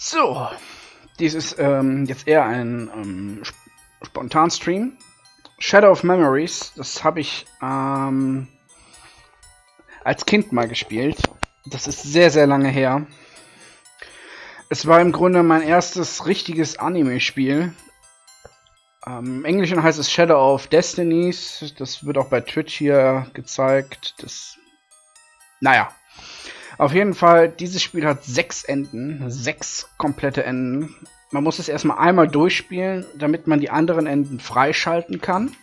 So, dies ist jetzt eher ein Spontan-Stream. Shadow of Memories, das habe ich als Kind mal gespielt. Das ist sehr, sehr lange her. Es war im Grunde mein erstes richtiges Anime-Spiel. Im Englischen heißt es Shadow of Destinies. Das wird auch bei Twitch hier gezeigt. Naja. Auf jeden Fall, dieses Spiel hat 6 Enden. 6 komplette Enden. Man muss es erstmal einmal durchspielen, damit man die anderen Enden freischalten kann.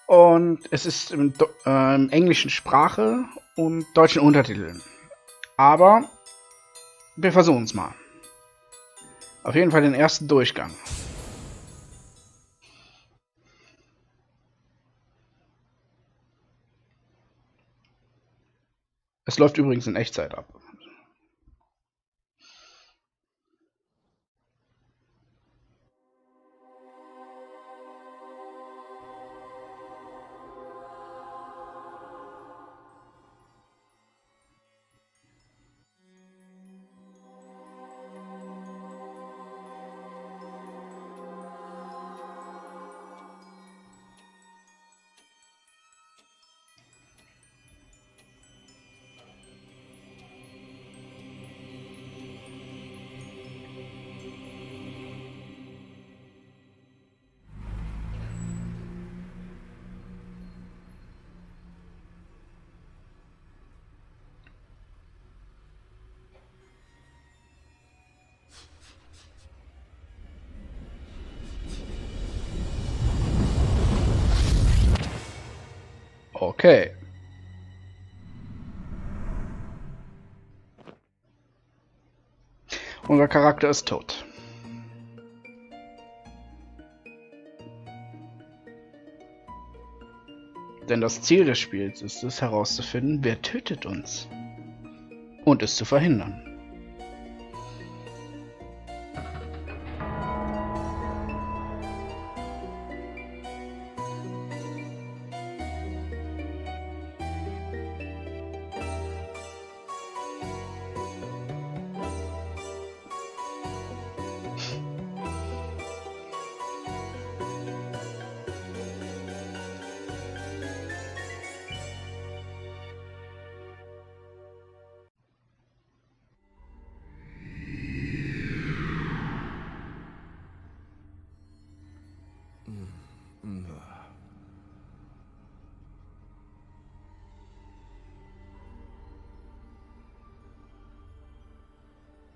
Und es ist in englischen Sprache und deutschen Untertiteln. Aber wir versuchen es mal. Auf jeden Fall den ersten Durchgang. Es läuft übrigens in Echtzeit ab. Okay. Unser Charakter ist tot. Denn das Ziel des Spiels ist es herauszufinden, wer tötet uns. Und es zu verhindern.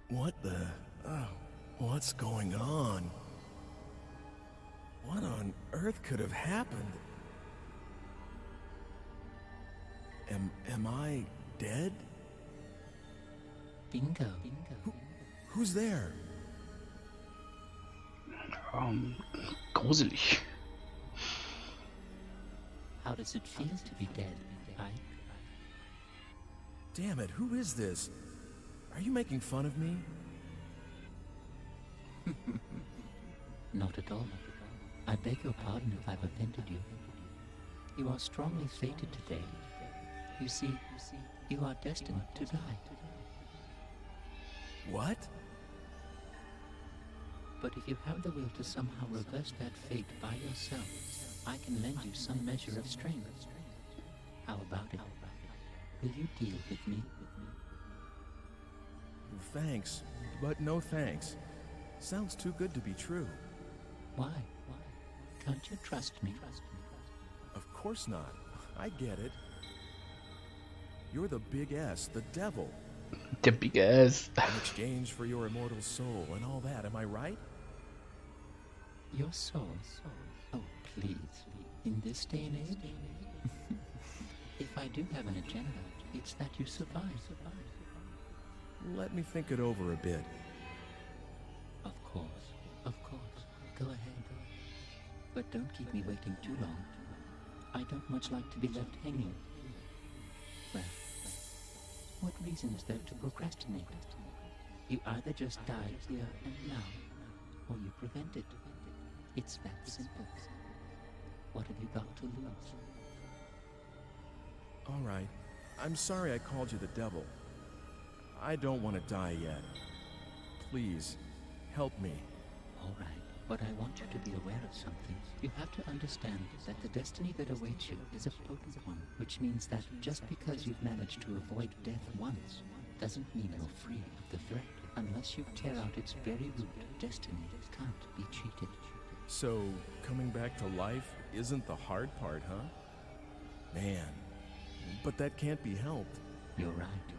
What the... what's going on? What on earth could have happened? Am I dead? Bingo. Who's there? Gruselig. How does it feel to be dead, right? Damn it, who is this? Are you making fun of me? Not at all. I beg your pardon if I've offended you. You are strongly fated today. You see, you are destined to die. What? But if you have the will to somehow reverse that fate by yourself, I can lend you some measure of strength. How about it? Will you deal with me? Thanks, but no thanks. Sounds too good to be true. Why? Can't you trust me? Of course not. I get it. You're the Big S, the devil. Der Big S. In exchange for your immortal soul and all that, am I right? Your soul? Oh, please. In this day and age? If I do have an agenda, it's that you survive. Let me think it over a bit. Of course. Go ahead. But don't keep me waiting too long. I don't much like to be left hanging. Well, what reason is there to procrastinate? You either just die here and now, or you prevent it. It's that simple. What have you got to lose? All right. I'm sorry I called you the devil. I don't want to die yet. please, help me. All right, but I want you to be aware of something. You have to understand that the destiny that awaits you is a potent one, which means that just because you've managed to avoid death once, doesn't mean you're free of the threat. Unless you tear out its very root, destiny can't be cheated. So, coming back to life isn't the hard part, huh? Man, but that can't be helped. You're right,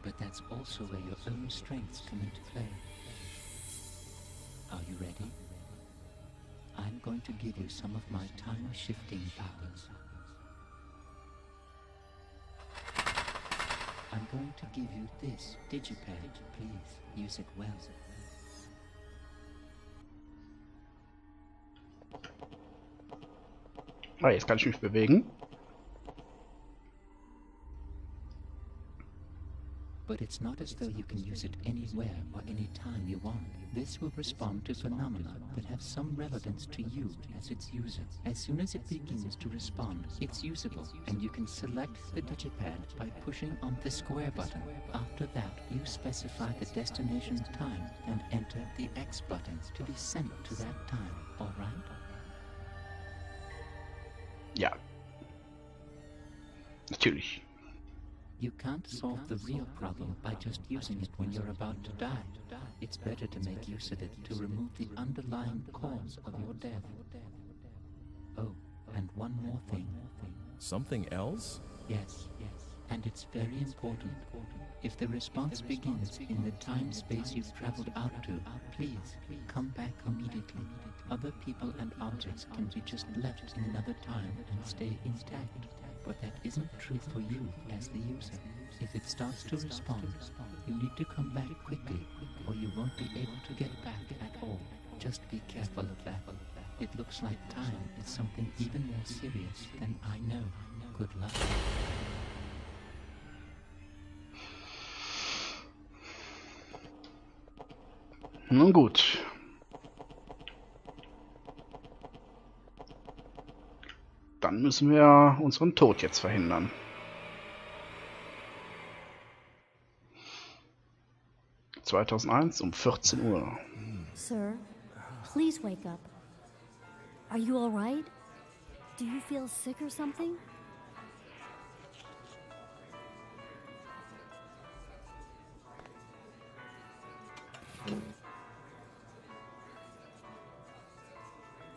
but that's also where your own strengths come into play. Are you ready? I'm going to give you some of my time-shifting powers. I'm going to give you this digipad. Please use it well. Ah, jetzt kann ich mich bewegen. But it's not as though you can use it anywhere or any time you want. This will respond to phenomena that have some relevance to you as its user. As soon as it begins to respond, it's usable, and you can select the digipad by pushing on the square button. After that, you specify the destination time and enter the X button to be sent to that time, all right? Ja. Natürlich. You can't solve the real problem by just using it when you're about to die. It's better to make use of it to remove the underlying cause of your death. Oh, and one more thing. Something else? Yes, and it's very important. If the response begins in the time-space you've traveled out to, please come back immediately. Other people and objects can be just left in another time and stay intact. But that isn't true for you as the user. If it starts to respond, you need to come back quickly, or you won't be able to get back at all. Just be careful of that. It looks like time is something even more serious than I know. Good luck. Nun gut. Dann müssen wir unseren Tod jetzt verhindern. (2001) um 14 Uhr. Sir, please wake up. Are you all right? Do you feel sick or something?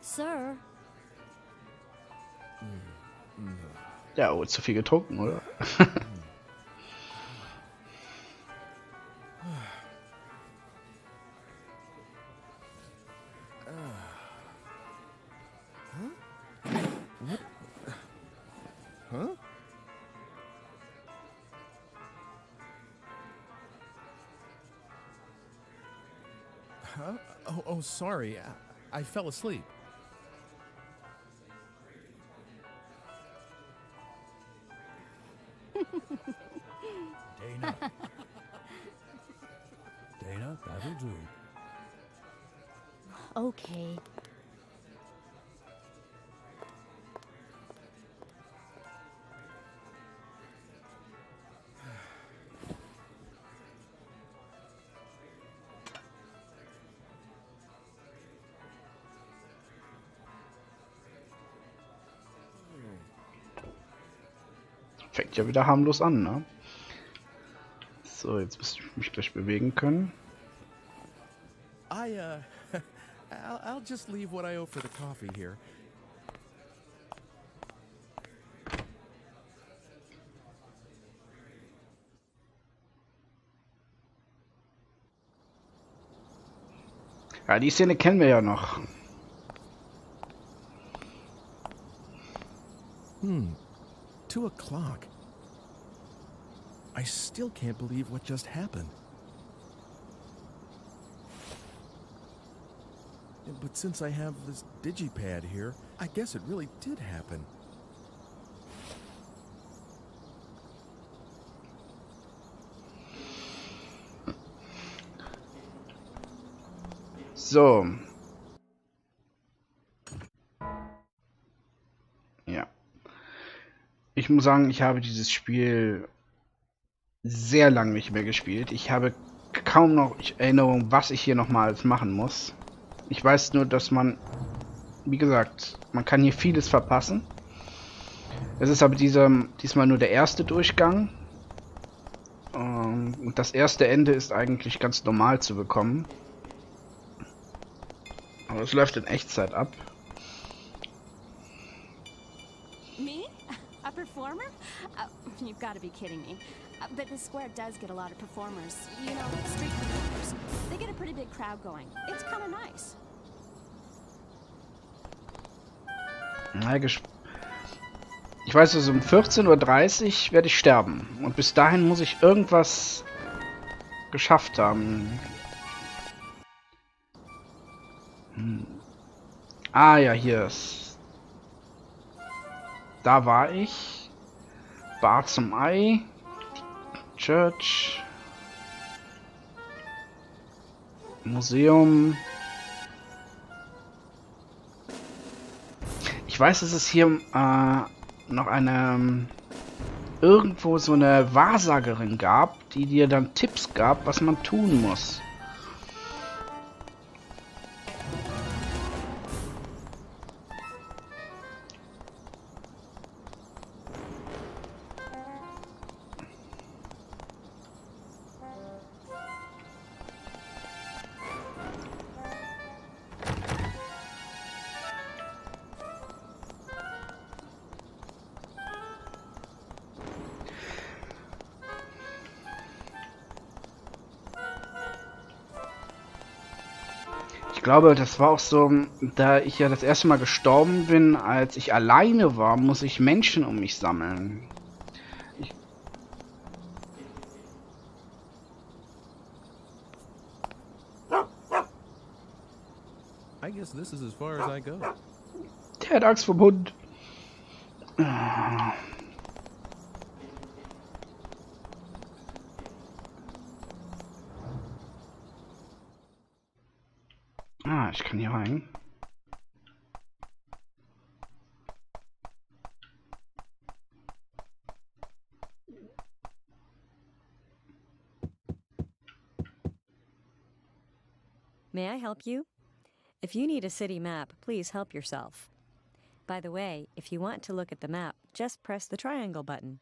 Sir? Ja, oh, zu viel getrunken, oder? Huh? Huh? Oh, sorry. I fell asleep. Dana. Dana, that'll do. Okay. Fängt ja wieder harmlos an, ne? So, jetzt müsste ich mich gleich bewegen können. I'll just leave what I owe for the coffee here. Ja, die Szene kennen wir ja noch. 2 o'clock. I still can't believe what just happened. But since I have this digipad here, I guess it really did happen. So. Ja. Ich muss sagen, ich habe dieses Spiel sehr lang nicht mehr gespielt. Ich habe kaum noch Erinnerung, was ich hier nochmals machen muss. Ich weiß nur, dass man, wie gesagt, man kann hier vieles verpassen. Es ist aber diesmal nur der erste Durchgang. Und das erste Ende ist eigentlich ganz normal zu bekommen. Aber es läuft in Echtzeit ab. Me? A performer? You've got to be kidding me. But the square does get a lot of performers. You know, street performers. They get a pretty big crowd going. It's kind of nice. Ich weiß, also um 14:30 Uhr werde ich sterben. Und bis dahin muss ich irgendwas geschafft haben. Ah ja, hier ist. Da war ich. Bar zum Ei. Church. Museum. Ich weiß, dass es hier noch eine irgendwo so eine Wahrsagerin gab, die dir dann Tipps gab, was man tun muss. Ich glaube, das war auch so, da ich ja das erste Mal gestorben bin, als ich alleine war, muss ich Menschen um mich sammeln. I guess this is as far as I go. Der hat Angst vom Hund. Ah, ich kann hier rein. May I help you? If you need a city map, please help yourself. By the way, if you want to look at the map, just press the triangle button.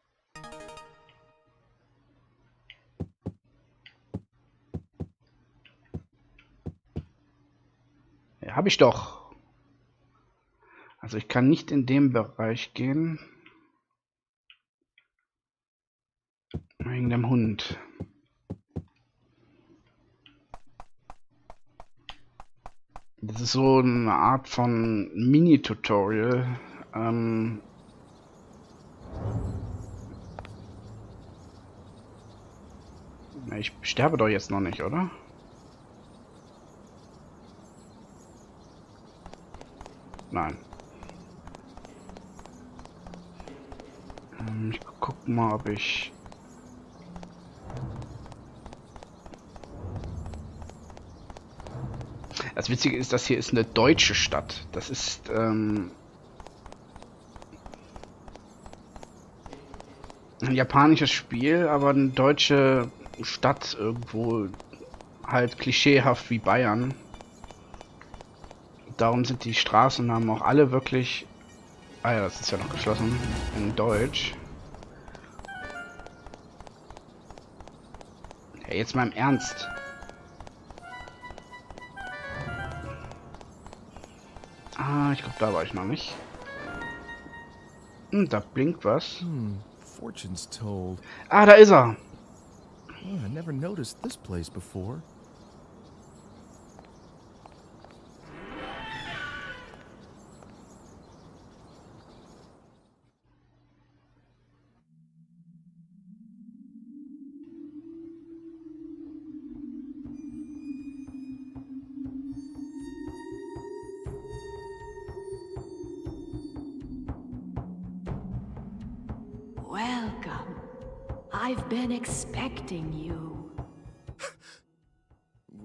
Ja, hab ich doch. Also ich kann nicht in dem Bereich gehen. Wegen dem Hund. Das ist so eine Art von Mini-Tutorial. Ich sterbe doch jetzt noch nicht, oder? Nein. Ich guck mal, ob ich... Das Witzige ist, das hier ist eine deutsche Stadt. Das ist, ein japanisches Spiel, aber eine deutsche Stadt irgendwo halt klischeehaft wie Bayern. Darum sind die Straßennamen auch alle wirklich... Ah ja, das ist ja noch geschlossen. In Deutsch. Ja, jetzt mal im Ernst. Ah, ich glaube, da war ich noch nicht. Da blinkt was. Fortune's told. Ah, da ist er. Oh, I never noticed this place before. Welcome. I've been expecting you.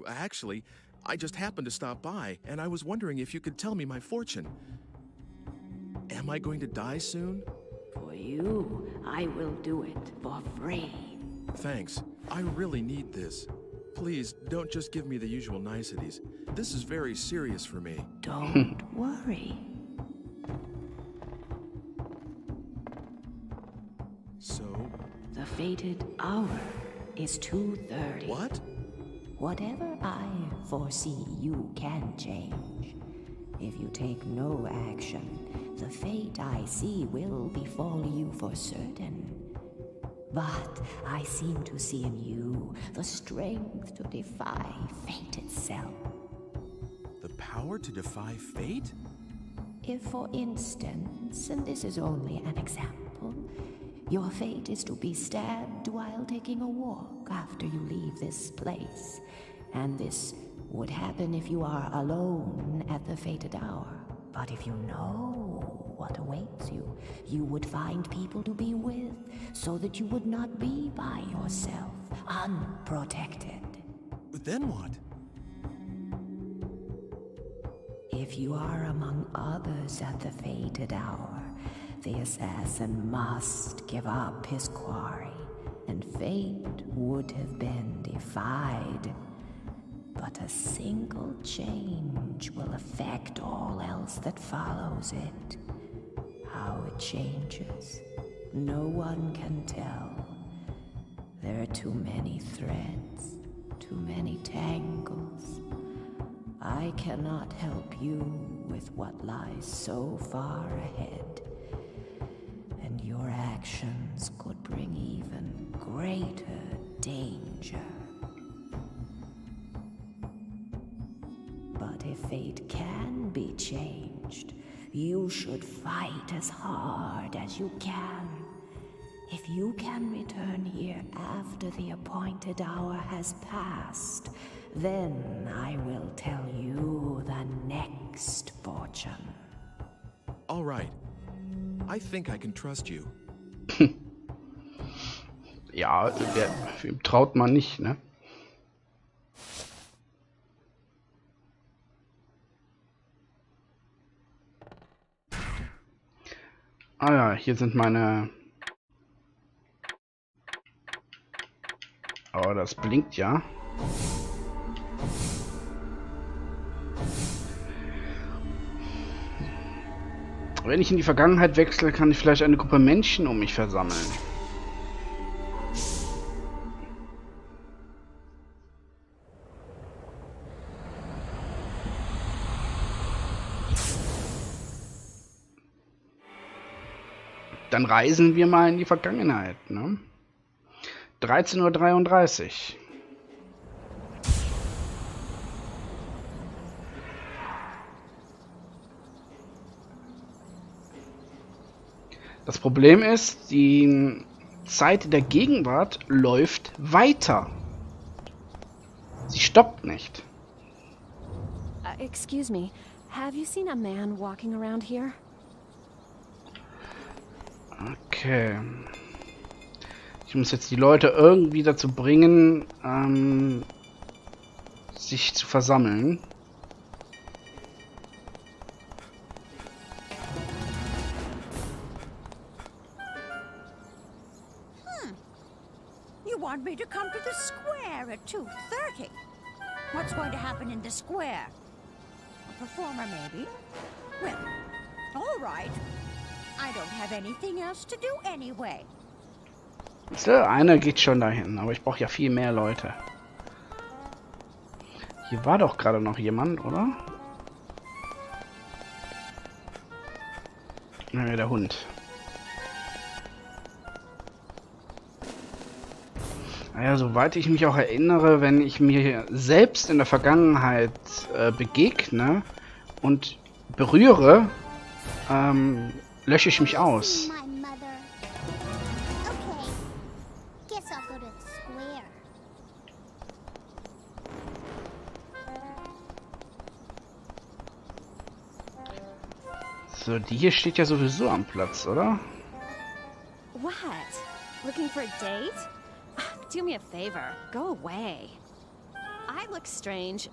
Actually, I just happened to stop by, and I was wondering if you could tell me my fortune. Am I going to die soon? For you, I will do it for free. Thanks. I really need this. Please, don't just give me the usual niceties. This is very serious for me. Don't worry. So, The fated hour is 2:30. what? Whatever I foresee, you can change. If you take no action, the fate I see will befall you for certain. But I seem to see in you the strength to defy fate itself. The power to defy fate? If, for instance, and this is only an example, your fate is to be stabbed while taking a walk after you leave this place, and this would happen if you are alone at the fated hour. But if you know what awaits you, you would find people to be with, so that you would not be by yourself, unprotected. But then what? If you are among others at the fated hour, the assassin must give up his quarry, and fate would have been defied. But a single change will affect all else that follows it. How it changes, no one can tell. There are too many threads, too many tangles. I cannot help you with what lies so far ahead, and your actions could bring even greater danger. But if fate can be changed, you should fight as hard as you can. If you can return here after the appointed hour has passed, then I will tell you the next fortune. All right. I think I can trust you. Ja, wem traut man nicht, ne? Ah ja, hier sind meine... Oh, das blinkt ja. Wenn ich in die Vergangenheit wechsle, kann ich vielleicht eine Gruppe Menschen um mich versammeln. Dann reisen wir mal in die Vergangenheit, ne? 13:33 Uhr. Das Problem ist, die Zeit der Gegenwart läuft weiter. Sie stoppt nicht. Excuse me, have you seen a man walking around here? Okay. Ich muss jetzt die Leute irgendwie dazu bringen, sich zu versammeln. You want me to come to the square at 2:30? What's going to happen in the square? A performer, maybe? Well, all right. I don't have anything else to do anyway. So, einer geht schon dahin, aber ich brauche ja viel mehr Leute. Hier war doch gerade noch jemand, oder? Naja, der Hund. Naja, soweit ich mich auch erinnere, wenn ich mir selbst in der Vergangenheit begegne und berühre, lösche ich mich aus. My mother. Okay. Guess I'll go to the square. So, die hier steht ja sowieso am Platz, oder? What? Looking for a date? Do me a favor. Go away. I look strange.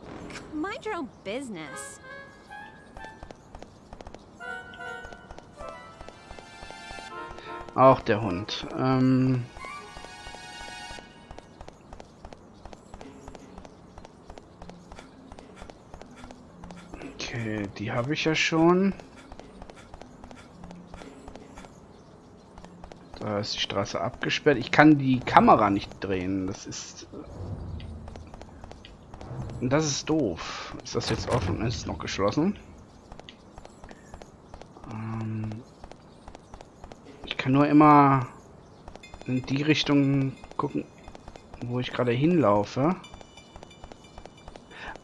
Mind your own business. Auch der Hund. Okay, die habe ich ja schon. Da ist die Straße abgesperrt. Ich kann die Kamera nicht drehen. Das ist... Das ist doof. Ist das jetzt offen? Ist es noch geschlossen? Ich kann nur immer in die Richtung gucken, wo ich gerade hinlaufe.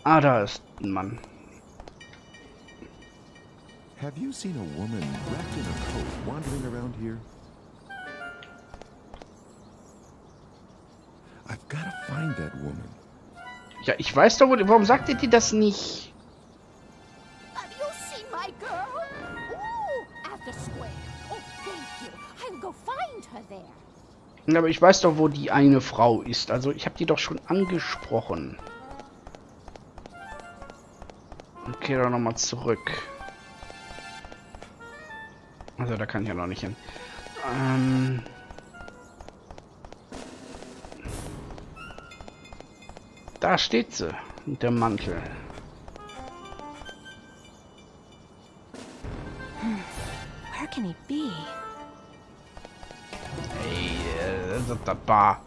Ah, da ist ein Mann. Have you seen a woman wrapped in a coat wandering around here? I've got to find that woman. Ja, ich weiß doch, warum sagt ihr die das nicht? Have you seen my girl? Ooh, at the square. Oh, thank you. I'll go find her there. Aber ich weiß doch, wo die eine Frau ist. Also ich habe die doch schon angesprochen. Okay, dann nochmal zurück. Also da kann ich ja noch nicht hin. Da steht sie. Mit dem Mantel. Where can he be? Ey, das ist das Bar.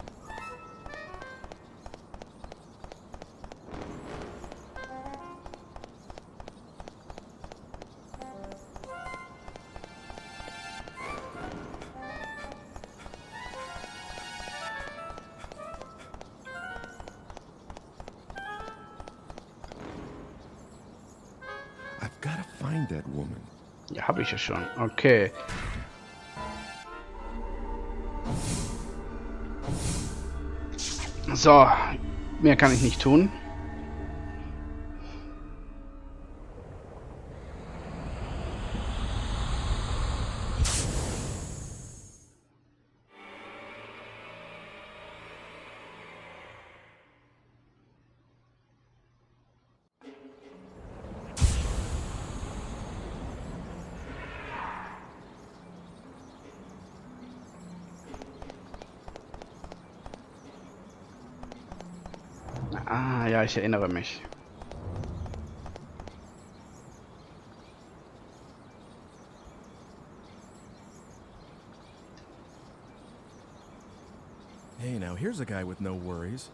I've got to find that woman. Ja, habe ich ja schon. Okay. So, mehr kann ich nicht tun. Ah, ja, ich erinnere mich. Hey, now here's a guy with no worries.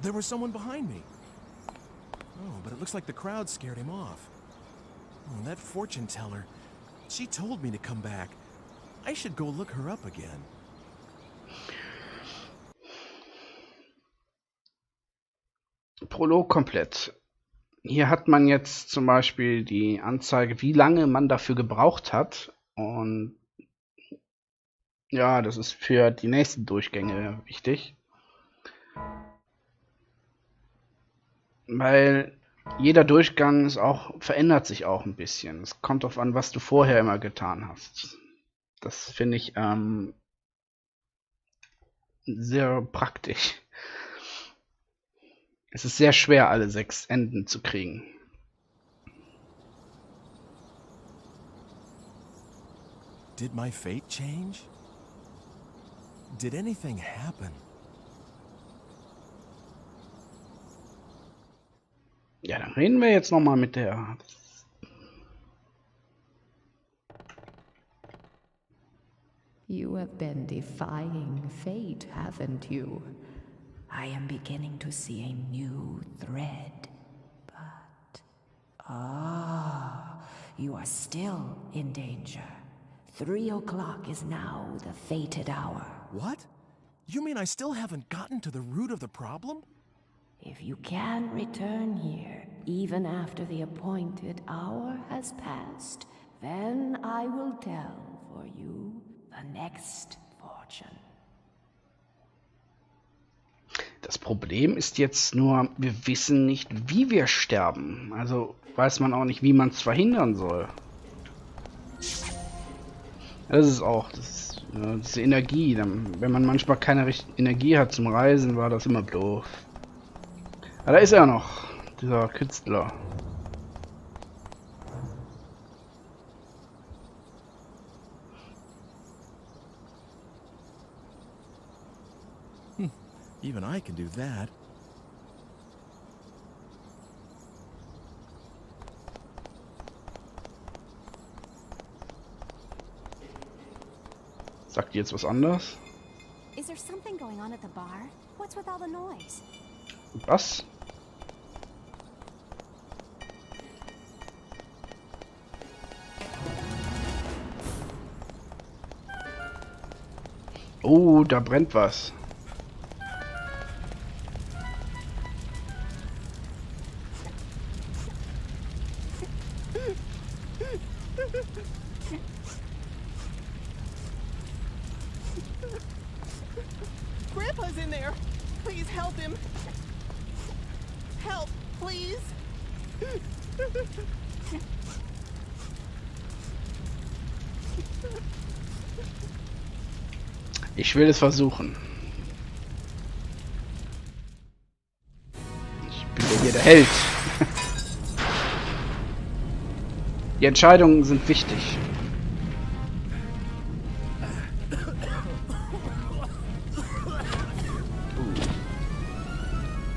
There was someone behind me. Oh, but it looks like the crowd scared him off. Oh, that fortune teller. She told me to come back. I should go look her up again. Prolog komplett. Hier hat man jetzt zum Beispiel die Anzeige, wie lange man dafür gebraucht hat. Und ja, das ist für die nächsten Durchgänge wichtig. Weil jeder Durchgang ist auch, verändert sich auch ein bisschen. Es kommt darauf an, was du vorher immer getan hast. Das finde ich sehr praktisch. Es ist sehr schwer, alle 6 Enden zu kriegen. Did my fate change? Did anything happen? Ja, dann reden wir jetzt nochmal mit der... You have been defying fate, haven't you? I am beginning to see a new thread. But... you are still in danger. 3 o'clock is now the fated hour. What? You mean I still haven't gotten to the root of the problem? If you can return here, even after the appointed hour has passed, then I will tell for you the next fortune. Das Problem ist jetzt nur, wir wissen nicht, wie wir sterben. Also weiß man auch nicht, wie man es verhindern soll. Das ist auch diese Energie. Wenn man manchmal keine richtige Energie hat zum Reisen, war das immer doof. Aber da ist er noch. Dieser Künstler. Even I can do that. Sagt die jetzt was anderes? Is there something going on at the bar? What's with all the noise? Was? Oh, da brennt was. Grandpa's in there. Please help him. Help, please. Ich will es versuchen. Ich bin ja hier der Held. Die Entscheidungen sind wichtig.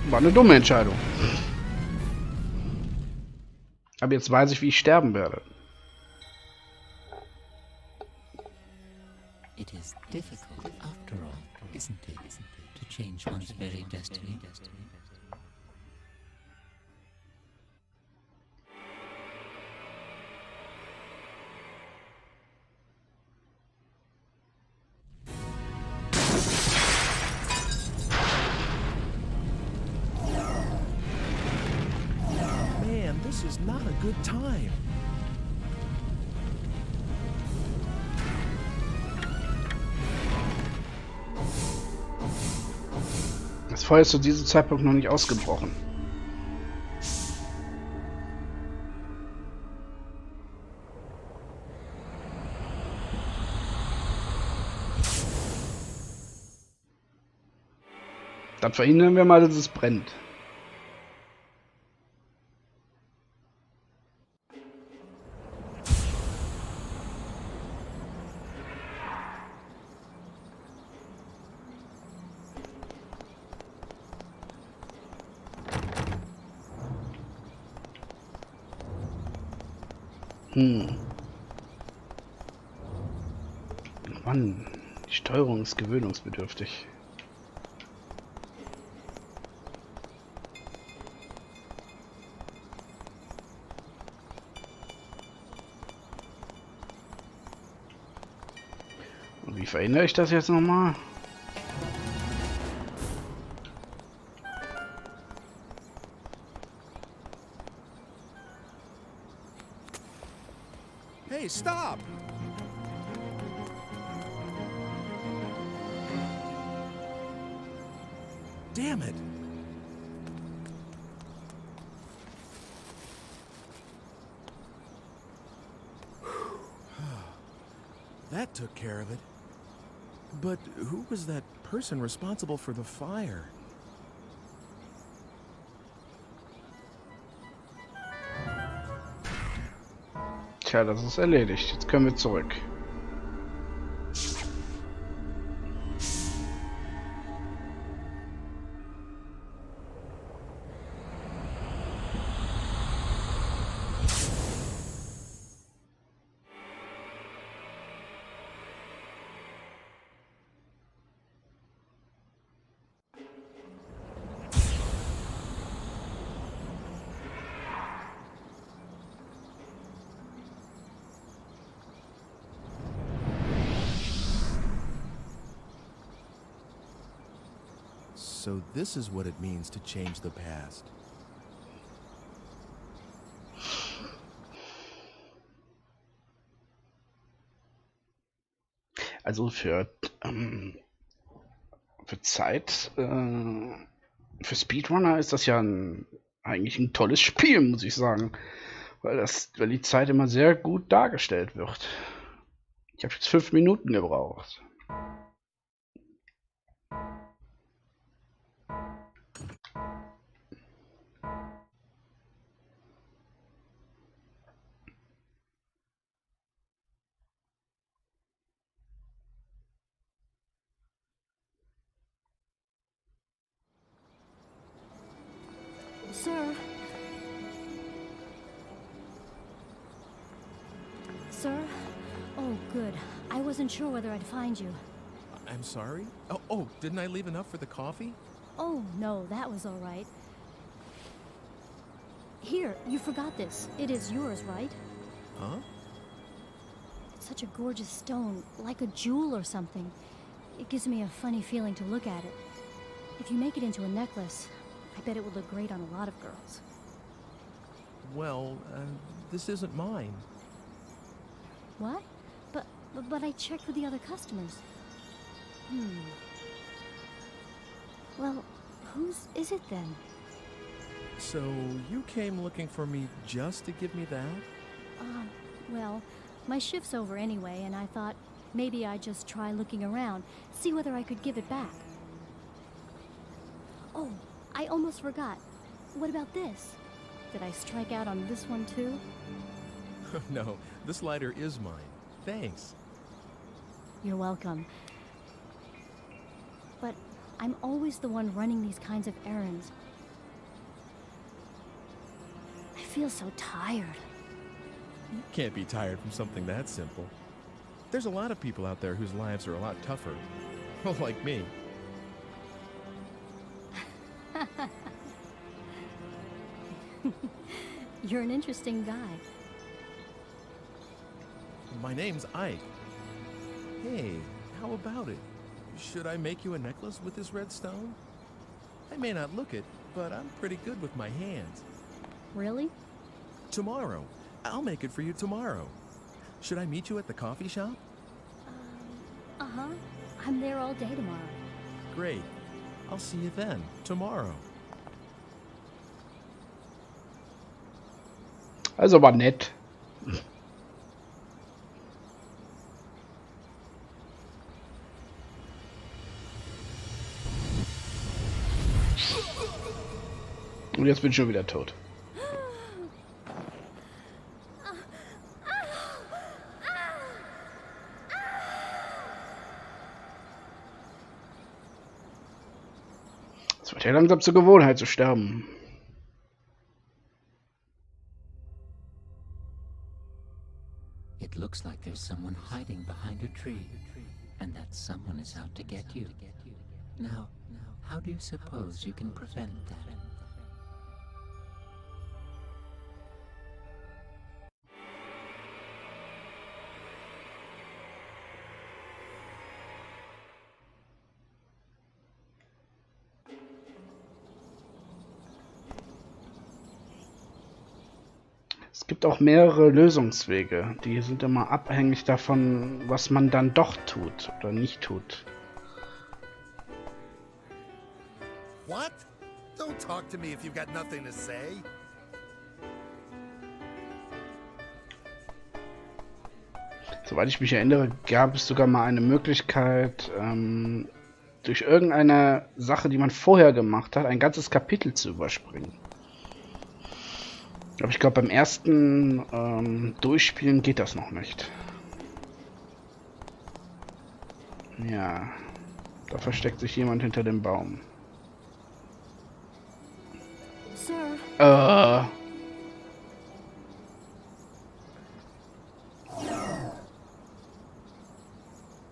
War eine dumme Entscheidung. Aber jetzt weiß ich, wie ich sterben werde. It is difficult, after all, isn't it, to change one's very destiny? Man, this is not a good time. Das Feuer ist zu diesem Zeitpunkt noch nicht ausgebrochen. Dann verhindern wir mal, dass es brennt. Mann, die Steuerung ist gewöhnungsbedürftig. Und wie verändere ich das jetzt nochmal? Hey, stop! Damn it! That took care of it. But who was that person responsible for the fire? Tja, das ist erledigt. Jetzt können wir zurück. So this is what it means to change the past. Also für Zeit, für Speedrunner ist das ja eigentlich ein tolles Spiel, muss ich sagen. Weil die Zeit immer sehr gut dargestellt wird. Ich habe jetzt 5 Minuten gebraucht. Sir? Sir? Oh, good. I wasn't sure whether I'd find you. I'm sorry? Oh, didn't I leave enough for the coffee? Oh, no, that was all right. Here, you forgot this. It is yours, right? Huh? It's such a gorgeous stone, like a jewel or something. It gives me a funny feeling to look at it. If you make it into a necklace, I bet it would look great on a lot of girls. Well, this isn't mine. What? But I checked with the other customers. Well, whose is it then? So, you came looking for me just to give me that? Well, my shift's over anyway, and I thought maybe I'd just try looking around, see whether I could give it back. Oh, I almost forgot. What about this? Did I strike out on this one too? No, this lighter is mine. Thanks. You're welcome. But I'm always the one running these kinds of errands. I feel so tired. You can't be tired from something that simple. There's a lot of people out there whose lives are a lot tougher. Like me. You're an interesting guy. My name's Ike. Hey, how about it? Should I make you a necklace with this red stone? I may not look it, but I'm pretty good with my hands. Really? Tomorrow. I'll make it for you tomorrow. Should I meet you at the coffee shop? Uh-huh. I'm there all day tomorrow. Great. I'll see you then, tomorrow. Also war nett. Und jetzt bin ich schon wieder tot. Es wird ja langsam zur Gewohnheit zu sterben. It looks like there's someone hiding behind a tree, and that someone is out to get you. Now, how do you suppose you can prevent that? Es gibt auch mehrere Lösungswege. Die sind immer abhängig davon, was man dann doch tut oder nicht tut. What? Don't talk to me if you've got nothing to say. Soweit ich mich erinnere, gab es sogar mal eine Möglichkeit, durch irgendeine Sache, die man vorher gemacht hat, ein ganzes Kapitel zu überspringen. Aber ich glaube, beim ersten Durchspielen geht das noch nicht. Ja, da versteckt sich jemand hinter dem Baum. Sir.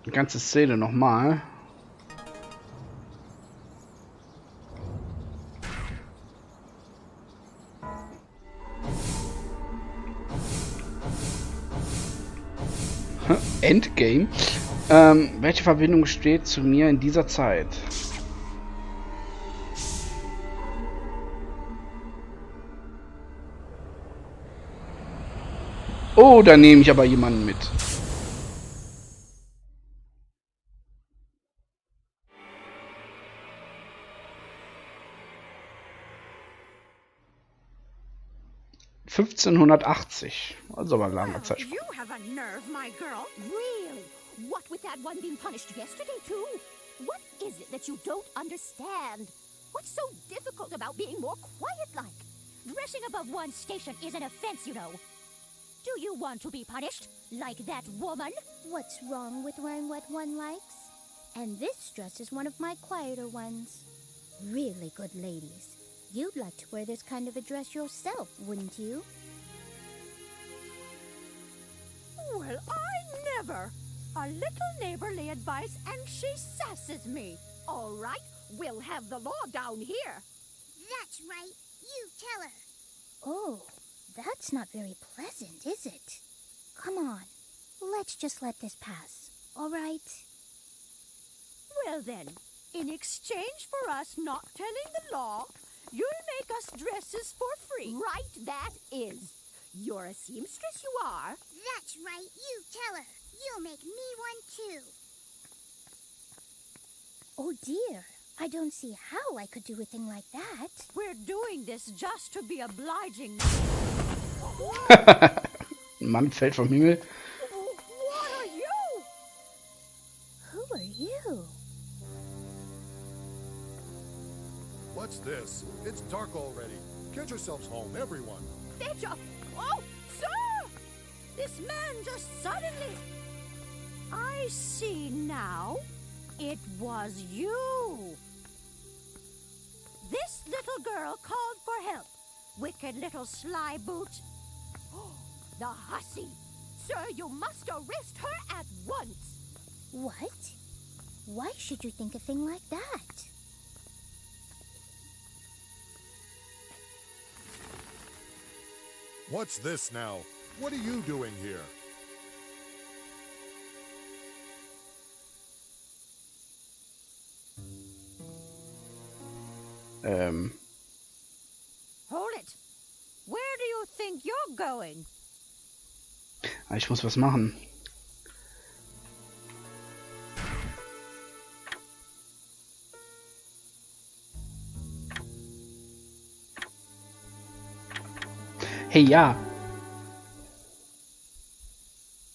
Die ganze Szene nochmal. Endgame. Welche Verbindung steht zu mir in dieser Zeit? Oh, da nehme ich aber jemanden mit. ...1580. Also aber langer Zeit. You have a nerve, my girl. Really? What with that one being punished yesterday, too? What is it that you don't understand? What's so difficult about being more quiet-like? Dressing above one's station is an offense, you know. Do you want to be punished? Like that woman? What's wrong with wearing what one likes? And this dress is one of my quieter ones. Really good ladies. You'd like to wear this kind of a dress yourself, wouldn't you? Well, I never! A little neighborly advice and she sasses me. All right, we'll have the law down here. That's right. You tell her. Oh, that's not very pleasant, is it? Come on, let's just let this pass, all right? Well then, in exchange for us not telling the law, you'll make us dresses for free. Right, that is. You're a seamstress, you are. That's right. You tell her. You'll make me one, too. Oh dear, I don't see how I could do a thing like that. We're doing this just to be obliging. Ein Mann fällt vom Himmel. What are you? Who are you? What's this? It's dark already. Get yourselves home, everyone. Oh, sir! This man just suddenly... I see now. It was you. This little girl called for help. Wicked little sly boot. The hussy. Sir, you must arrest her at once. What? Why should you think a thing like that? What's this now? What are you doing here? Hold it. Where do you think you're going? Ich muss was machen. Hey, ja.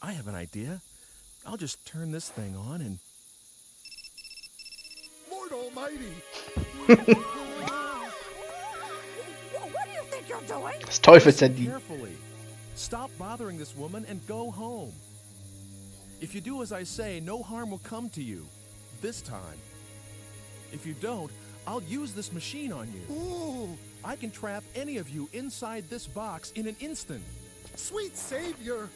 I have an idea. I'll just turn this thing on and... Lord Almighty! What do you think you're doing? Das Teufelshandy. Carefully. Stop bothering this woman and go home. If you do as I say, no harm will come to you. This time. If you don't, I'll use this machine on you. Ooh, I can trap any of you inside this box in an instant. sweet savior!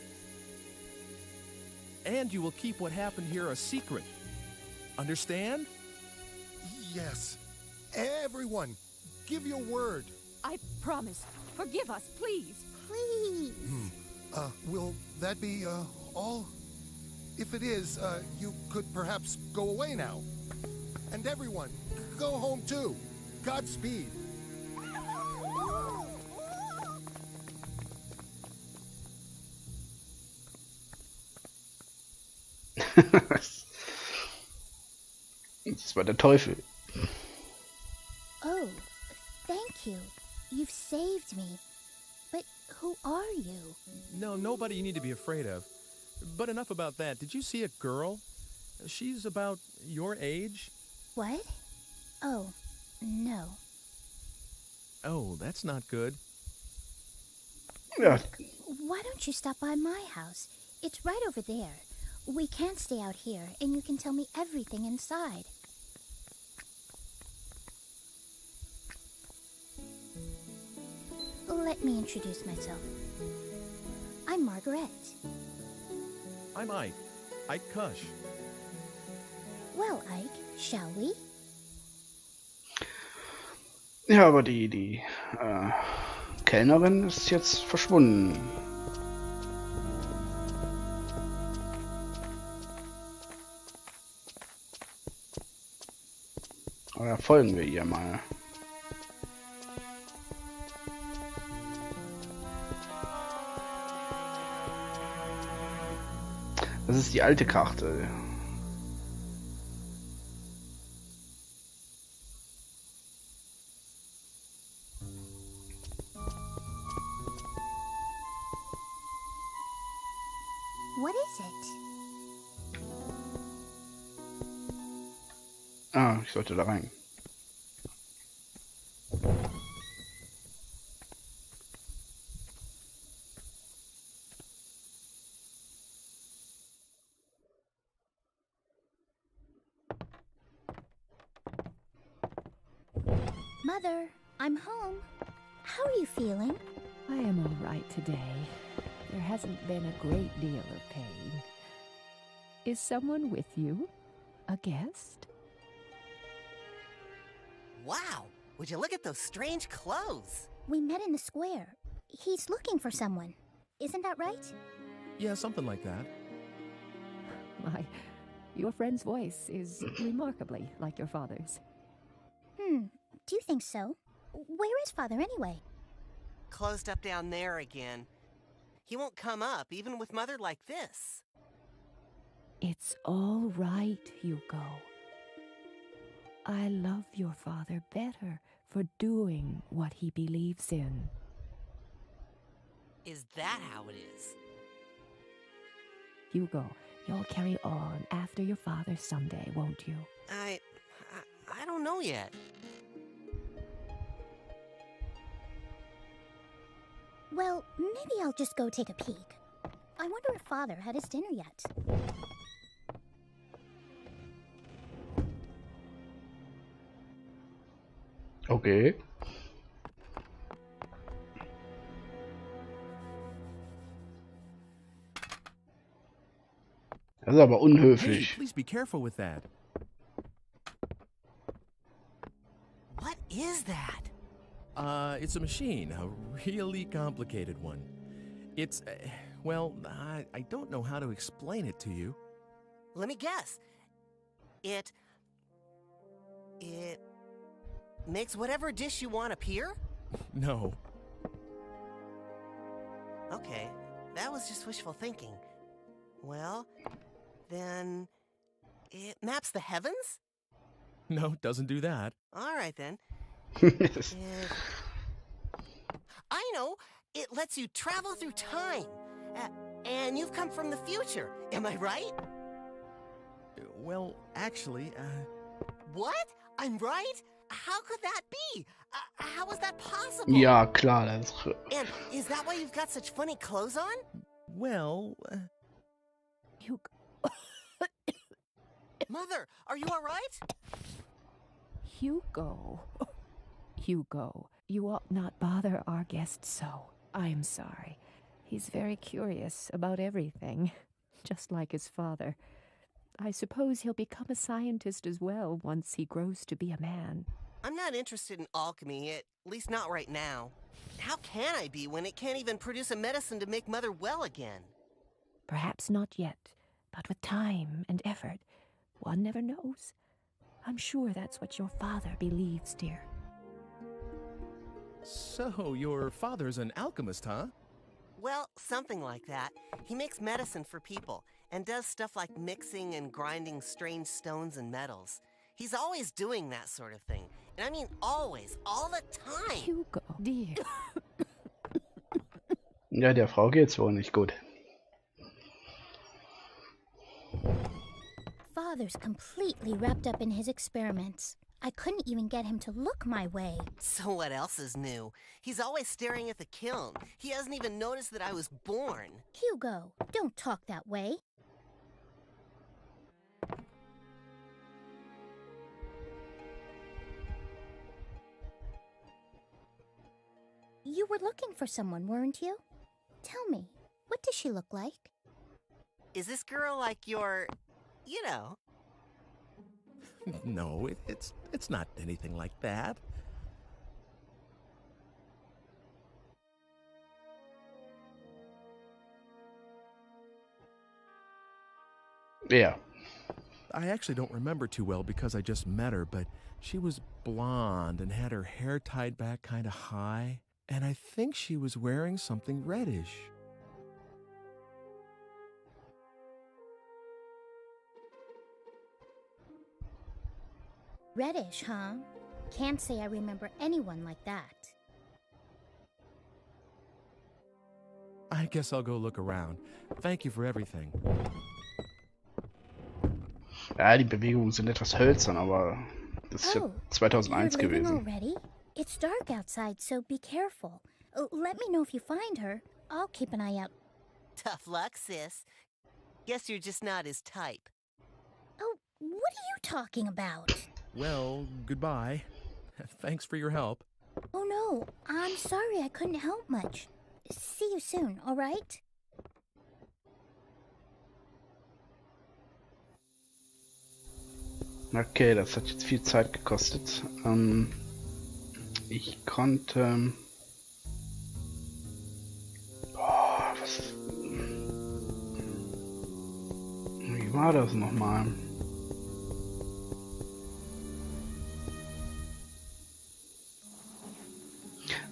And you will keep what happened here a secret. Understand? Yes. Everyone, give your word. I promise. Forgive us, please. Please. Will that be, all? If it is, you could perhaps go away now. And everyone, go home too. Godspeed. Das war der Teufel. Oh, thank you. You've saved me. But who are you? No, nobody you need to be afraid of. But enough about that. Did you see a girl? She's about your age. What? Oh, no. Oh, that's not good. Ja, Why don't you stop by my house? It's right over there. We can't stay out here, and you can tell me everything inside. Let me introduce myself. I'm Margaret. I'm Ike. Ike Kush. Well, Ike, shall we? ja, aber die Kellnerin ist jetzt verschwunden. Oder folgen wir ihr mal. Das ist die alte Karte. What is it? Ah, ich sollte da rein. Mother, I'm home. How are you feeling? I am all right today. There hasn't been a great deal of pain. Is someone with you? A guest? Wow! Would you look at those strange clothes? We met in the square. He's looking for someone. Isn't that right? Yeah, something like that. Your friend's voice is remarkably like your father's. Do you think so? Where is Father anyway? Closed up down there again. He won't come up, even with Mother like this. It's all right, Hugo. I love your father better for doing what he believes in. Is that how it is? Hugo, you'll carry on after your father someday, won't you? I don't know yet. Well, maybe I'll just go take a peek. I wonder if Father had his dinner yet. Okay. Das ist aber Hey, unhöflich. please be careful with that. What is that? It's a machine, a really complicated one. It's, well, I don't know how to explain it to you. Let me guess. It makes whatever dish you want appear? No. Okay, that was just wishful thinking. Well, then it maps the heavens? No, doesn't do that. All right then. I know! It lets you travel through time. And you've come from the future, am I right? Well, actually, What? I'm right? How could that be? How is that possible? Ja, klar. Das And is that why you've got such funny clothes on? well, Hugo. Mother, are you all right? Hugo. Hugo, you ought not bother our guest so. I'm sorry. He's very curious about everything, just like his father. I suppose he'll become a scientist as well once he grows to be a man. I'm not interested in alchemy, at least not right now. How can I be when it can't even produce a medicine to make Mother well again? Perhaps not yet, but with time and effort, one never knows. I'm sure that's what your father believes, dear. so your father's an alchemist, huh? Well, something like that. He makes medicine for people, and does stuff like mixing and grinding strange stones and metals. He's always doing that sort of thing. And I mean always, all the time. Hugo, dear. Ja, der Frau geht's wohl nicht gut. Father's completely wrapped up in his experiments. I couldn't even get him to look my way. So what else is new? He's always staring at the kiln. He hasn't even noticed that I was born. Hugo, don't talk that way. You were looking for someone, weren't you? Tell me, what does she look like? Is this girl like your... you know? No, it's not anything like that. Ja. I actually don't remember too well because I just met her, but she was blonde and had her hair tied back kind of high, and I think she was wearing something reddish. Reddish, huh? Can't say I remember anyone like that. I guess I'll go look around. Thank you for everything. Ja, die Bewegungen sind etwas hölzern, aber das ist ja 2001 you're leaving gewesen. already? It's dark outside, so be careful. Let me know if you find her. I'll keep an eye out. Tough luck, sis. Guess you're just not his type. Oh, what are you talking about? Well, goodbye. Thanks for your help. Oh no, I'm sorry I couldn't help much. See you soon, alright? Okay, das hat jetzt viel Zeit gekostet. Ich konnte... Boah, was... Wie war das nochmal?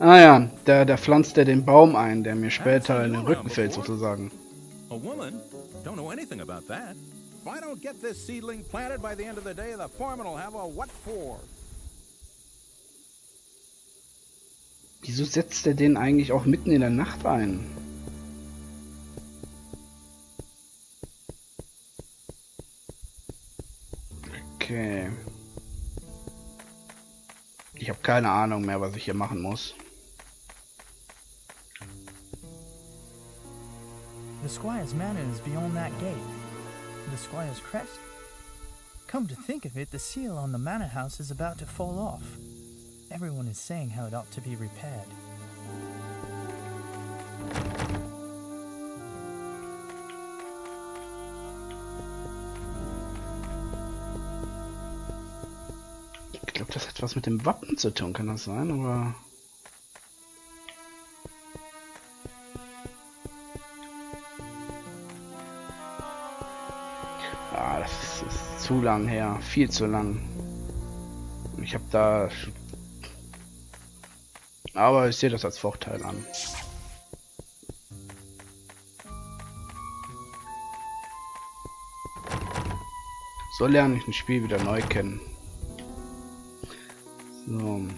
Ah ja, da pflanzt er den Baum ein, der mir später in den Rücken fällt, sozusagen. A woman? Don't know anything about that. If I don't get this seedling planted by the end of the day, the foreman will have a what for. Wieso setzt er den eigentlich auch mitten in der Nacht ein? Okay. Ich habe keine Ahnung mehr, was ich hier machen muss. The squire's manor is beyond that gate. The squire's crest. Come to think of it, the seal on the manor house is about to fall off. Everyone is saying how it ought to be repaired. Ich glaube, das hat was mit dem Wappen zu tun, kann das sein, aber... Ah, das ist zu lang her, viel zu lang. Ich habe da... Aber ich sehe das als Vorteil an. So lerne ich ein Spiel wieder neu kennen. So.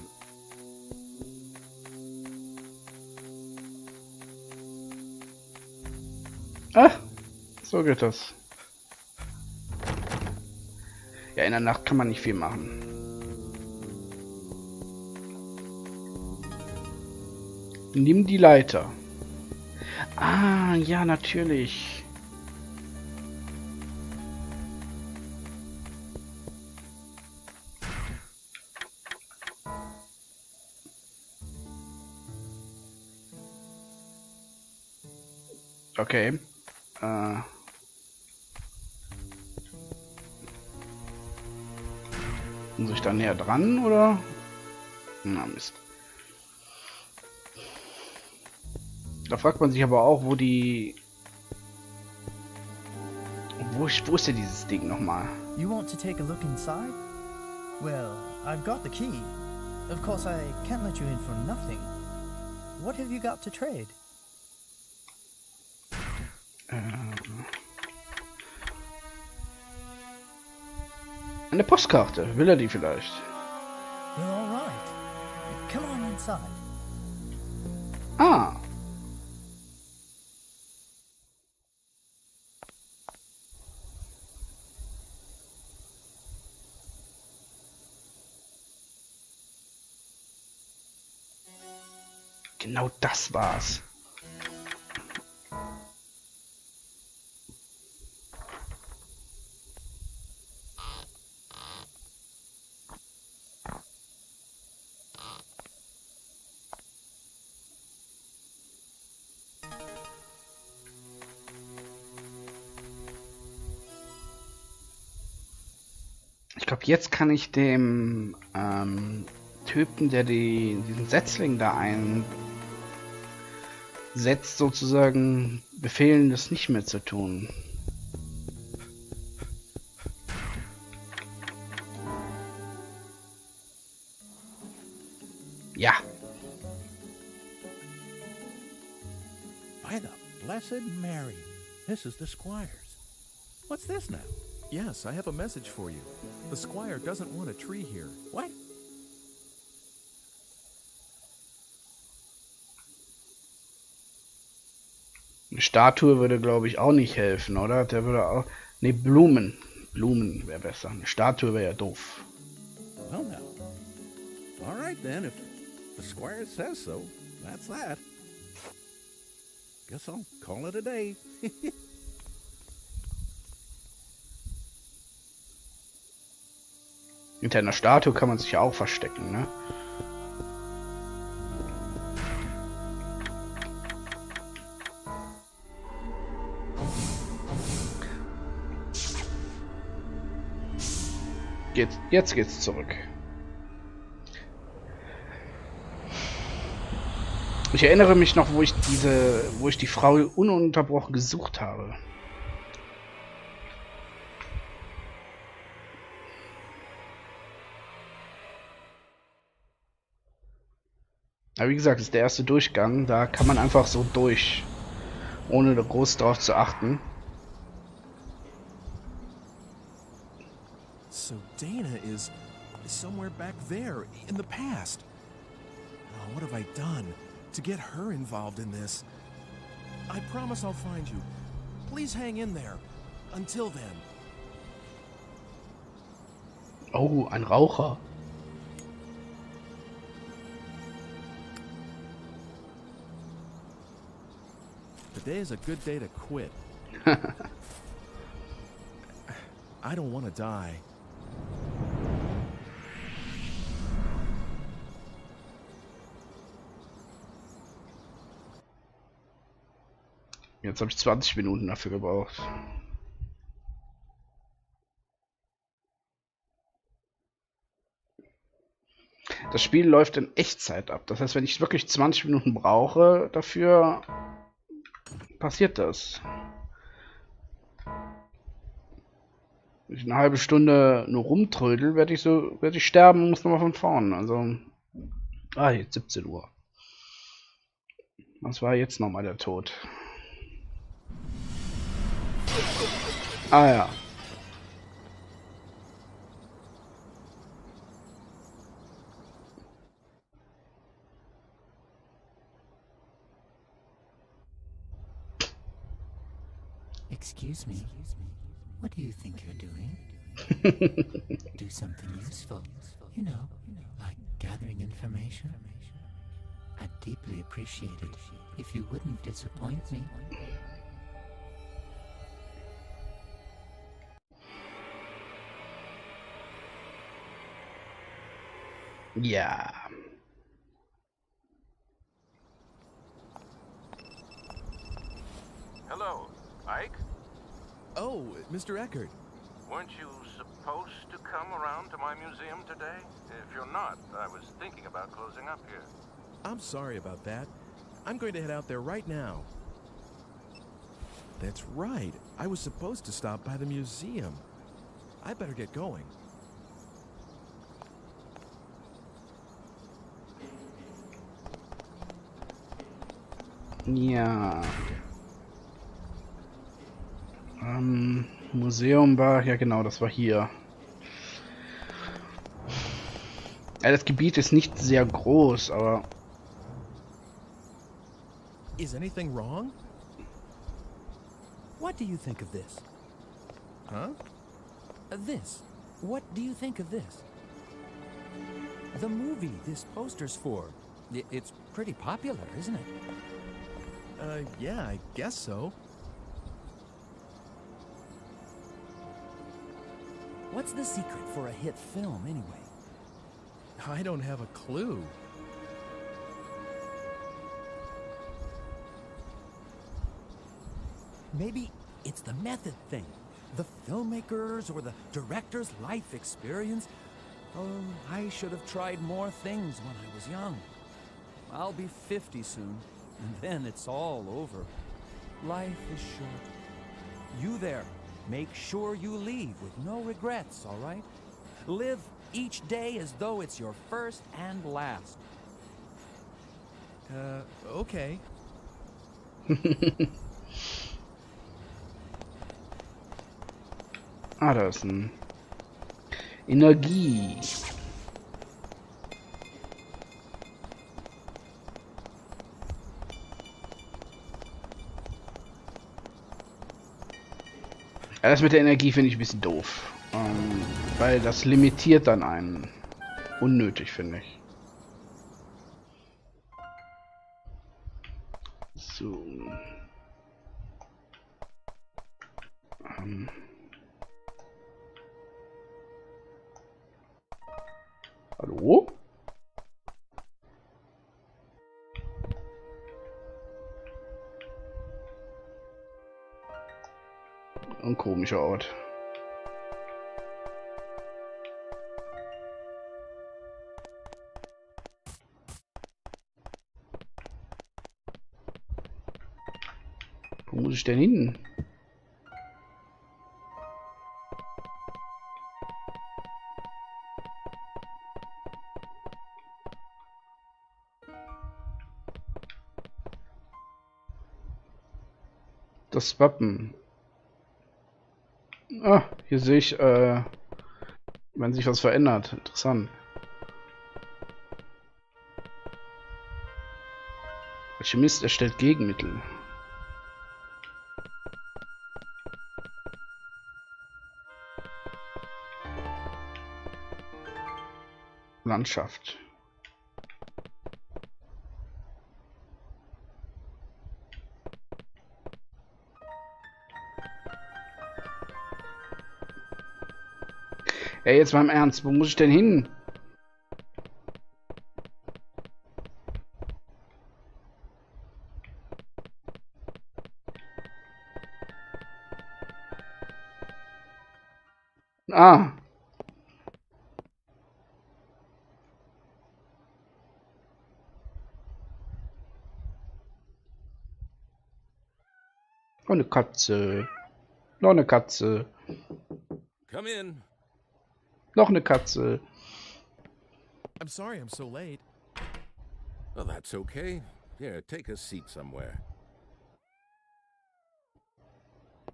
Ah, so geht das. Ja, in der Nacht kann man nicht viel machen. Nimm die Leiter. Ah, ja, natürlich. Okay. Muss ich da näher dran, oder? Na, Mist. Da fragt man sich aber auch, wo die... Wo ist denn dieses Ding nochmal? You want to take a look inside? Well, I've got the key. Of course, I can't let you in for nothing. What have you got to trade? Eine Postkarte. Will er die vielleicht? Well, all right. Come on inside. Ah. Genau das war's. Ich glaube, jetzt kann ich dem Typen, der diesen Setzling da einsetzt, sozusagen befehlen, das nicht mehr zu tun. Ja. By the Blessed Mary, this is the squire's. What's this now? Yes, I have a message for you. The squire doesn't want a tree here. What? Eine Statue würde, glaube ich, auch nicht helfen, oder? Der würde auch... Ne, Blumen. Blumen wäre besser. Eine Statue wäre ja doof. Well, now. All right, then. If the squire says so, that's that. Guess I'll call it a day. Hinter einer Statue kann man sich ja auch verstecken, ne? Jetzt geht's zurück. Ich erinnere mich noch, wo ich die Frau ununterbrochen gesucht habe. Aber wie gesagt, das ist der erste Durchgang. Da kann man einfach so durch, ohne groß drauf zu achten. So Dana is somewhere back there in the past. Oh, what have I done to get her involved in this? I promise I'll find you. Please hang in there. Until then. Oh, ein Raucher. Today is a good day to quit. I don't want to die. Jetzt habe ich 20 Minuten dafür gebraucht. Das Spiel läuft in Echtzeit ab. Das heißt, wenn ich wirklich 20 Minuten brauche dafür, passiert das. Wenn ich eine halbe Stunde nur rumtrödel, werde ich sterben und muss nochmal von vorne. Also, jetzt 17 Uhr. Was war jetzt nochmal der Tod? Ah ja. Excuse me. What do you think you're doing? Do something useful. You know, like gathering information. I'd deeply appreciate it if you wouldn't disappoint me. Ja. Hello, Ike? Oh, Mr. Eckert. Weren't you supposed to come around to my museum today? If you're not, I was thinking about closing up here. I'm sorry about that. I'm going to head out there right now. That's right. I was supposed to stop by the museum. I better get going. Ja. Museum war, ja genau, das war hier. Ja, das Gebiet ist nicht sehr groß, aber... Is anything wrong? What do you think of this? Huh? This. What do you think of this? The movie this poster's for. It's pretty popular, isn't it? Yeah, I guess so. What's the secret for a hit film, anyway? I don't have a clue. Maybe it's the method thing. The filmmakers or the director's life experience. Oh, I should have tried more things when I was young. I'll be 50 soon, and then it's all over. Life is short. You there, make sure you leave with no regrets, all right? Live each day as though it's your first and last. Okay. Ah, da ist ein... Energie. Ja, das mit der Energie finde ich ein bisschen doof. Weil das limitiert dann einen. Unnötig, finde ich. So. Hallo? Ein komischer Ort. Wo muss ich denn hin? Das Wappen. Ah, hier sehe ich, wenn sich was verändert. Interessant. Alchemist erstellt Gegenmittel. Landschaft. Ey, jetzt mal im Ernst, wo muss ich denn hin? Ah. Oh, eine Katze. Noch eine Katze. Come in. Noch eine Katze. I'm sorry I'm so late. Well, that's okay. Here, take a seat somewhere.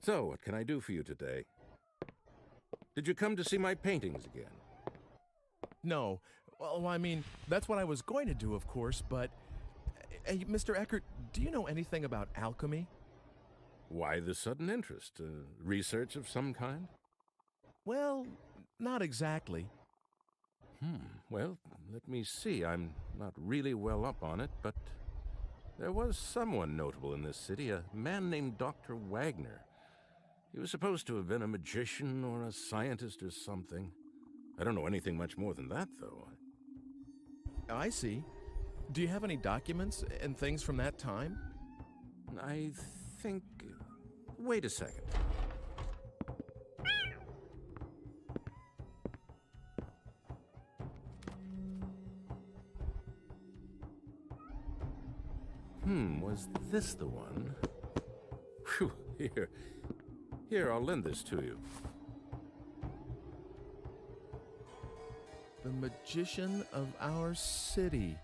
So, what can I do for you today? Did you come to see my paintings again? No. Well, I mean, that's what I was going to do, of course, but... Hey, Mr. Eckert, do you know anything about alchemy? Why the sudden interest? Research of some kind? Well, not exactly. Well, let me see. I'm not really well up on it, but there was someone notable in this city, a man named Dr. Wagner. He was supposed to have been a magician or a scientist or something. I don't know anything much more than that, though. I see. Do you have any documents and things from that time? I think... Wait a second. Was this the one? Whew, Here, I'll lend this to you. The magician of our city.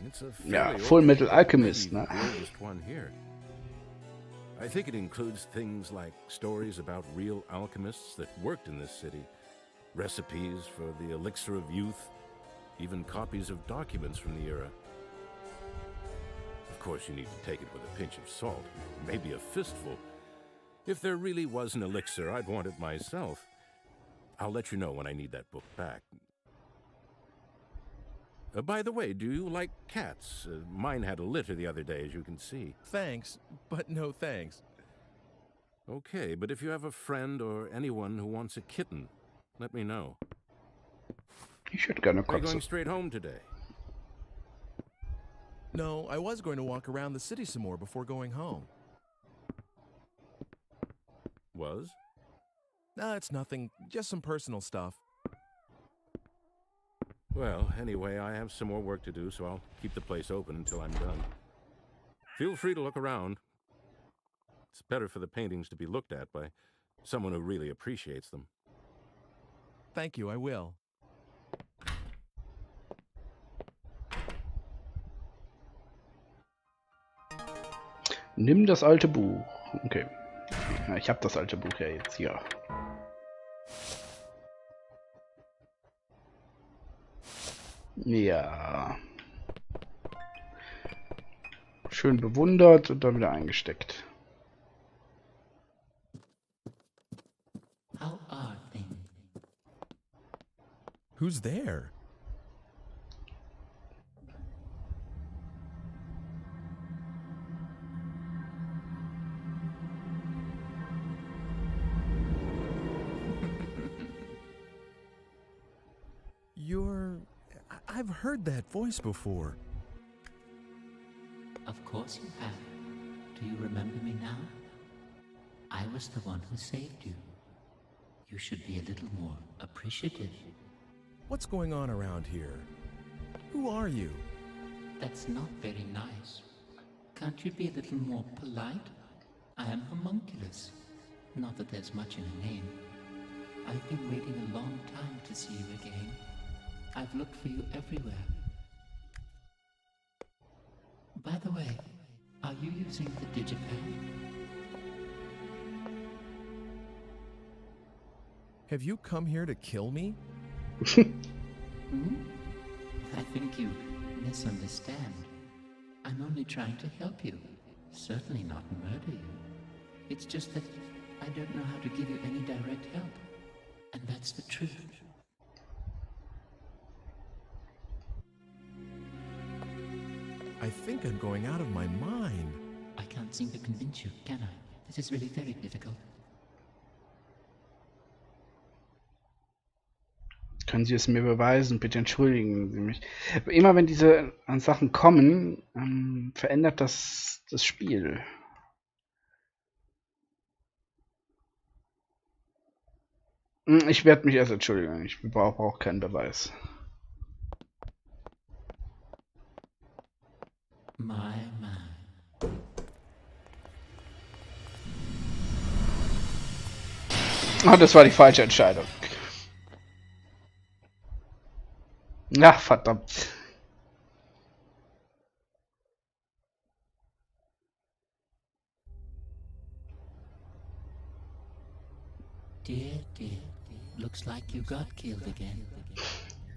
It's a Ja, fairly Full old- Metal Alchemist, maybe ne? the oldest one here. I think it includes things like stories about real alchemists that worked in this city, recipes for the elixir of youth, even copies of documents from the era. Of course, you need to take it with a pinch of salt, maybe a fistful. If there really was an elixir, I'd want it myself. I'll let you know when I need that book back. By the way, do you like cats? Mine had a litter the other day, as you can see. Thanks, but no thanks. Okay, but if you have a friend or anyone who wants a kitten, let me know. Ich hätte gerne Are you going Katze. straight home today? No, I was going to walk around the city some more before going home. Was? It's nothing, just some personal stuff. Well, anyway, I have some more work to do, so I'll keep the place open until I'm done. Feel free to look around. It's better for the paintings to be looked at by someone who really appreciates them. Thank you, I will. Nimm das alte Buch. Okay. Ja, ich habe das alte Buch ja jetzt hier. Ja. Schön bewundert und dann wieder eingesteckt. How are things? Who's there? I've heard that voice before. Of course you have. Do you remember me now? I was the one who saved you. You should be a little more appreciative. What's going on around here? Who are you? That's not very nice. Can't you be a little more polite? I am homunculus. Not that there's much in a name. I've been waiting a long time to see you again. I've looked for you everywhere. By the way, are you using the digipad? Have you come here to kill me? I think you misunderstand. I'm only trying to help you. Certainly not murder you. It's just that I don't know how to give you any direct help. And that's the truth. I think I'm going out of my mind. I can't seem to convince you, can I? This is really very difficult. Können Sie es mir beweisen? Bitte entschuldigen Sie mich. Immer wenn diese Sachen kommen, verändert das Spiel. Ich werde mich erst entschuldigen. Ich brauche auch keinen Beweis. My. Oh, das war die falsche Entscheidung. Ach, verdammt. Dear, looks like you got killed again.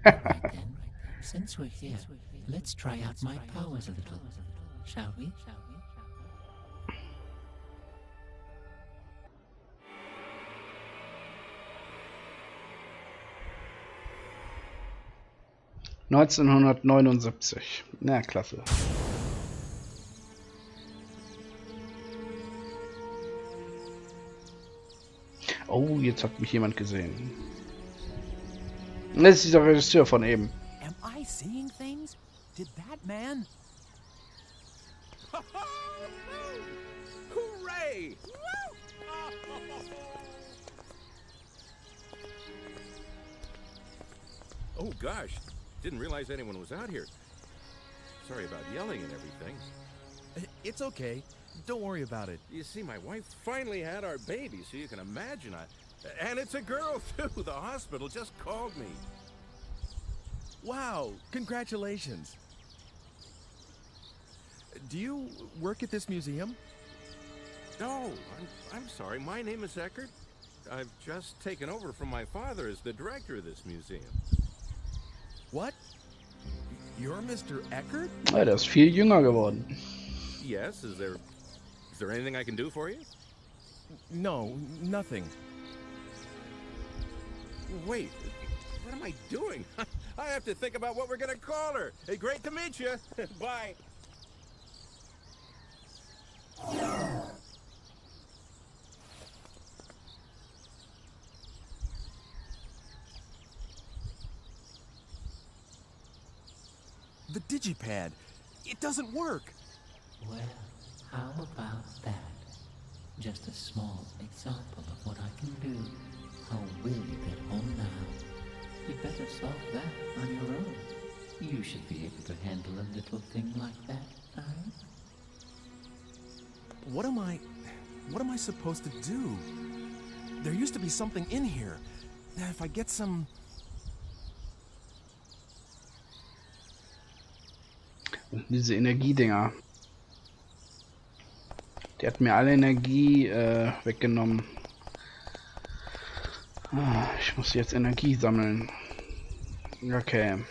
Right then, since we're here, let's try out my powers a little, shall we? 1979. Na, klasse. Oh, jetzt hat mich jemand gesehen. Das ist dieser Regisseur von eben. Am I seeing things? Did that man? Hooray! Oh gosh, didn't realize anyone was out here. Sorry about yelling and everything. It's okay. Don't worry about it. You see, my wife finally had our baby, so you can imagine and it's a girl too. The hospital just called me. Wow, congratulations. Do you work at this museum? No, I'm sorry. My name is Eckert. I've just taken over from my father as the director of this museum. What? You're Mr. Eckert? Ja, der ist viel jünger geworden. Yes, is there anything I can do for you? No, nothing. Wait, what am I doing? I have to think about what we're gonna call her. Hey, great to meet you. Bye. The digipad. It doesn't work. Well, how about that? Just a small example of what I can do. How will you get home now? You'd better solve that on your own. You should be able to handle a little thing like that, huh? What am I supposed to do? There used to be something in here. If I get some... Diese Energiedinger. Die hat mir alle Energie weggenommen. Ich muss jetzt Energie sammeln. Okay.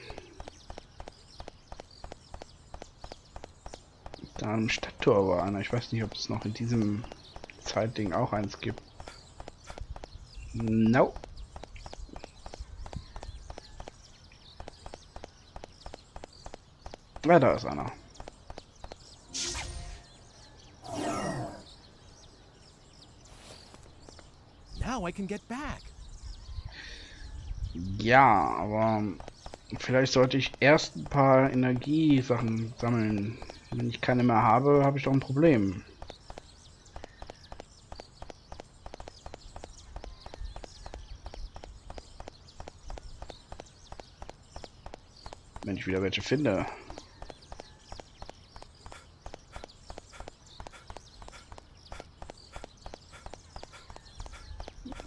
Da im Stadttor war einer. Ich weiß nicht, ob es noch in diesem Zeitding auch eins gibt. No. Ja, da ist einer. Now I can get back. Ja, aber vielleicht sollte ich erst ein paar Energiesachen sammeln. Wenn ich keine mehr habe, habe ich doch ein Problem. Wenn ich wieder welche finde.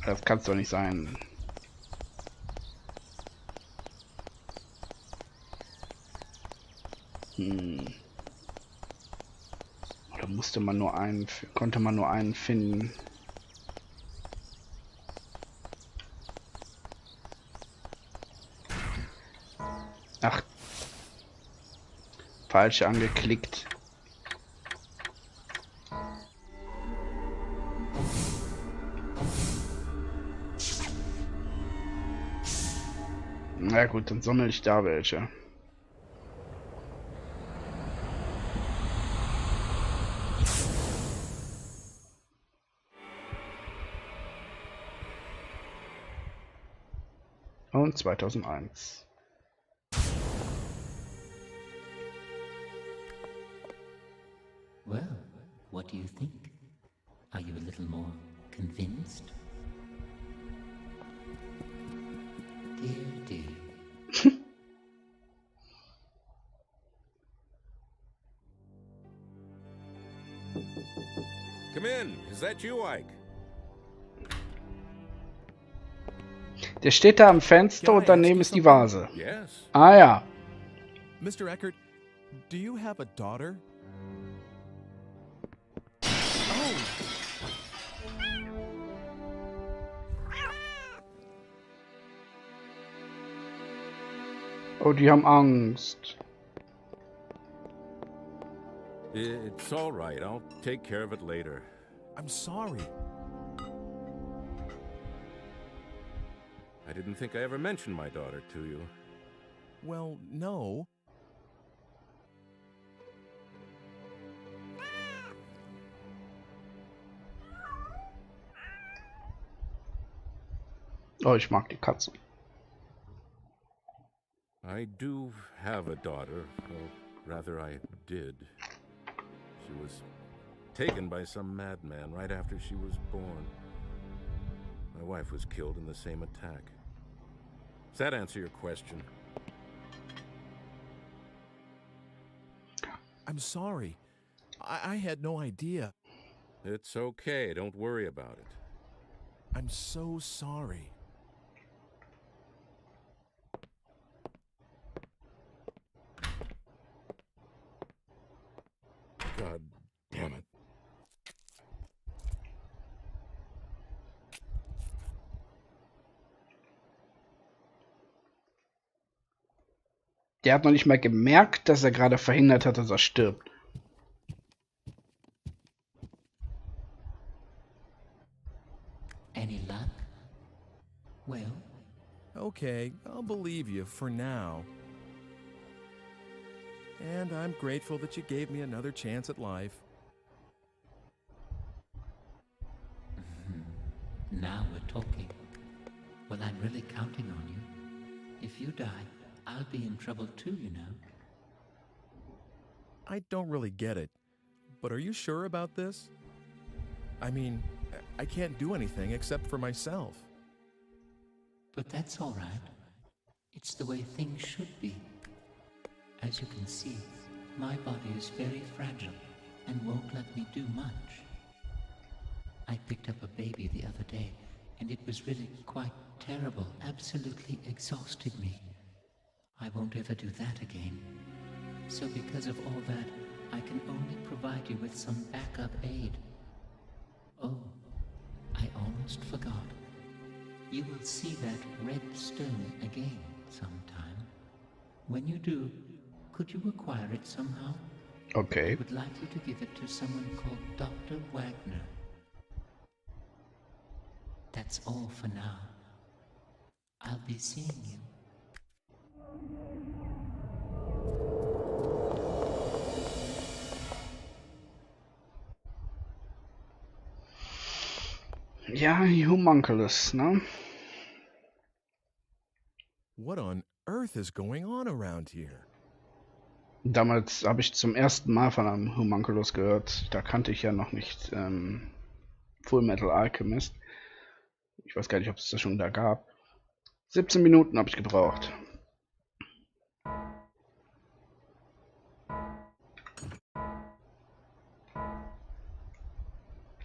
Das kann's doch nicht sein. Oder musste man nur einen, konnte man nur einen finden? Ach, falsch angeklickt. Na gut, dann sammle ich da welche. Und 2001. Well, what do you think? Are you a little more convinced? Dear, dear. Come in. Is that you, Ike? Der steht da am Fenster und daneben ist die Vase. Yes. Ah ja. Mr. Eckert, do you have a daughter? Oh, die haben Angst. It's all right. I'll take care of it later. I'm sorry. I didn't think I ever mentioned my daughter to you. Well, no. Oh, ich mag die Katze. I do have a daughter, or rather I did. She was taken by some madman right after she was born. My wife was killed in the same attack. Does that answer your question? I'm sorry. I had no idea. It's okay. Don't worry about it. I'm so sorry. God damn it. Der hat noch nicht mal gemerkt, dass er gerade verhindert hat, dass er stirbt. Any luck? Well? Okay, I'll believe you for now. And I'm grateful that you gave me another chance at life. Now we're talking. Well, I'm really counting on you. If you die, I'll be in trouble too, you know. I don't really get it, but are you sure about this? I mean, I can't do anything except for myself. But that's all right. It's the way things should be. As you can see, my body is very fragile and won't let me do much. I picked up a baby the other day, and it was really quite terrible, absolutely exhausted me. I won't ever do that again. So because of all that, I can only provide you with some backup aid. Oh, I almost forgot. You will see that red stone again sometime. When you do, could you acquire it somehow? Okay. I would like you to give it to someone called Dr. Wagner. That's all for now. I'll be seeing you. Ja, Homunculus, ne? What on earth is going on around here? Damals habe ich zum ersten Mal von einem Homunculus gehört. Da kannte ich ja noch nicht Full Metal Alchemist. Ich weiß gar nicht, ob es das schon da gab. 17 Minuten habe ich gebraucht.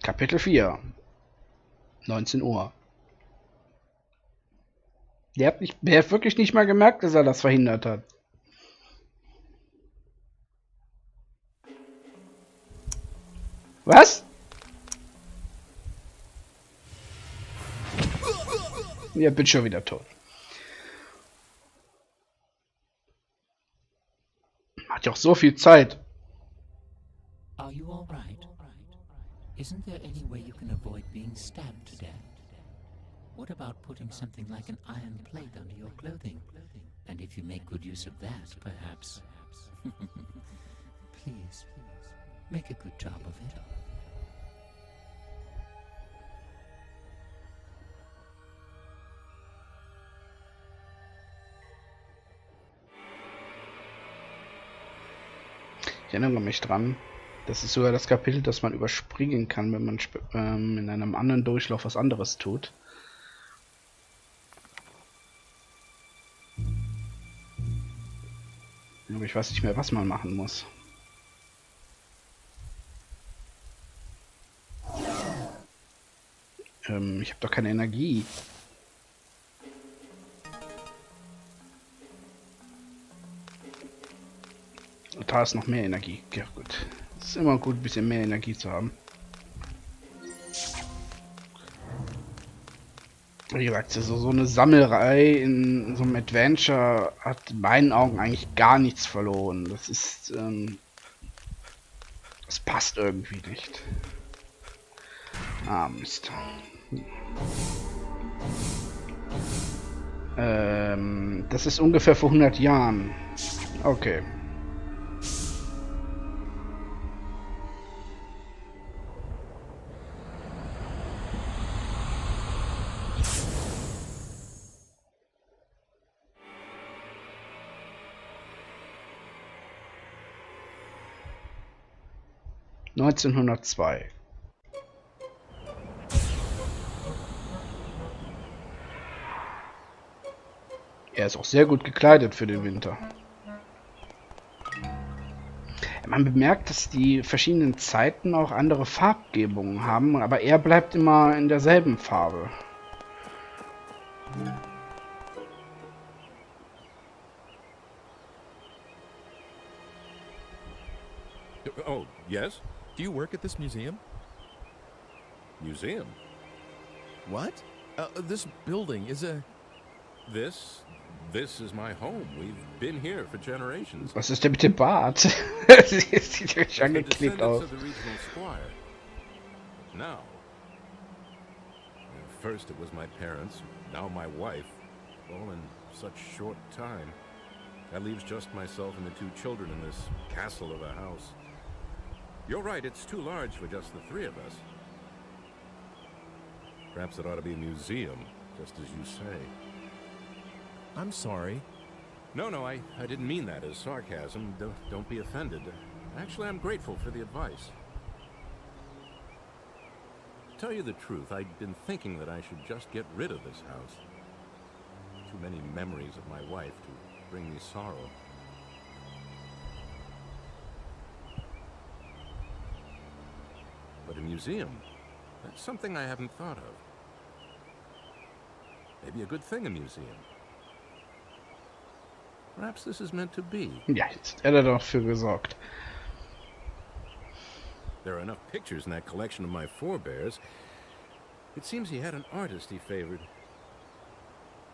Kapitel 4. 19 Uhr. Der hat wirklich nicht mal gemerkt, dass er das verhindert hat. Was? Ja, bin schon wieder tot. Hat ja auch so viel Zeit. Are you all right? Isn't there any way you can avoid being stabbed to death? What about putting something like an iron plate under your clothing? And if you make good use of that, perhaps... Please, make a good job of it. Ich erinnere mich dran. Das ist sogar das Kapitel, das man überspringen kann, wenn man in einem anderen Durchlauf was anderes tut. Aber ich weiß nicht mehr, was man machen muss. Ich habe doch keine Energie. Und da ist noch mehr Energie. Ja gut. Es ist immer gut, ein bisschen mehr Energie zu haben. Wie gesagt, so eine Sammelei in so einem Adventure hat in meinen Augen eigentlich gar nichts verloren. Das ist, das passt irgendwie nicht. Ah, Mist. Das ist ungefähr vor 100 Jahren. Okay. (1902). Er ist auch sehr gut gekleidet für den Winter. Man bemerkt, dass die verschiedenen Zeiten auch andere Farbgebungen haben, aber er bleibt immer in derselben Farbe. Oh, yes? Do you work at this museum? Museum? What? This building is a... This is my home. We've been here for generations. Was ist denn mit dem Bart? Sieht ja schon angeklebt aus. Now. First it was my parents, now my wife. All in such short time. That leaves just myself and the two children in this castle of a house. You're right, it's too large for just the three of us. Perhaps it ought to be a museum, just as you say. I'm sorry. No, I didn't mean that as sarcasm. Don't be offended. Actually, I'm grateful for the advice. To tell you the truth, I'd been thinking that I should just get rid of this house. Too many memories of my wife to bring me sorrow. But a museum, that's something I haven't thought of. Maybe a good thing, a museum. Perhaps this is meant to be. Ja, jetzt hat er dafür gesorgt. There are enough pictures in that collection of my forebears. It seems he had an artist he favored.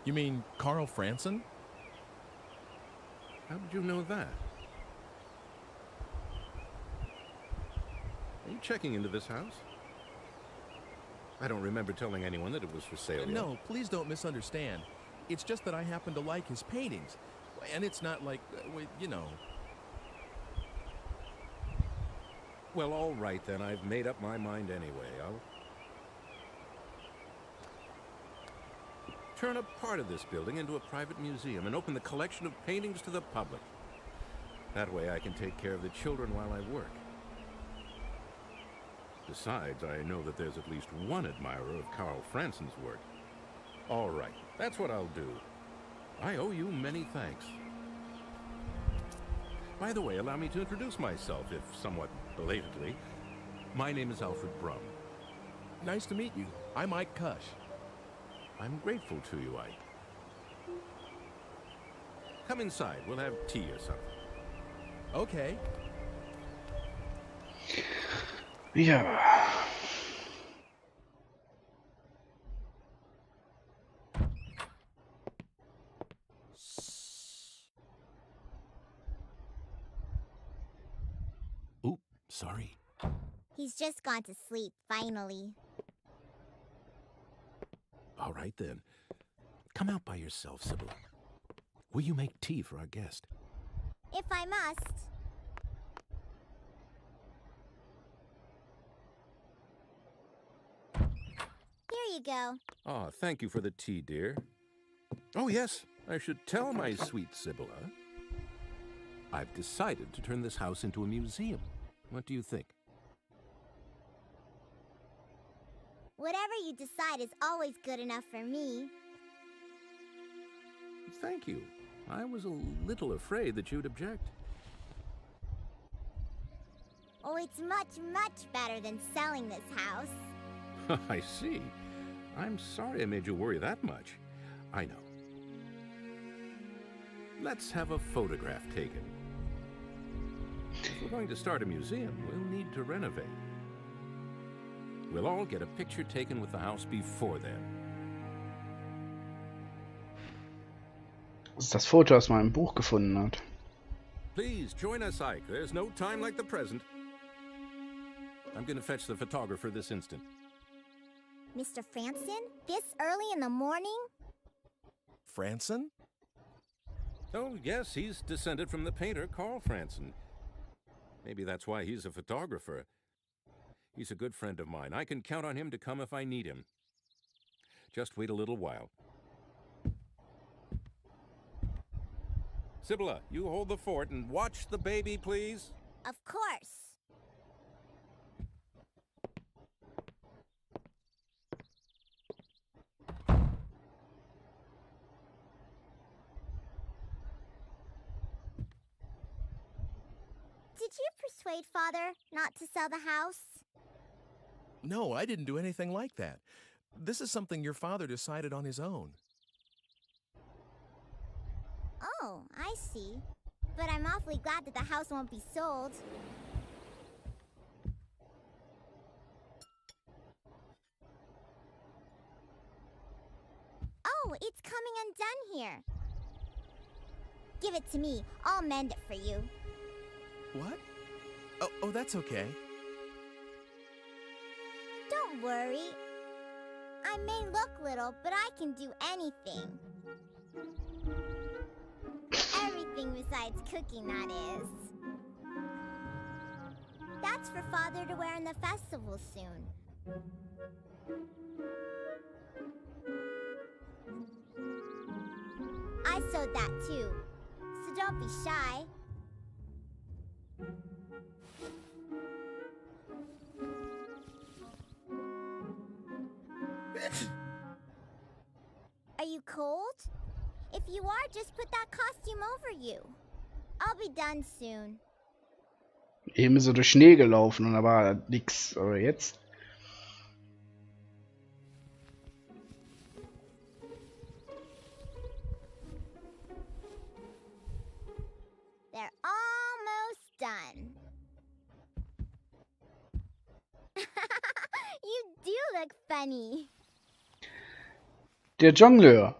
You mean Carl Franson? How did you know that? Are you checking into this house? I don't remember telling anyone that it was for sale yet. No, please don't misunderstand. It's just that I happen to like his paintings. And it's not like, you know... Well, all right then. I've made up my mind anyway. I'll turn a part of this building into a private museum and open the collection of paintings to the public. That way I can take care of the children while I work. Besides, I know that there's at least one admirer of Carl Franson's work. All right, that's what I'll do. I owe you many thanks. By the way, allow me to introduce myself, if somewhat belatedly. My name is Alfred Brum. Nice to meet you. I'm Ike Kush. I'm grateful to you, Ike. Come inside. We'll have tea or something. Okay. Ja. Oop, sorry. He's just gone to sleep, finally. All right, then. Come out by yourself, Sybil. Will you make tea for our guest? If I must. Here you go. Ah, thank you for the tea, dear. Oh, yes, I should tell my sweet Sibylla. I've decided to turn this house into a museum. What do you think? Whatever you decide is always good enough for me. Thank you. I was a little afraid that you'd object. Oh, it's much, much better than selling this house. I see. I'm sorry I made you worry that much. I know. Let's have a photograph taken. If we're going to start a museum, we'll need to renovate. We'll all get a picture taken with the house before then. Das ist das Foto, das man im Buch gefunden hat. Please join us, Ike. There's no time like the present. I'm going to fetch the photographer this instant. Mr. Franson? This early in the morning? Franson? Oh, yes, he's descended from the painter Carl Franson. Maybe that's why he's a photographer. He's a good friend of mine. I can count on him to come if I need him. Just wait a little while. Sibylla, you hold the fort and watch the baby, please. Of course. Did you persuade Father not to sell the house? No, I didn't do anything like that. This is something your father decided on his own. Oh, I see. But I'm awfully glad that the house won't be sold. Oh, it's coming undone here. Give it to me. I'll mend it for you. What? Oh, that's okay. Don't worry. I may look little, but I can do anything. Everything besides cooking, that is. That's for Father to wear in the festival soon. I sewed that too, so don't be shy. Are you cold? If you are, just put that costume over you. I'll be done soon. Eben ist er durch Schnee gelaufen und da war nix. Aber jetzt? They're almost done. You do look funny. Der Jongleur.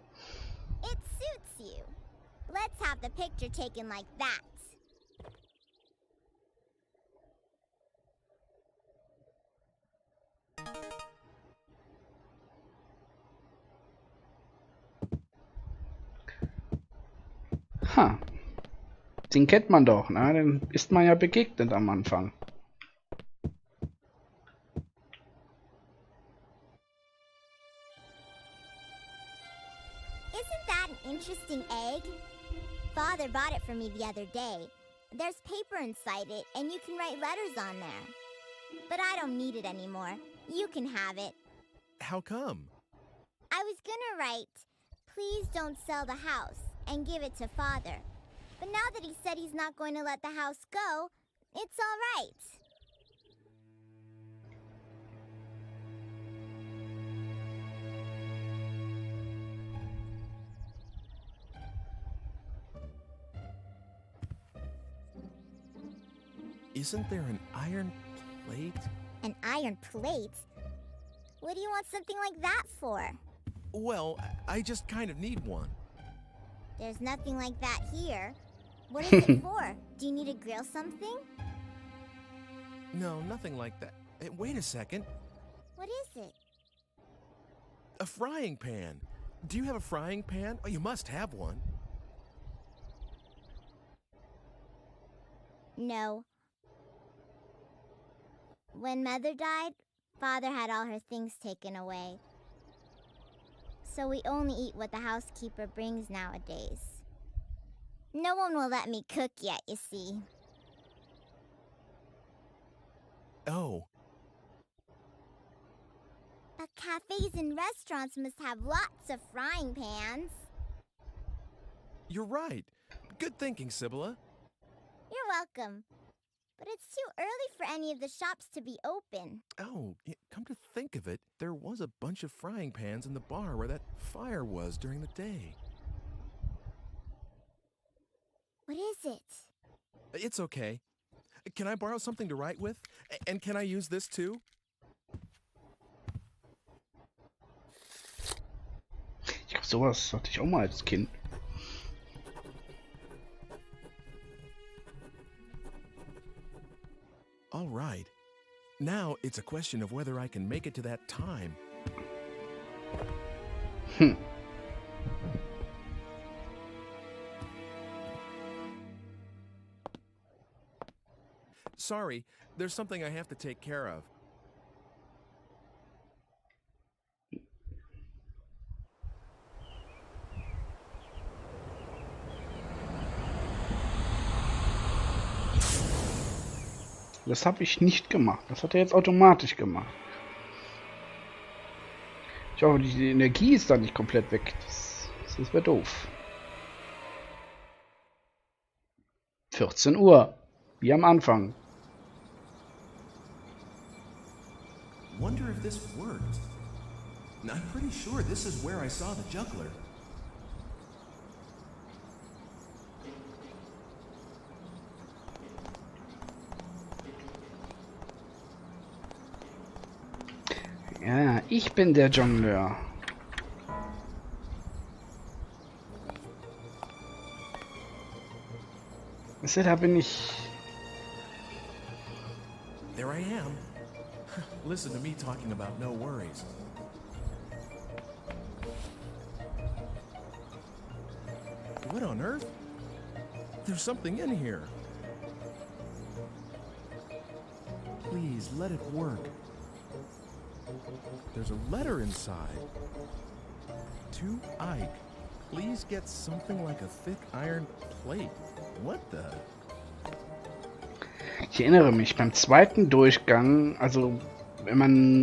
It suits you. Let's have the picture taken like that. Ha. Den kennt man doch, ne? Den ist man ja begegnet am Anfang. Isn't that an interesting egg? Father bought it for me the other day. There's paper inside it, and you can write letters on there. But I don't need it anymore. You can have it. How come? I was gonna write, "Please don't sell the house," and give it to Father. But now that he said he's not going to let the house go, it's all right. Isn't there an iron plate? An iron plate? What do you want something like that for? Well, I just kind of need one. There's nothing like that here. What is it for? Do you need to grill something? No, nothing like that. Hey, wait a second. What is it? A frying pan. Do you have a frying pan? Oh, you must have one. No. When Mother died, Father had all her things taken away. So we only eat what the housekeeper brings nowadays. No one will let me cook yet, you see. Oh. But cafes and restaurants must have lots of frying pans. You're right. Good thinking, Sibylla. You're welcome. But it's too early for any of the shops to be open. Oh, come to think of it, there was a bunch of frying pans in the bar where that fire was during the day. What is it? It's okay. Can I borrow something to write with? And can I use this too? Ich glaube, sowas hatte ich auch mal als Kind. All right. Now it's a question of whether I can make it to that time. Sorry, there's something I have to take care of. Das habe ich nicht gemacht. Das hat er jetzt automatisch gemacht. Ich hoffe, die Energie ist da nicht komplett weg. Das wäre doof. 14 Uhr. Wie am Anfang. Wonder if this worked. I'm pretty sure this is where I saw the juggler. Ja, ich bin der Jongleur. Da bin ich. There I am. Listen to me talking about no worries. What on earth? There's something in here. Please, let it work. There's a letter inside. To Ike. Please get something like a thick iron plate. What the? Ich erinnere mich, beim zweiten Durchgang, also wenn man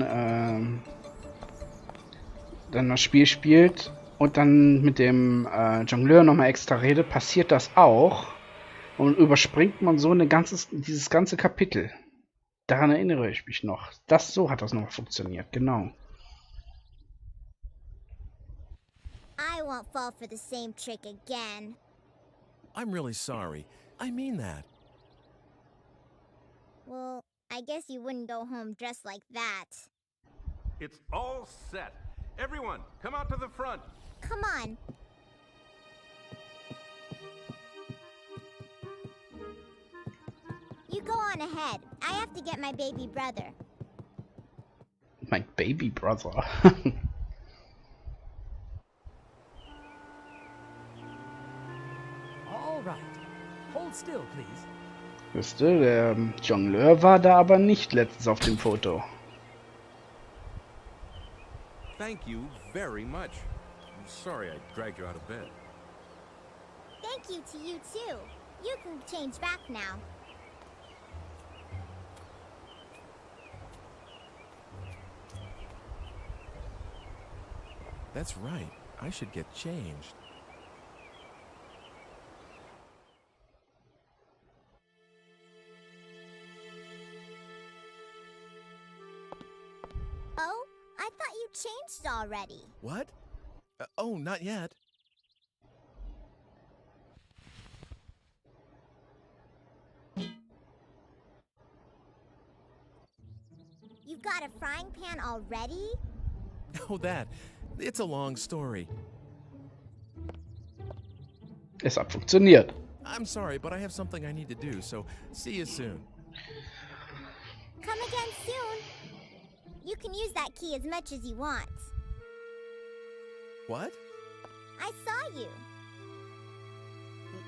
dann das Spiel spielt und dann mit dem Jongleur nochmal extra redet, passiert das auch. Und überspringt man so dieses ganze Kapitel. Daran erinnere ich mich noch. So hat das noch funktioniert, genau. I won't fall for the same trick again. I'm really sorry. I mean that. Well, I guess you wouldn't go home dressed like that. It's all set. Everyone, come out to the front. Come on. You go on ahead. I have to get my baby brother. My baby brother. All right. Hold still, please. Wisst ihr, der Jongleur war da aber nicht letztens auf dem Foto. Thank you very much. I'm sorry I dragged you out of bed. Thank you to you too. You can change back now. That's right. I should get changed. Oh, I thought you changed already. What? Oh, not yet. You've got a frying pan already? Oh, that. It's a long story. Es hat funktioniert. I'm sorry, but I have something I need to do, so see you soon. Come again soon. You can use that key as much as you want. What? I saw you.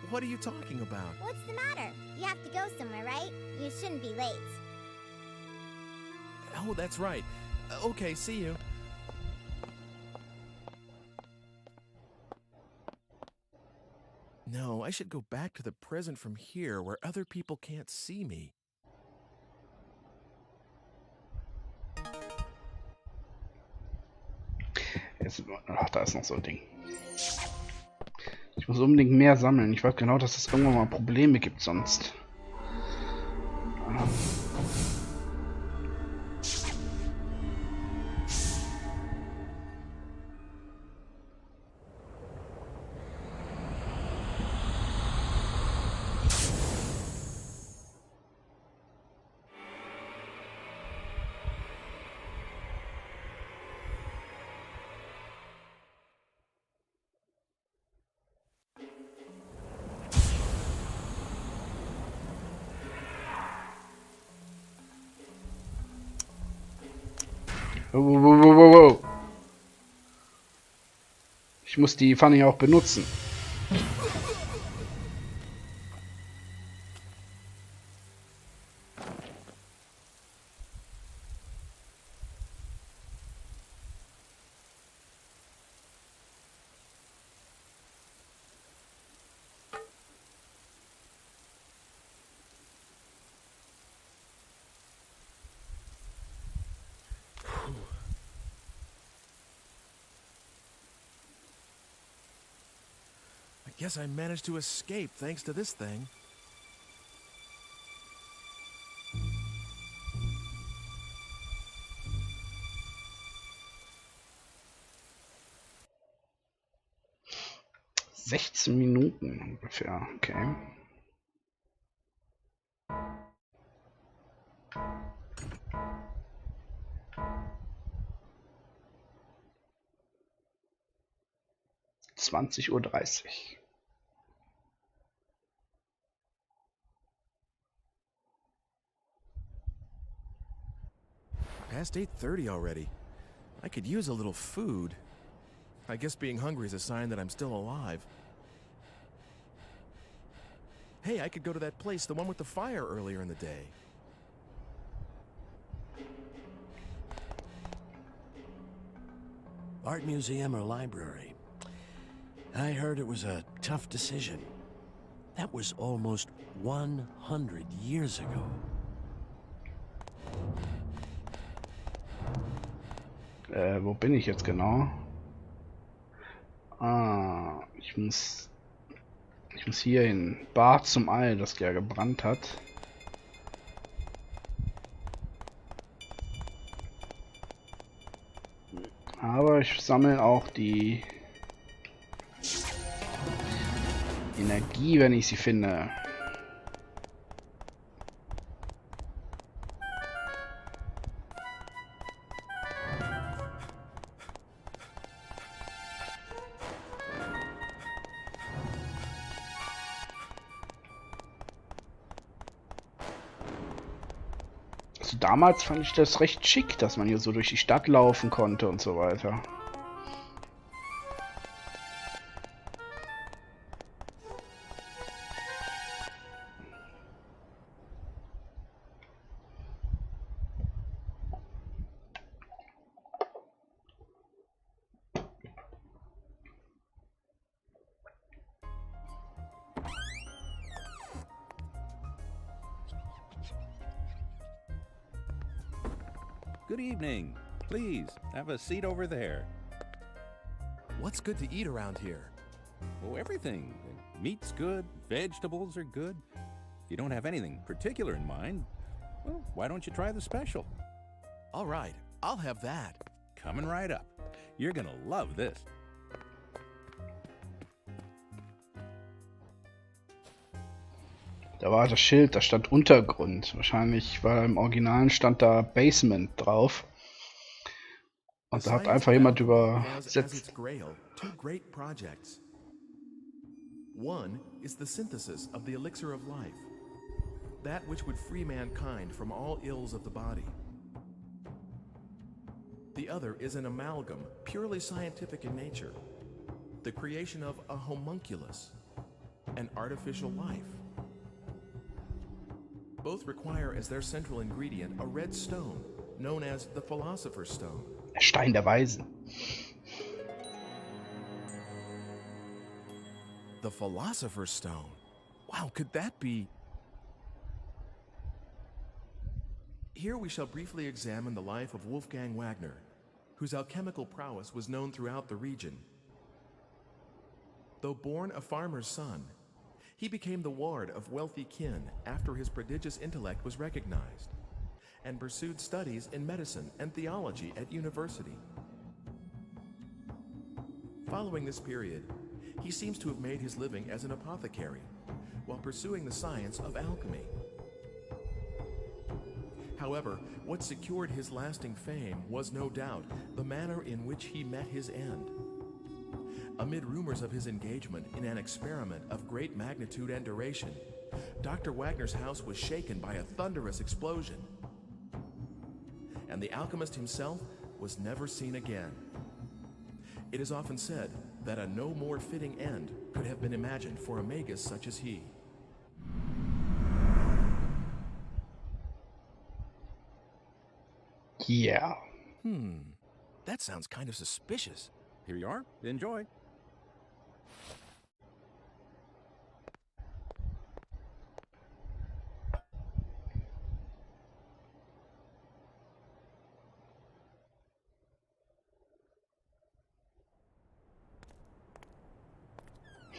What are you talking about? What's the matter? You have to go somewhere, right? You shouldn't be late. Oh, that's right. Okay, see you. No, I should go back to the present from here where other people can't see me. Jetzt, ach, da ist noch so ein Ding. Ich muss unbedingt mehr sammeln. Ich weiß genau, dass es irgendwann mal Probleme gibt sonst. Wow. Ich muss die Pfanne ja auch benutzen. I guess I managed to escape thanks to this thing. Minuten ungefähr, okay. (20:30 Uhr). Past 8:30 already. I could use a little food. I guess being hungry is a sign that I'm still alive. Hey, I could go to that place, the one with the fire earlier in the day. Art museum or library? I heard it was a tough decision. That was almost 100 years ago. Wo bin ich jetzt genau? Ah, ich muss hier hin. Bad zum All, das ja gebrannt hat. Aber ich sammle auch die Energie, wenn ich sie finde. Also damals fand ich das recht schick, dass man hier so durch die Stadt laufen konnte und so weiter. Good evening. Please, have a seat over there. What's good to eat around here? Oh, everything. Meat's good, vegetables are good. If you don't have anything particular in mind, well, why don't you try the special? All right, I'll have that. Coming right up. You're gonna love this. Da war das Schild, da stand Untergrund. Wahrscheinlich, weil im Originalen stand da Basement drauf. Und da hat einfach jemand übersetzt. Two great projects. One is the synthesis of the elixir of life, that which would free mankind from all ills of the body. The other is an amalgam, purely scientific in nature, the creation of a homunculus, an artificial life. Both require as their central ingredient a red stone, known as the Philosopher's Stone. Stein der Weisen. The Philosopher's Stone? Wow, could that be... Here we shall briefly examine the life of Wolfgang Wagner, whose alchemical prowess was known throughout the region. Though born a farmer's son, he became the ward of wealthy kin after his prodigious intellect was recognized, and pursued studies in medicine and theology at university. Following this period, he seems to have made his living as an apothecary, while pursuing the science of alchemy. However, what secured his lasting fame was no doubt the manner in which he met his end. Amid rumors of his engagement in an experiment of great magnitude and duration, Dr. Wagner's house was shaken by a thunderous explosion, and the alchemist himself was never seen again. It is often said that a no more fitting end could have been imagined for a magus such as he. Yeah. That sounds kind of suspicious. Here you are. Enjoy.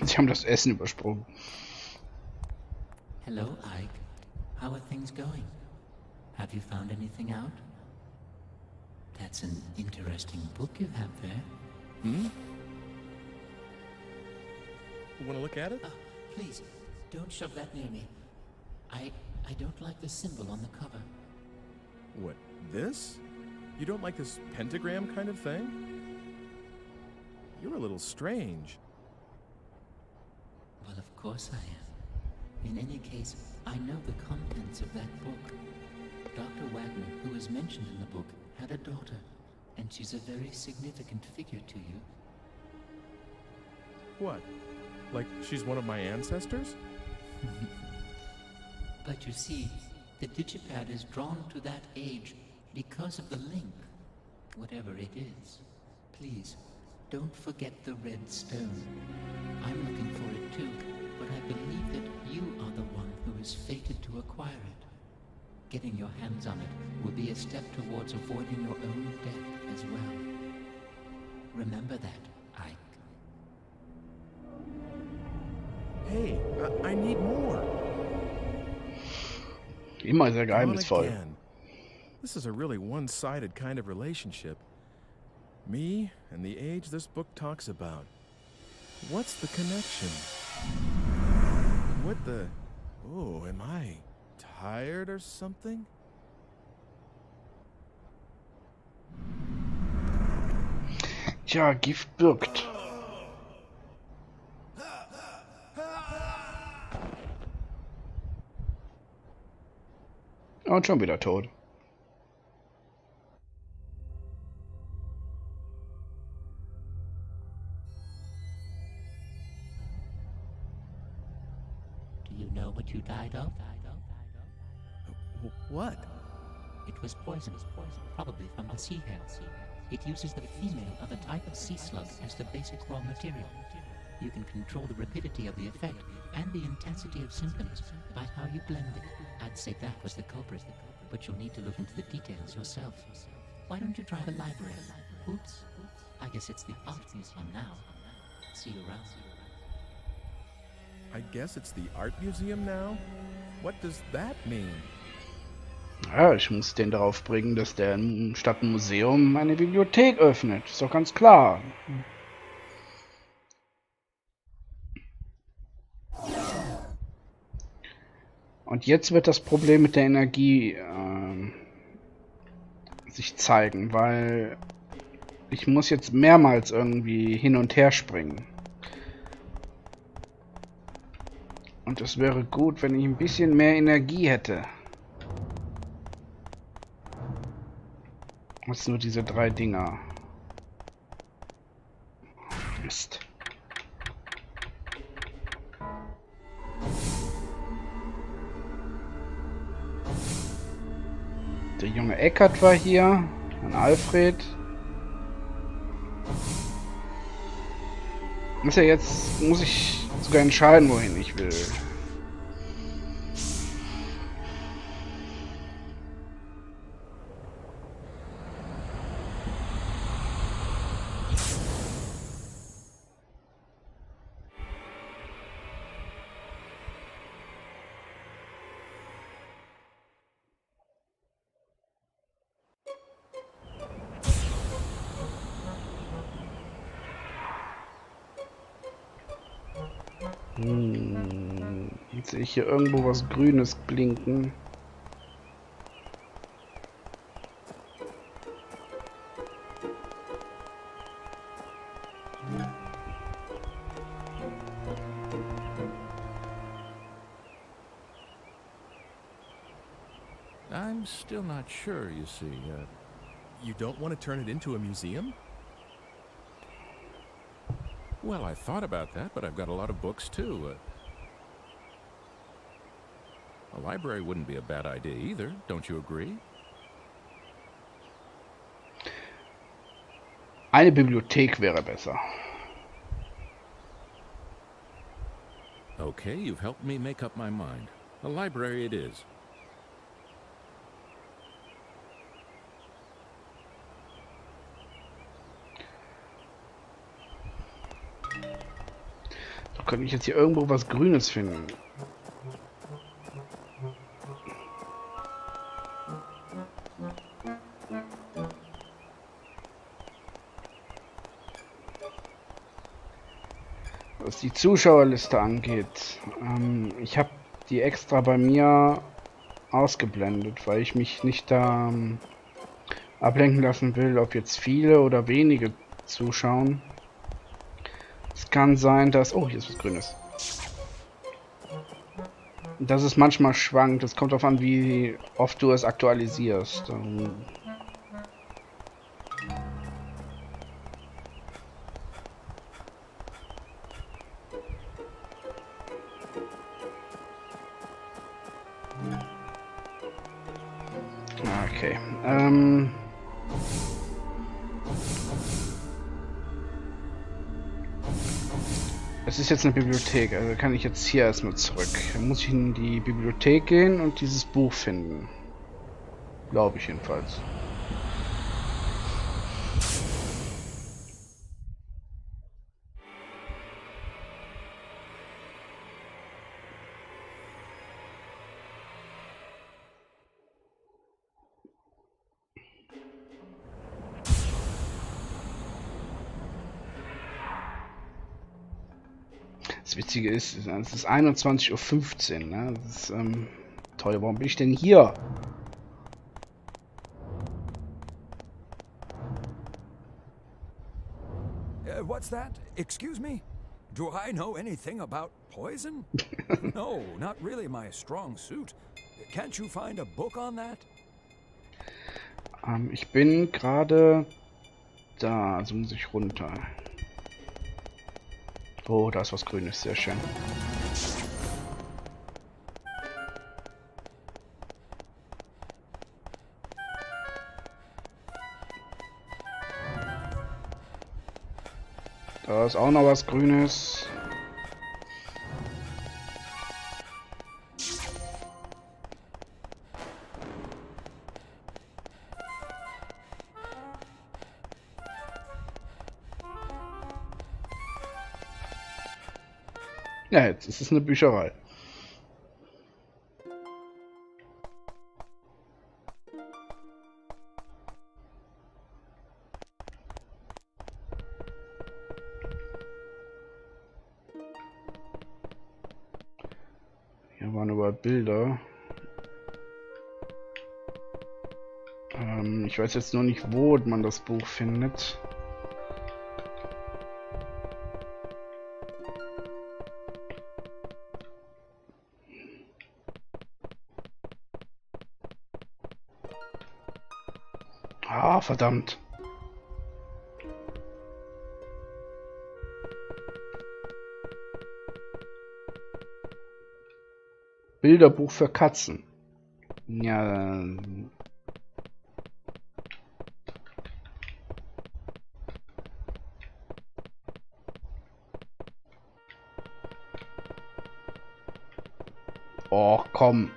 Sie haben das Essen übersprungen. Hello, Ike. How are things going? Have you found anything out? That's an interesting book you have there. You want to look at it? Please, don't shove that near me. I don't like the symbol on the cover. What, this? You don't like this pentagram kind of thing? You're a little strange. Well, of course I am. In any case, I know the contents of that book. Dr. Wagner, who is mentioned in the book, had a daughter, and she's a very significant figure to you. What? Like she's one of my ancestors? But you see, the digipad is drawn to that age because of the link, whatever it is. Please, don't forget the red stone. I'm looking for it too, but I believe that you are the one who is fated to acquire it. Getting your hands on it will be a step towards avoiding your own death as well. Remember that, Ike. Hey, I need more. Immer sehr geheimnisvoll. This is a really one-sided kind of relationship. Me and the age this book talks about. What's the connection? What the... Oh, am I tired or something? Tja, Gift birgt. Und schon wieder tot. Do you know what you died of? What? It was poison, probably from a sea hare. It uses the female of a type of sea slug as the basic raw material. You can control the rapidity of the effect and the intensity of symptoms by how you blend it. I'd say that was the culprit, but you'll need to look into the details yourself. Why don't you try the library? Oops. I guess it's the art museum now. See you around. I guess it's the art museum now? What does that mean? Ja, ich muss den darauf bringen, dass der statt ein Museum eine Bibliothek öffnet. Ist doch ganz klar. Und jetzt wird das Problem mit der Energie sich zeigen, weil ich muss jetzt mehrmals irgendwie hin und her springen. Und es wäre gut, wenn ich ein bisschen mehr Energie hätte. Was nur diese 3 Dinger. Mist. Der junge Eckart war hier. Und Alfred. Jetzt muss ich sogar entscheiden, wohin ich will. Jetzt sehe ich hier irgendwo was Grünes blinken. I'm still not sure, you see. You don't want to turn it into a museum? Well, I thought about that, but I've got a lot of books, too. A library wouldn't be a bad idea either, don't you agree? Eine Bibliothek wäre besser. Okay, you've helped me make up my mind. A library it is. Da könnte ich jetzt hier irgendwo was Grünes finden. Was die Zuschauerliste angeht, ich habe die extra bei mir ausgeblendet, weil ich mich nicht da ablenken lassen will, ob jetzt viele oder wenige zuschauen. Es kann sein, dass... Oh, hier ist was Grünes. Dass es manchmal schwankt. Es kommt darauf an, wie oft du es aktualisierst. Okay. Es ist jetzt eine Bibliothek, also kann ich jetzt hier erstmal zurück. Dann muss ich in die Bibliothek gehen und dieses Buch finden. Glaube ich jedenfalls. Das Witzige ist, es ist 21:15 Uhr, ne? Das ist, toll, warum bin ich denn hier? What's that? Excuse me? Do I know anything about poison? No, not really my strong suit. Can't you find a book on that? Ich bin gerade da, also muss ich runter. Oh, da ist was Grünes, sehr schön. Da ist auch noch was Grünes. Ja, jetzt ist es eine Bücherei. waren über Bilder. Ich weiß jetzt nur nicht, wo man das Buch findet. Ah, verdammt. Bilderbuch für Katzen. Ja. Oh, komm.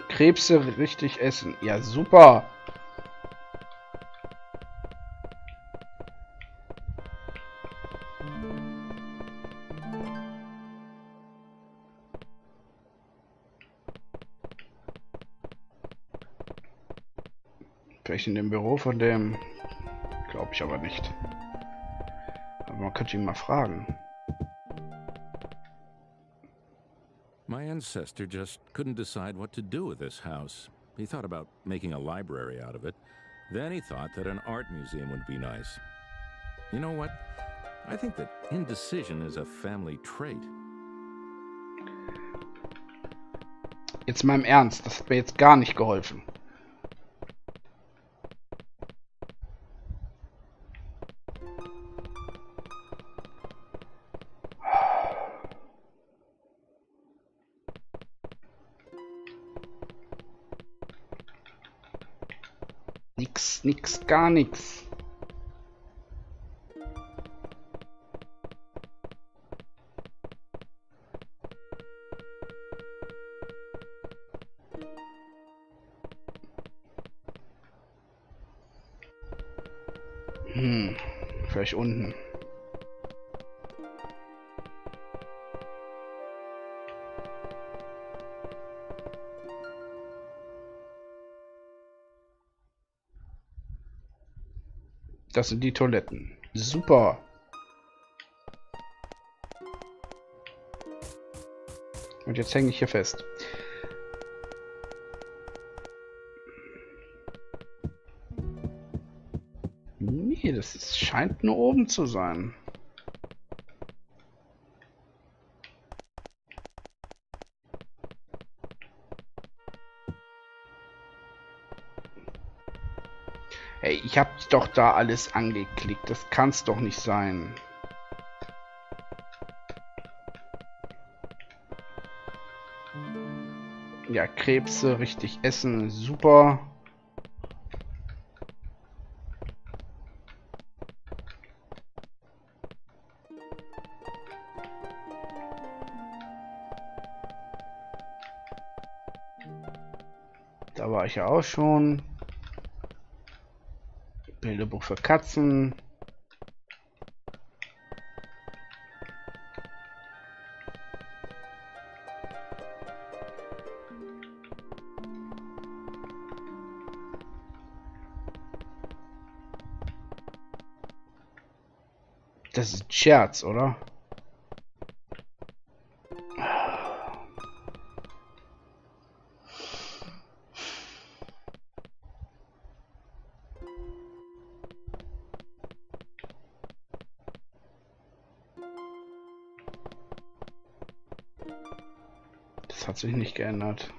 Krebse richtig essen. Ja, super. Vielleicht in dem Büro von dem. Glaube ich aber nicht. Aber man könnte ihn mal fragen. My ancestor just couldn't decide what to do with this house. He thought about making a library out of it. Then he thought that an art museum would be nice. You know what? I think that indecision is a family trait. Jetzt mal im Ernst, das hat mir jetzt gar nicht geholfen. Nix, gar nichts. Vielleicht unten. Das sind die Toiletten. Super. Und jetzt hänge ich hier fest. Nee, scheint nur oben zu sein. Hey, ich hab doch da alles angeklickt. Das kann's doch nicht sein. Ja, Krebse richtig essen. Super. Da war ich ja auch schon. Bilderbuch für Katzen. Das ist ein Scherz, oder? Das hat sich nicht geändert.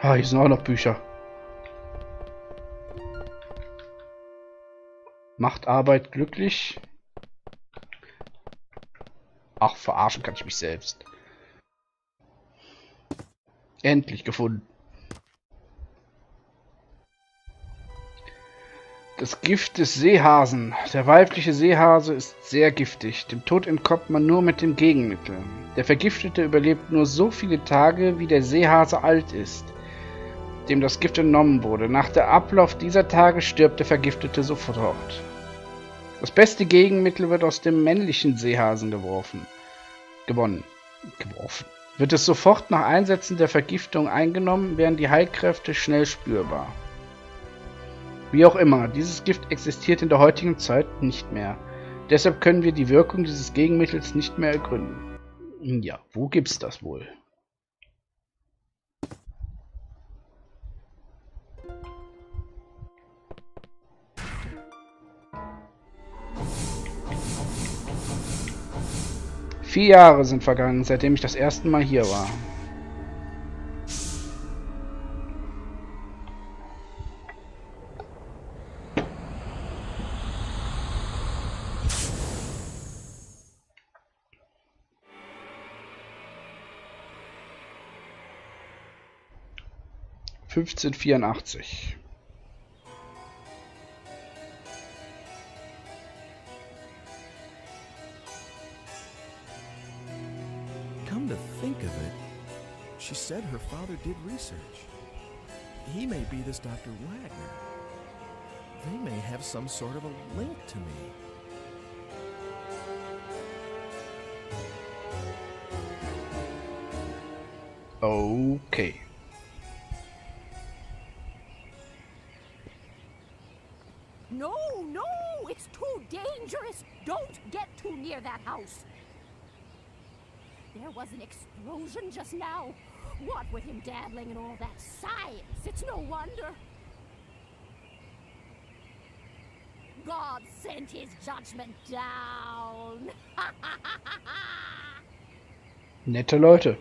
Ah, hier sind auch noch Bücher. Macht Arbeit glücklich. Ach, verarschen kann ich mich selbst. Endlich gefunden. Das Gift des Seehasen. Der weibliche Seehase ist sehr giftig. Dem Tod entkommt man nur mit dem Gegenmittel. Der Vergiftete überlebt nur so viele Tage, wie der Seehase alt ist, dem das Gift entnommen wurde. Nach der Ablauf dieser Tage stirbt der Vergiftete sofort. Das beste Gegenmittel wird aus dem männlichen Seehasen gewonnen. Wird es sofort nach Einsetzen der Vergiftung eingenommen, werden die Heilkräfte schnell spürbar. Wie auch immer, dieses Gift existiert in der heutigen Zeit nicht mehr. Deshalb können wir die Wirkung dieses Gegenmittels nicht mehr ergründen. Ja, wo gibt's das wohl? Vier Jahre sind vergangen, seitdem ich das erste Mal hier war. (1584) Come to think of it, she said her father did research. He may be this Dr. Wagner. They may have some sort of a link to me. Okay. No, no! It's too dangerous! Don't get too near that house! There was an explosion just now. What with him dabbling in all that science, it's no wonder. God sent his judgment down. Nette Leute.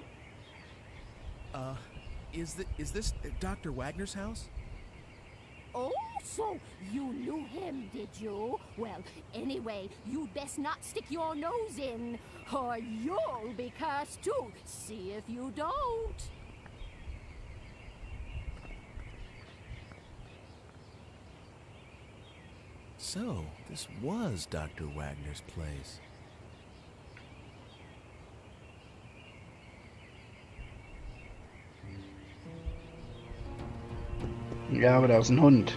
Is this Dr. Wagner's house? Oh, so you knew him, did you? Well, anyway, you'd best not stick your nose in, or you'll be cursed too. See if you don't. So, this was Dr. Wagner's place. Ja, aber da ist ein Hund.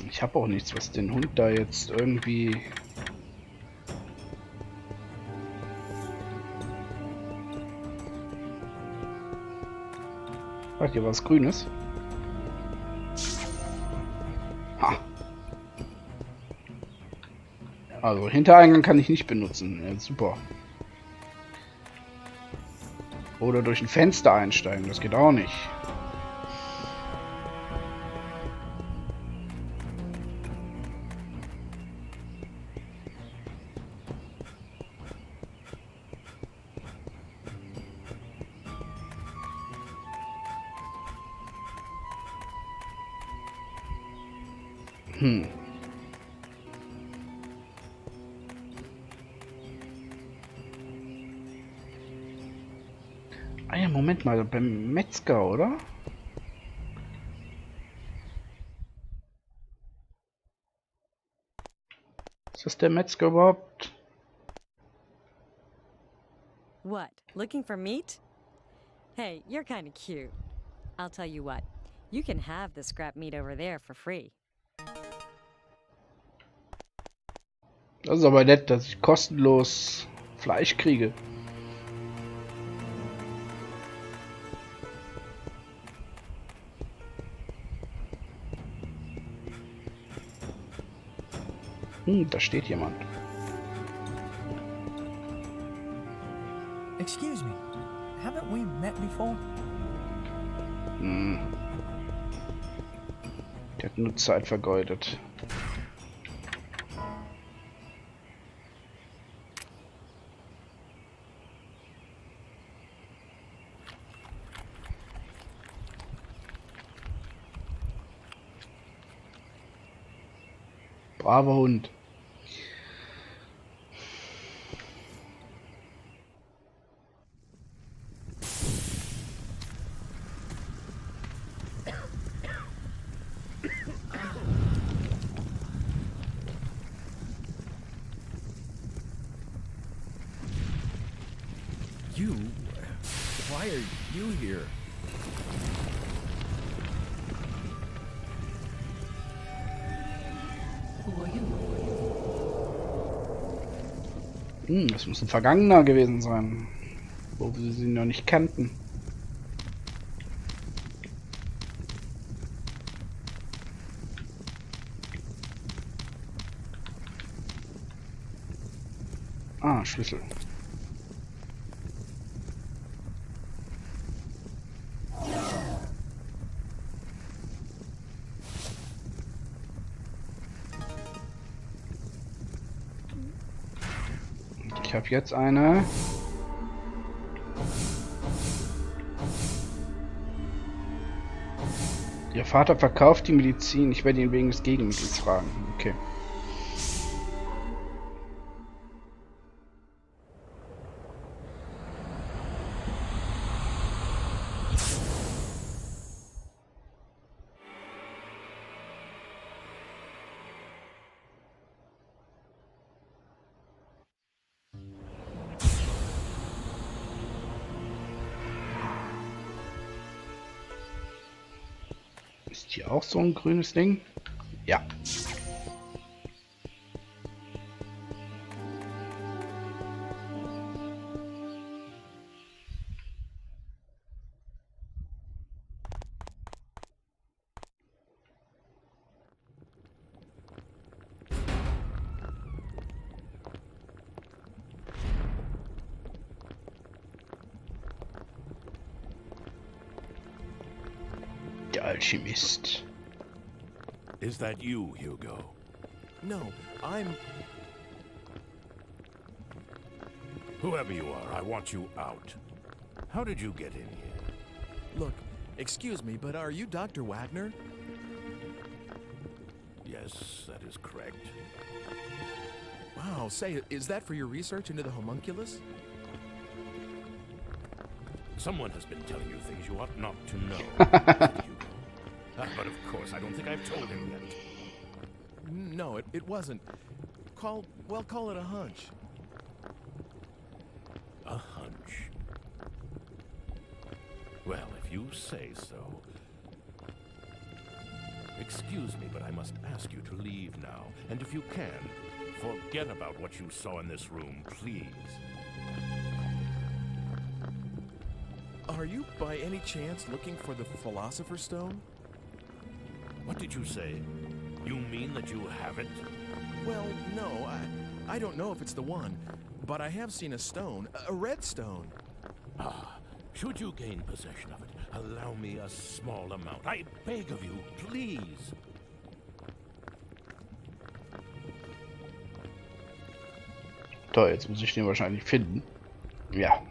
Ich habe auch nichts, was den Hund da jetzt irgendwie... Ach, hier was Grünes. Ha. Also, Hintereingang kann ich nicht benutzen. Ja, super. Oder durch ein Fenster einsteigen, das geht auch nicht. Ah ja, Moment mal, beim Metzger, oder? Ist das der Metzger überhaupt? What? Looking for meat? Hey, you're kind of cute. I'll tell you what. You can have the scrap meat over there for free. Das ist aber nett, dass ich kostenlos Fleisch kriege. Da steht jemand. Excuse me, haven't we met before? Der hat nur Zeit vergeudet. Braver Hund. Why are you here? Das muss ein Vergangener gewesen sein, wo wir sie noch nicht kannten. Ah, Schlüssel. Ich habe jetzt eine. Ihr Vater verkauft die Medizin. Ich werde ihn wegen des Gegenmittels fragen. Okay. Ist hier auch so ein grünes Ding? Ja. Der Alchemist. Is that you, Hugo? No, I'm... Whoever you are, I want you out. How did you get in here? Look, excuse me, but are you Dr. Wagner? Yes, that is correct. Wow, say, is that for your research into the homunculus? Someone has been telling you things you ought not to know. But of course, I don't think I've told him yet. No, it wasn't. Call it a hunch. A hunch? Well, if you say so. Excuse me, but I must ask you to leave now. And if you can, forget about what you saw in this room, please. Are you by any chance looking for the Philosopher's Stone? What did you say? You mean that you have it? Well, no, I don't know if it's the one, but I have seen a stone, a red stone. Ah, should you gain possession of it, allow me a small amount. I beg of you, please. Toll, jetzt muss ich den wahrscheinlich finden. Ja.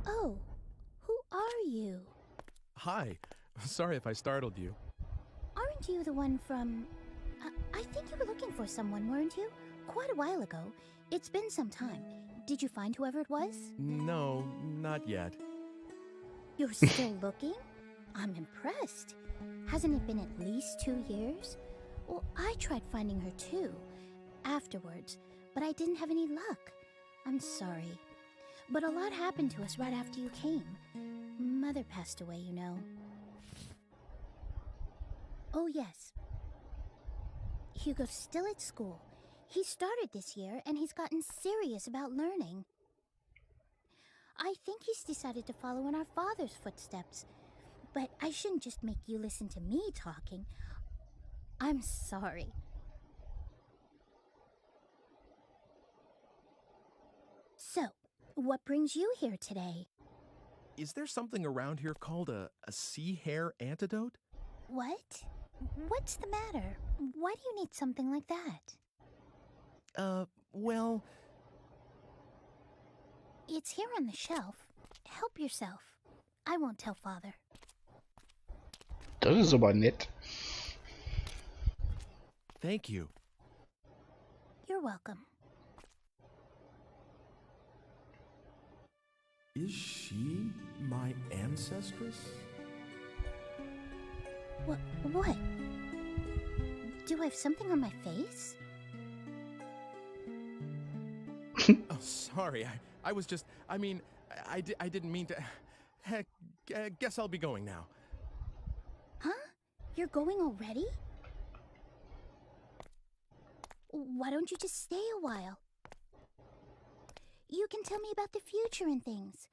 Oh, who are you? Hi. Sorry if I startled you. Aren't you the one from... I think you were looking for someone, weren't you? Quite a while ago. It's been some time. Did you find whoever it was? No, not yet. You're still looking? I'm impressed. Hasn't it been at least 2 years? Well, I tried finding her too, afterwards, but I didn't have any luck. I'm sorry. But a lot happened to us right after you came. Mother passed away, you know. Oh, yes. Hugo's still at school. He started this year, and he's gotten serious about learning. I think he's decided to follow in our father's footsteps. But I shouldn't just make you listen to me talking. I'm sorry. So, what brings you here today? Is there something around here called a sea hare antidote? What? What's the matter? Why do you need something like that? Well... It's here on the shelf. Help yourself. I won't tell Father. Das ist aber nett. Thank you. You're welcome. Is she my ancestress? What? Do I have something on my face? Oh, sorry. I was just... I didn't mean to... Heck, guess I'll be going now. Huh? You're going already? Why don't you just stay a while? You can tell me about the future and things.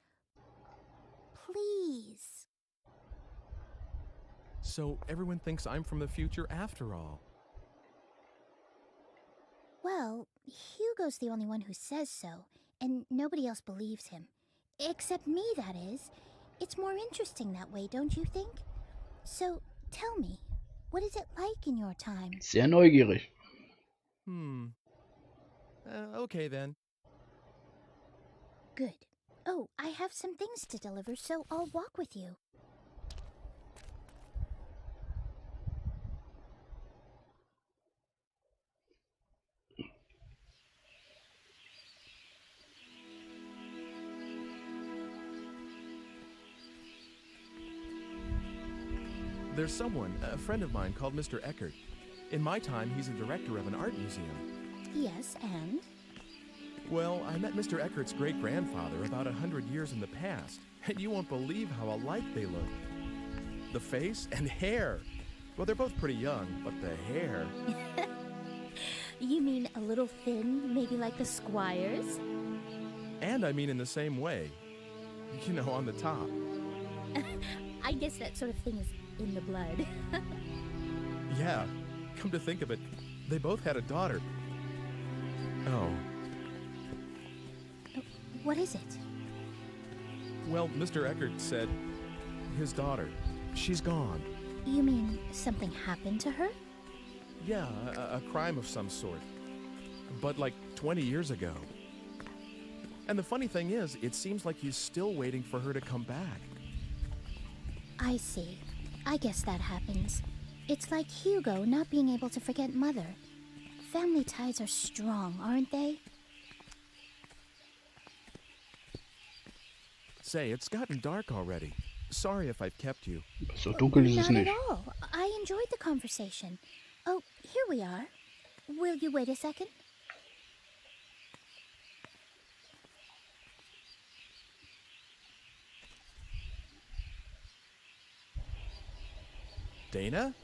Please. So everyone thinks I'm from the future after all. Well, Hugo's the only one who says so, and nobody else believes him. Except me, that is. It's more interesting that way, don't you think? So, tell me, what is it like in your time? Sehr neugierig. Okay then. Good. Oh, I have some things to deliver, so I'll walk with you. There's someone, a friend of mine, called Mr. Eckert. In my time, he's a director of an art museum. Yes, and? Well, I met Mr. Eckert's great-grandfather about 100 years in the past, and you won't believe how alike they look. The face and hair. Well, they're both pretty young, but the hair... You mean a little thin, maybe like the Squires? And I mean in the same way. You know, on the top. I guess that sort of thing is in the blood. Yeah, come to think of it, they both had a daughter. Oh. What is it? Well, Mr. Eckert said his daughter, she's gone. You mean something happened to her? Yeah, a crime of some sort. But like 20 years ago. And the funny thing is, it seems like he's still waiting for her to come back. I see. I guess that happens. It's like Hugo not being able to forget Mother. Family ties are strong, aren't they? Say, it's gotten dark already. Sorry if I've kept you. So dunkel ist es Not nicht. at all. I enjoyed the conversation. Oh, here we are. Will you wait a second? Dana?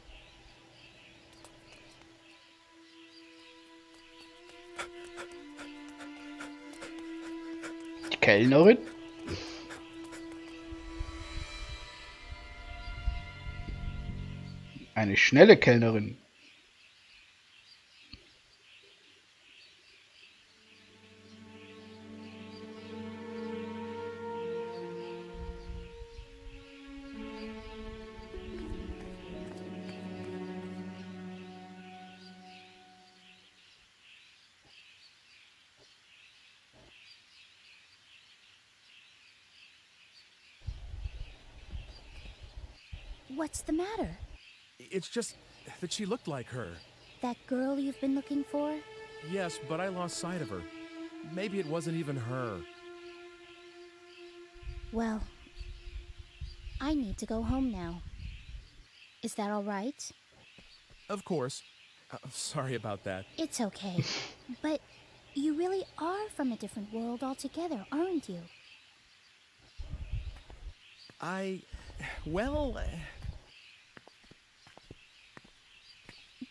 Die Kellnerin? Eine schnelle Kellnerin. What's the matter? It's just that she looked like her. That girl you've been looking for? Yes, but I lost sight of her. Maybe it wasn't even her. Well, I need to go home now. Is that all right? Of course. Sorry about that. It's okay. But you really are from a different world altogether, aren't you? Well...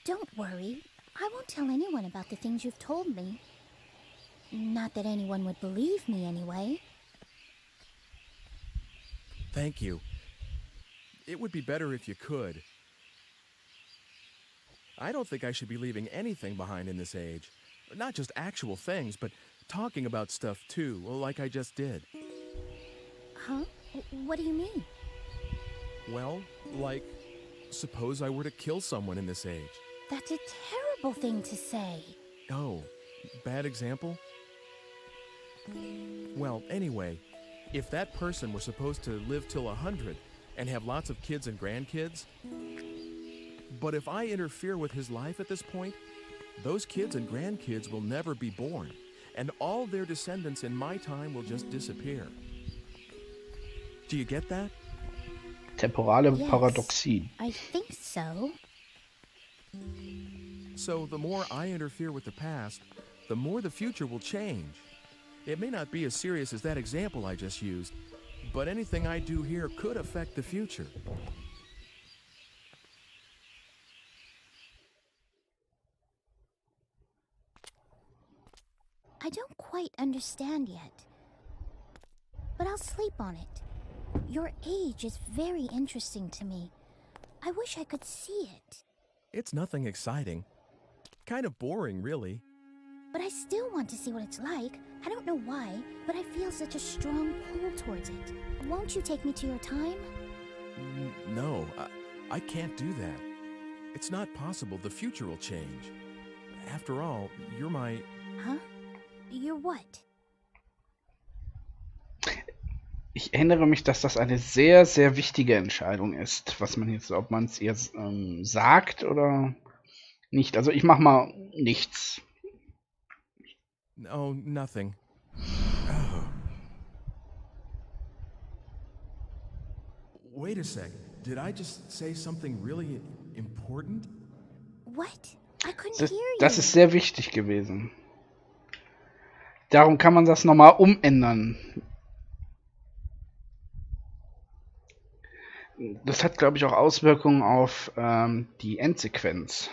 Don't worry. I won't tell anyone about the things you've told me. Not that anyone would believe me anyway. Thank you. It would be better if you could. I don't think I should be leaving anything behind in this age. Not just actual things, but talking about stuff too, like I just did. Huh? What do you mean? Well, like, suppose I were to kill someone in this age. That's a terrible thing to say. Oh, bad example? Well, anyway, if that person were supposed to live till 100 and have lots of kids and grandkids, but if I interfere with his life at this point, those kids and grandkids will never be born, and all their descendants in my time will just disappear. Do you get that? Temporale Yes, Paradoxie. I think so. So the more I interfere with the past, the more the future will change. It may not be as serious as that example I just used, but anything I do here could affect the future. I don't quite understand yet, but I'll sleep on it. Your age is very interesting to me. I wish I could see it. It's nothing exciting. Kind of boring, really. But I still want to see what it's like. I don't know why, but I feel such a strong pull towards it. Won't you take me to your time? No, I can't do that. It's not possible. The future will change. After all, you're my... Huh? You're what? Ich erinnere mich, dass das eine sehr, sehr wichtige Entscheidung ist, was man jetzt, ob man es ihr sagt oder nicht. Also ich mach mal nichts. Oh, nothing. Wait a sec. Did I just say something really important? What? I couldn't hear you. Das ist sehr wichtig gewesen. Darum kann man das nochmal umändern. Das hat, glaube ich, auch Auswirkungen auf die Endsequenz.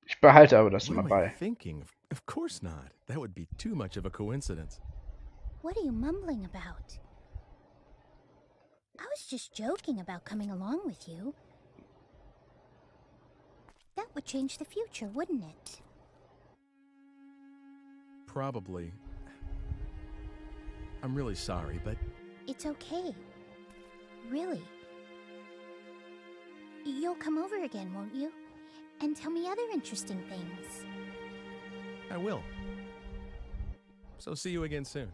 Ich behalte aber das mal bei. Thinking? Of course not. That would be too much of a coincidence. What are you mumbling about? I was just joking about coming along with you. That would change the future, wouldn't it? Probably. I'm really sorry, but... It's okay. Really. You'll come over again, won't you? And tell me other interesting things. I will. So see you again soon.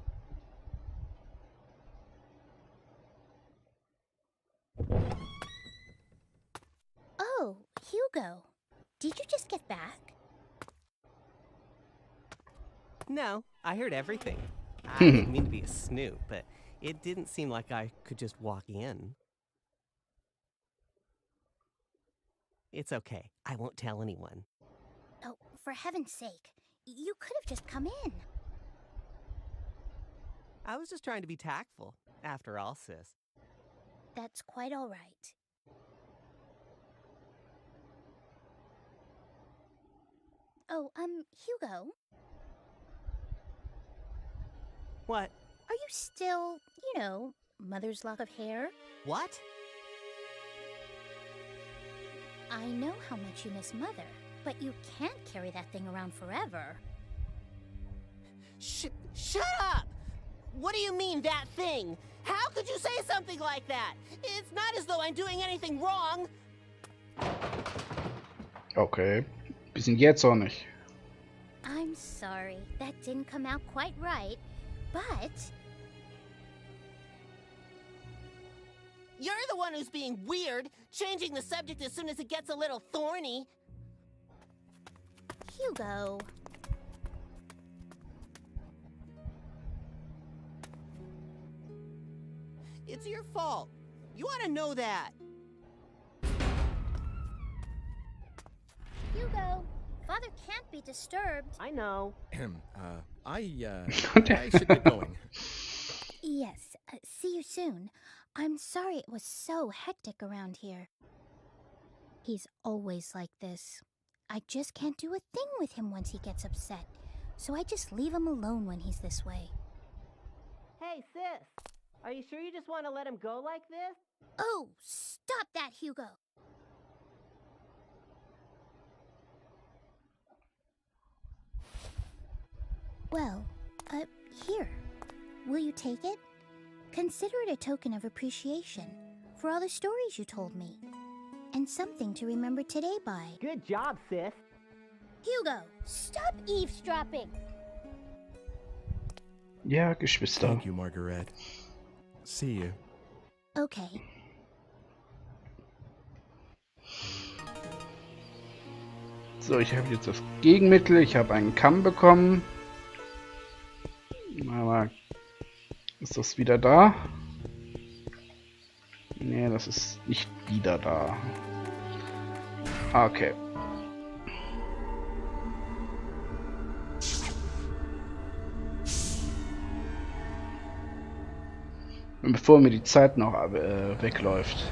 Oh, Hugo. Did you just get back? No, I heard everything. I didn't mean to be a snoop, but it didn't seem like I could just walk in. It's okay. I won't tell anyone. Oh, for heaven's sake. You could have just come in. I was just trying to be tactful, after all, sis. That's quite all right. Oh, Hugo? What? Are you still, mother's lock of hair? What? I know how much you miss Mother, but you can't carry that thing around forever. Shut up! What do you mean, that thing? How could you say something like that? It's not as though I'm doing anything wrong. Okay. Bisschen jähzornig. I'm sorry, that didn't come out quite right, but... You're the one who's being weird, changing the subject as soon as it gets a little thorny. Hugo... It's your fault. You ought to know that. Hugo, Father can't be disturbed. I know. I should get going. Yes, see you soon. I'm sorry it was so hectic around here. He's always like this. I just can't do a thing with him once he gets upset, so I just leave him alone when he's this way. Hey, sis. Are you sure you just want to let him go like this? Oh, stop that, Hugo! Well, here. Will you take it? Consider it a token of appreciation for all the stories you told me. And something to remember today by. Good job, sis. Hugo, stop eavesdropping! Ja, Geschwister. Thank you, Margaret. See you. Okay. So, ich habe jetzt das Gegenmittel. Ich habe einen Kamm bekommen. Aber ist das wieder da? Nee, das ist nicht wieder da. Okay. Bevor mir die Zeit noch wegläuft.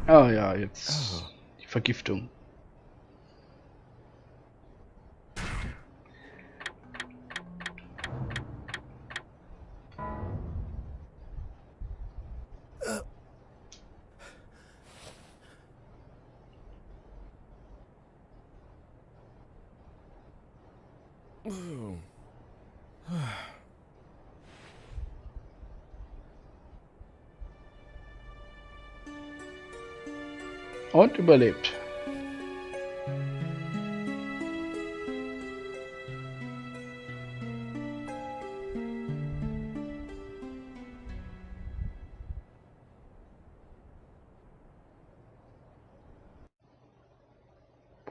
Oh ja, jetzt die Vergiftung. Und überlebt.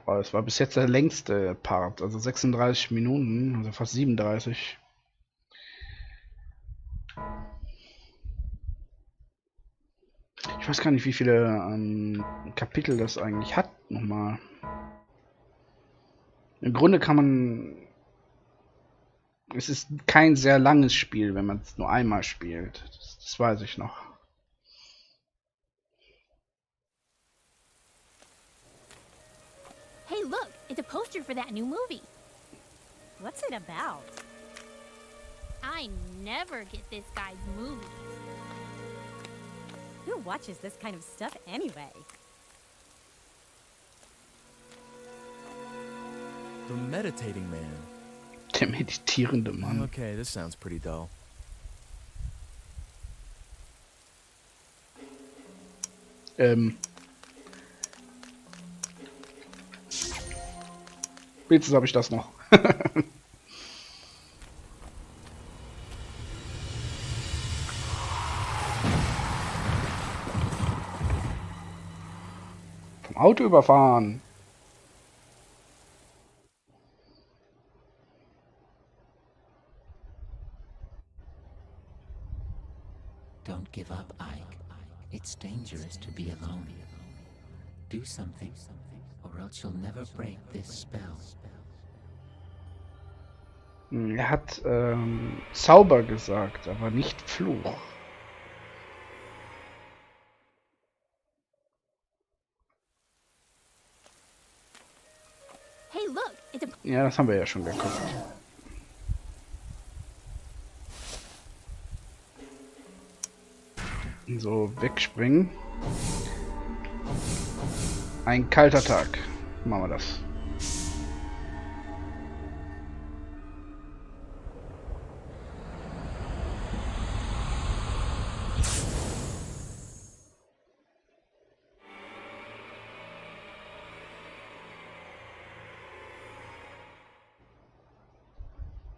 Boah, das war bis jetzt der längste Part, also 36 Minuten, also fast 37. Ich weiß gar nicht, wie viele Kapitel das eigentlich hat, nochmal. Im Grunde kann man... Es ist kein sehr langes Spiel, wenn man es nur einmal spielt. Das weiß ich noch. Hey, look! It's a poster for that new movie. What's it about? I never get this guy's movies. Who watches this kind of stuff anyway? The meditating man. Der meditierende Mann. Okay, this sounds pretty dull. Wenigstens habe ich das noch. Vom Auto überfahren. Don't give up, Ike. It's dangerous to be alone. Do something, or else you'll never break this spell. Er hat Zauber gesagt, aber nicht Fluch. Hey, look! It's a... Ja, das haben wir ja schon geguckt. So, wegspringen. Ein kalter Tag. Machen wir das.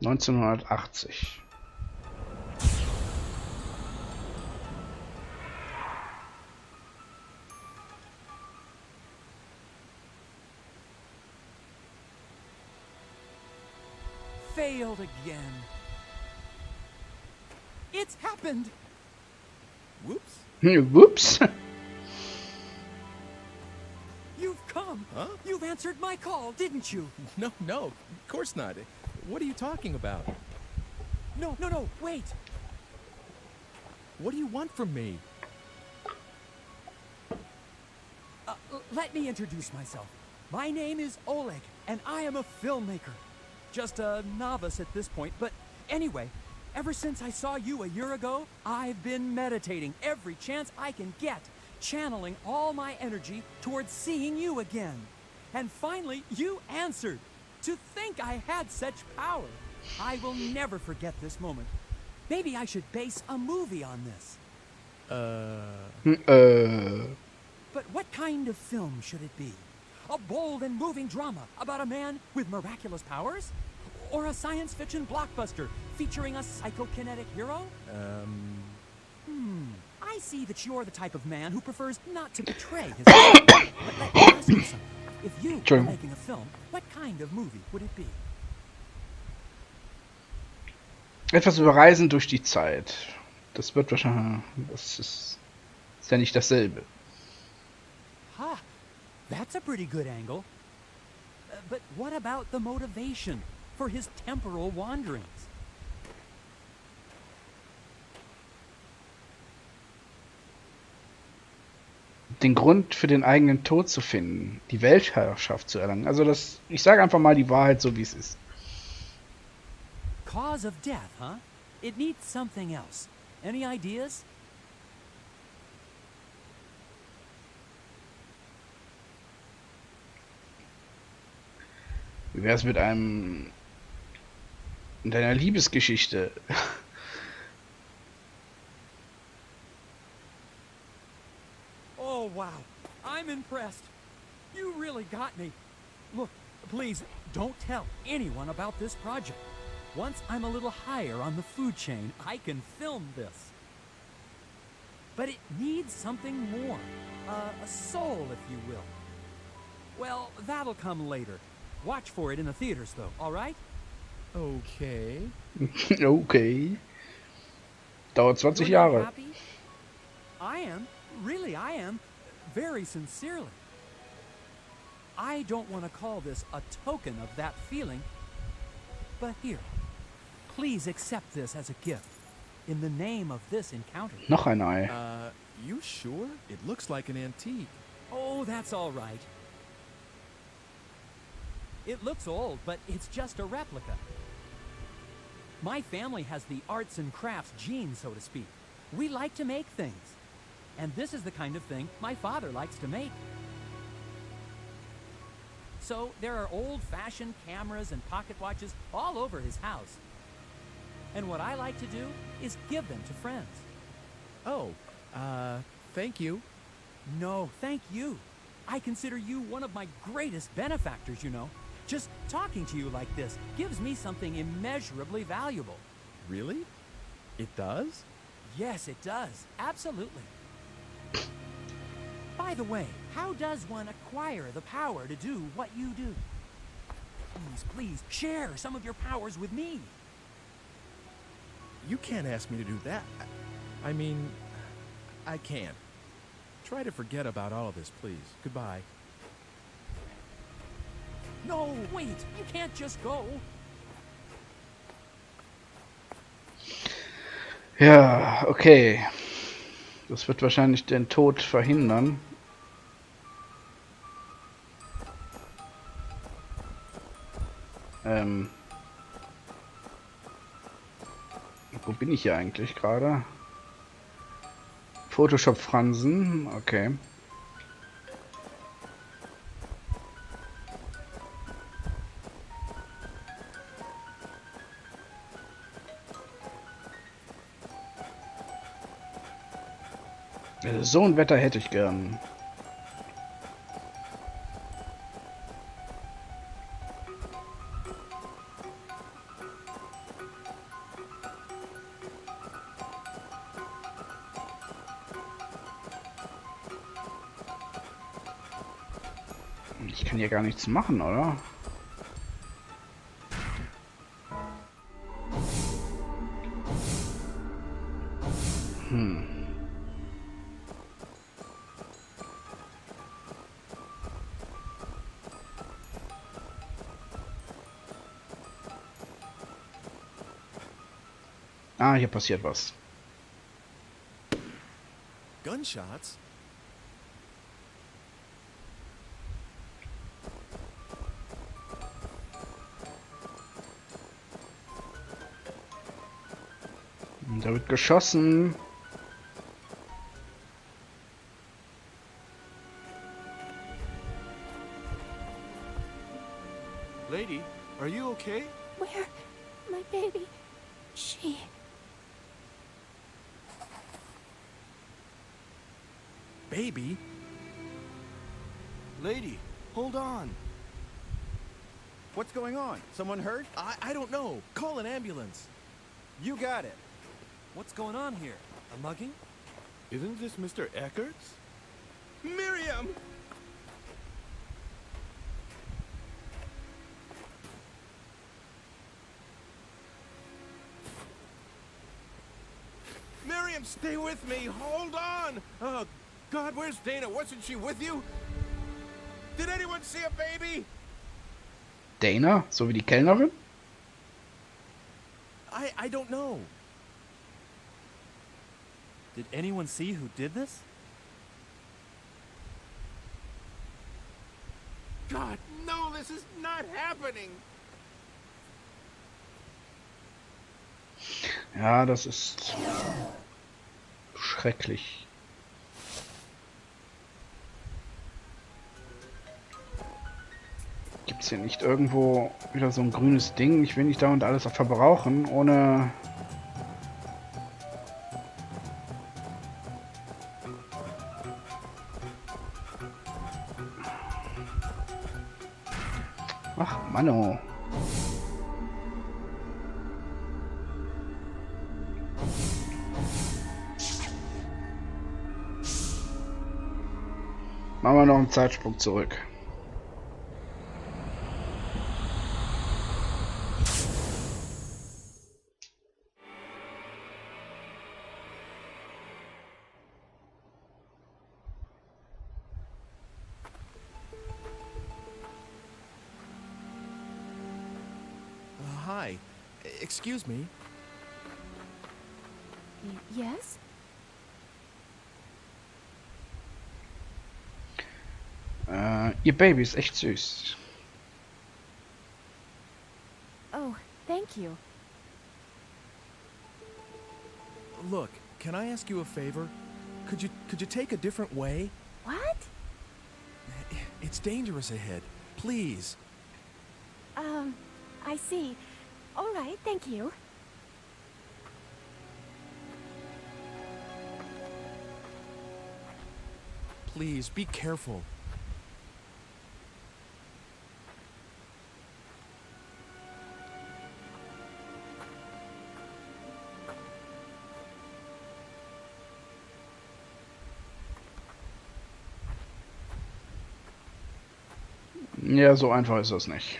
...1980. Failed again. It's happened. Whoops. Whoops. You've come. Huh? You've answered my call, didn't you? No, of course not. What are you talking about? No, wait. What do you want from me? Let me introduce myself. My name is Oleg, and I am a filmmaker. Just a novice at this point, but anyway, ever since I saw you a year ago, I've been meditating every chance I can get, channeling all my energy towards seeing you again. And finally, you answered. To think I had such power. I will never forget this moment. Maybe I should base a movie on this. But what kind of film should it be? A bold and moving drama about a man with miraculous powers? Or a science fiction blockbuster featuring a psychokinetic hero? I see that you're the type of man who prefers not to betray his but let me ask you something. If you were Entschuldigung. making a film, what kind of movie would it be? Etwas über Reisen durch die Zeit. Das wird wahrscheinlich... Das ist ja nicht dasselbe. Ha! That's a pretty good angle. But what about the motivation for his temporal wanderings? Den Grund für den eigenen Tod zu finden, die Weltherrschaft zu erlangen. Also das, ich sage einfach mal die Wahrheit so wie es ist. Cause of death, huh? It needs something else. Any ideas? Wie wär's mit einem... in deiner Liebesgeschichte? Oh, wow. I'm impressed. You really got me. Look, please, don't tell anyone about this project. Once I'm a little higher on the food chain, I can film this. But it needs something more. A soul, if you will. Well, that'll come later. Watch for it in the theaters, though, all right? Okay. Okay. Dauert 20 You're not Jahre. happy? I am. Really, I am. Very sincerely. I don't want to call this a token of that feeling, but here, please accept this as a gift in the name of this encounter. Noch ein Ei. You sure? It looks like an antique. Oh, that's all right. It looks old, but it's just a replica. My family has the arts and crafts gene, so to speak. We like to make things. And this is the kind of thing my father likes to make. So there are old-fashioned cameras and pocket watches all over his house. And what I like to do is give them to friends. Oh, thank you. No, thank you. I consider you one of my greatest benefactors, you know. Just talking to you like this gives me something immeasurably valuable. Really? It does? Yes, it does. Absolutely. By the way, how does one acquire the power to do what you do? Please, please, share some of your powers with me. You can't ask me to do that. I mean, I can't. Try to forget about all of this, please. Goodbye. No, wait, you can't just go. Ja, okay. Das wird wahrscheinlich den Tod verhindern. Wo bin ich hier eigentlich gerade? Photoshop Fransen, okay. So ein Wetter hätte ich gern. Ich kann hier gar nichts machen, oder? Ah, hier passiert was. Gunshots? Da wird geschossen. Lady, are you okay? Where? My baby. She... Baby? Lady, hold on. What's going on? Someone hurt? I don't know. Call an ambulance. You got it. What's going on here? A mugging? Isn't this Mr. Eckert's? Miriam! Miriam, stay with me. Hold on. Oh, God, where's Dana? Wasn't she with you? Did anyone see a baby? Dana? So wie die Kellnerin? I don't know. Did anyone see who did this? God, no, this is not happening. Ja, das ist schrecklich. Gibt es hier nicht irgendwo wieder so ein grünes Ding? Ich will nicht dauernd alles verbrauchen, ohne... Ach, Manno. Machen wir noch einen Zeitsprung zurück. Hi. Excuse me. Yes? Ihr Baby ist echt süß. Oh, thank you. Look, can I ask you a favor? Could you take a different way? What? It's dangerous ahead. Please. I see. All right, thank you. Please, be careful. Ja, so einfach ist das nicht.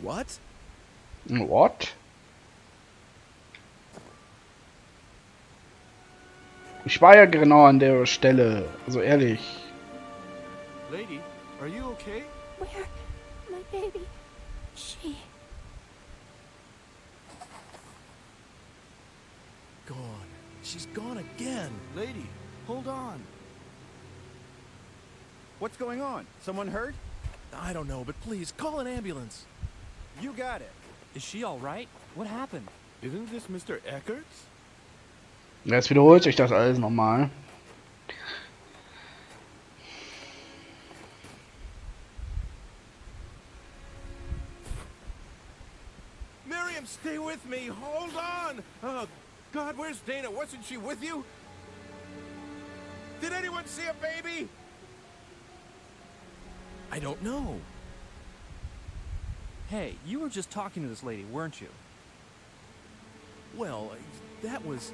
What? What? Ich war ja genau an der Stelle, also ehrlich. Lady, are you okay? Where? My baby. She... Gone. She's gone again. Lady, hold on. What's going on? Someone hurt? I don't know, but please, call an ambulance. You got it. Is she all right? What happened? Isn't this Mr. Eckert's? Jetzt wiederholt sich das alles nochmal. Miriam, stay with me. Hold on. Oh, God, where's Dana? Wasn't she with you? Did anyone see a baby? I don't know. Hey, you were just talking to this lady, weren't you? Well, that was...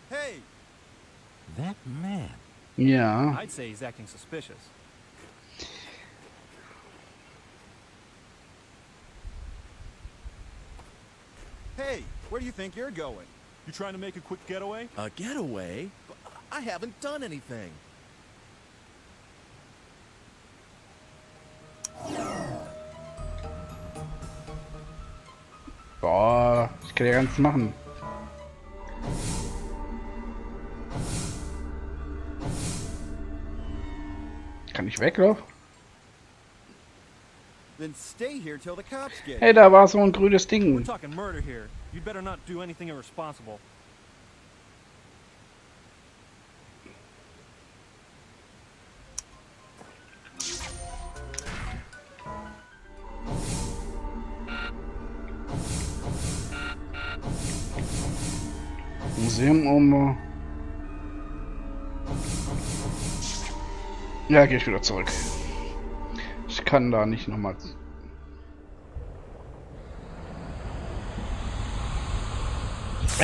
Hey! That man. Ja. I'd say he's acting suspicious. Hey, where do you think you're going? You trying to make a quick getaway? A getaway? I haven't done anything. Boah, ich kann ja gar nichts machen. Kann ich weglaufen? Then stay here till the cops get Hey, da war so ein grünes We're Ding. talking murder here. You'd better not do anything irresponsible. Museum um. Ja, gehe ich wieder zurück. Ich kann da nicht nochmal.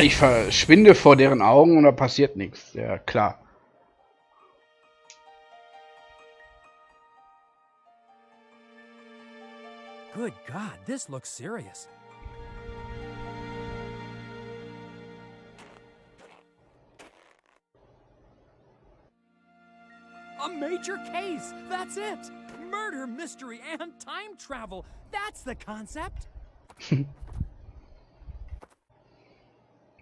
Ich verschwinde vor deren Augen und da passiert nichts. Ja, klar. Good God, this looks serious. A major case! That's it! Murder, mystery, and time travel! That's the concept!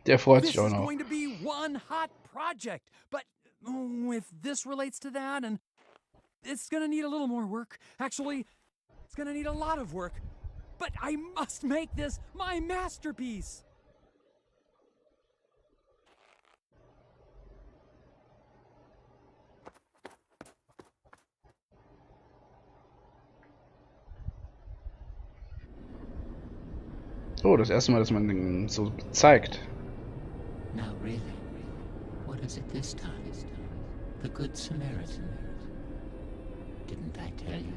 Der freut This sich auch is noch. going to be one hot project, but if this relates to that, and it's gonna need a little more work. Actually, it's gonna need a lot of work. But I must make this my masterpiece! Oh, das erste Mal, dass man den so zeigt. Now really, what is it this time? The Good Samaritan. Didn't I tell you?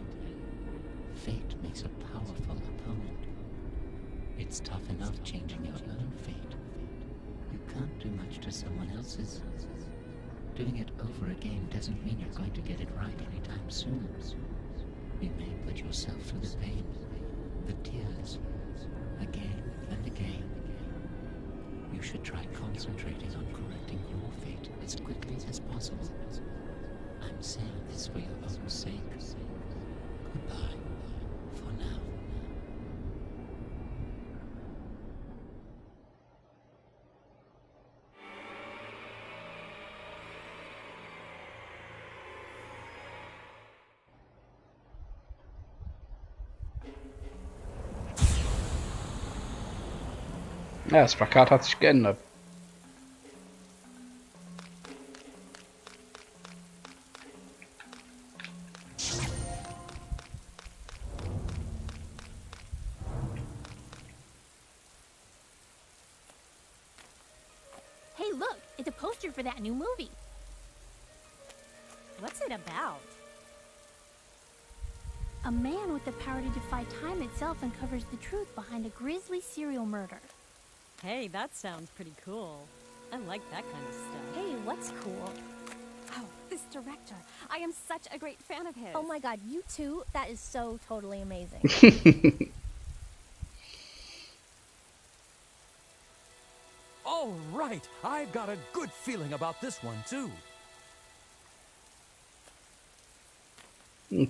Fate makes a powerful opponent. It's tough enough changing your own fate. You can't do much to someone else's. Doing it over again doesn't mean you're going to get it right anytime soon. You may put yourself through the pain, the tears, again and again. You should try concentrating on correcting your fate as quickly as possible. I'm saying this for your own sake. Goodbye, for now. Ja, das Plakat hat sich geändert. Hey, look, it's a poster for that new movie. What's it about? A man with the power to defy time itself uncovers the truth behind a grisly serial murder. Hey, that sounds pretty cool. I like that kind of stuff. Hey, what's cool? Oh, this director. I am such a great fan of his. Oh my god, you too? That is so totally amazing. All right, I've got a good feeling about this one, too.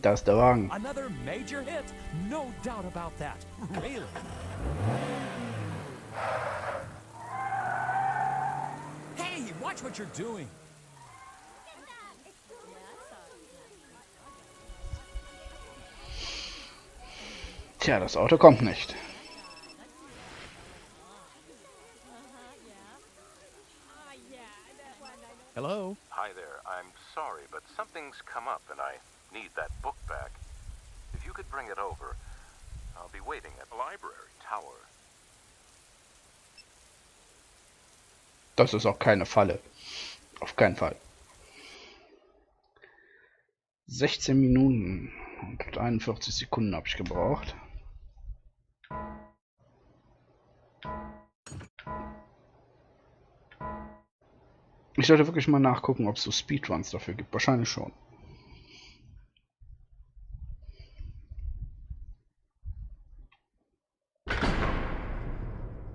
Da ist der Wagen. Another major hit, no doubt about that. Really. Hey, watch what you're doing. Tja, das Auto kommt nicht. Hello? Hi there. I'm sorry, but something's come up and I need that book back. If you could bring it over, I'll be waiting at the library tower. Das ist auch keine Falle. Auf keinen Fall. 16 Minuten und 41 Sekunden habe ich gebraucht. Ich sollte wirklich mal nachgucken, ob es so Speedruns dafür gibt. Wahrscheinlich schon.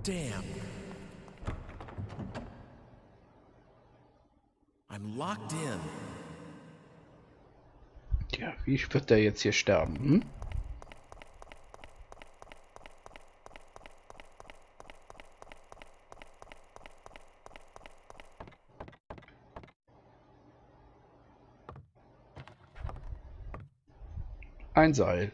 Damn. I'm locked in. Tja, wie wird der jetzt hier sterben? Hm? Ein Seil.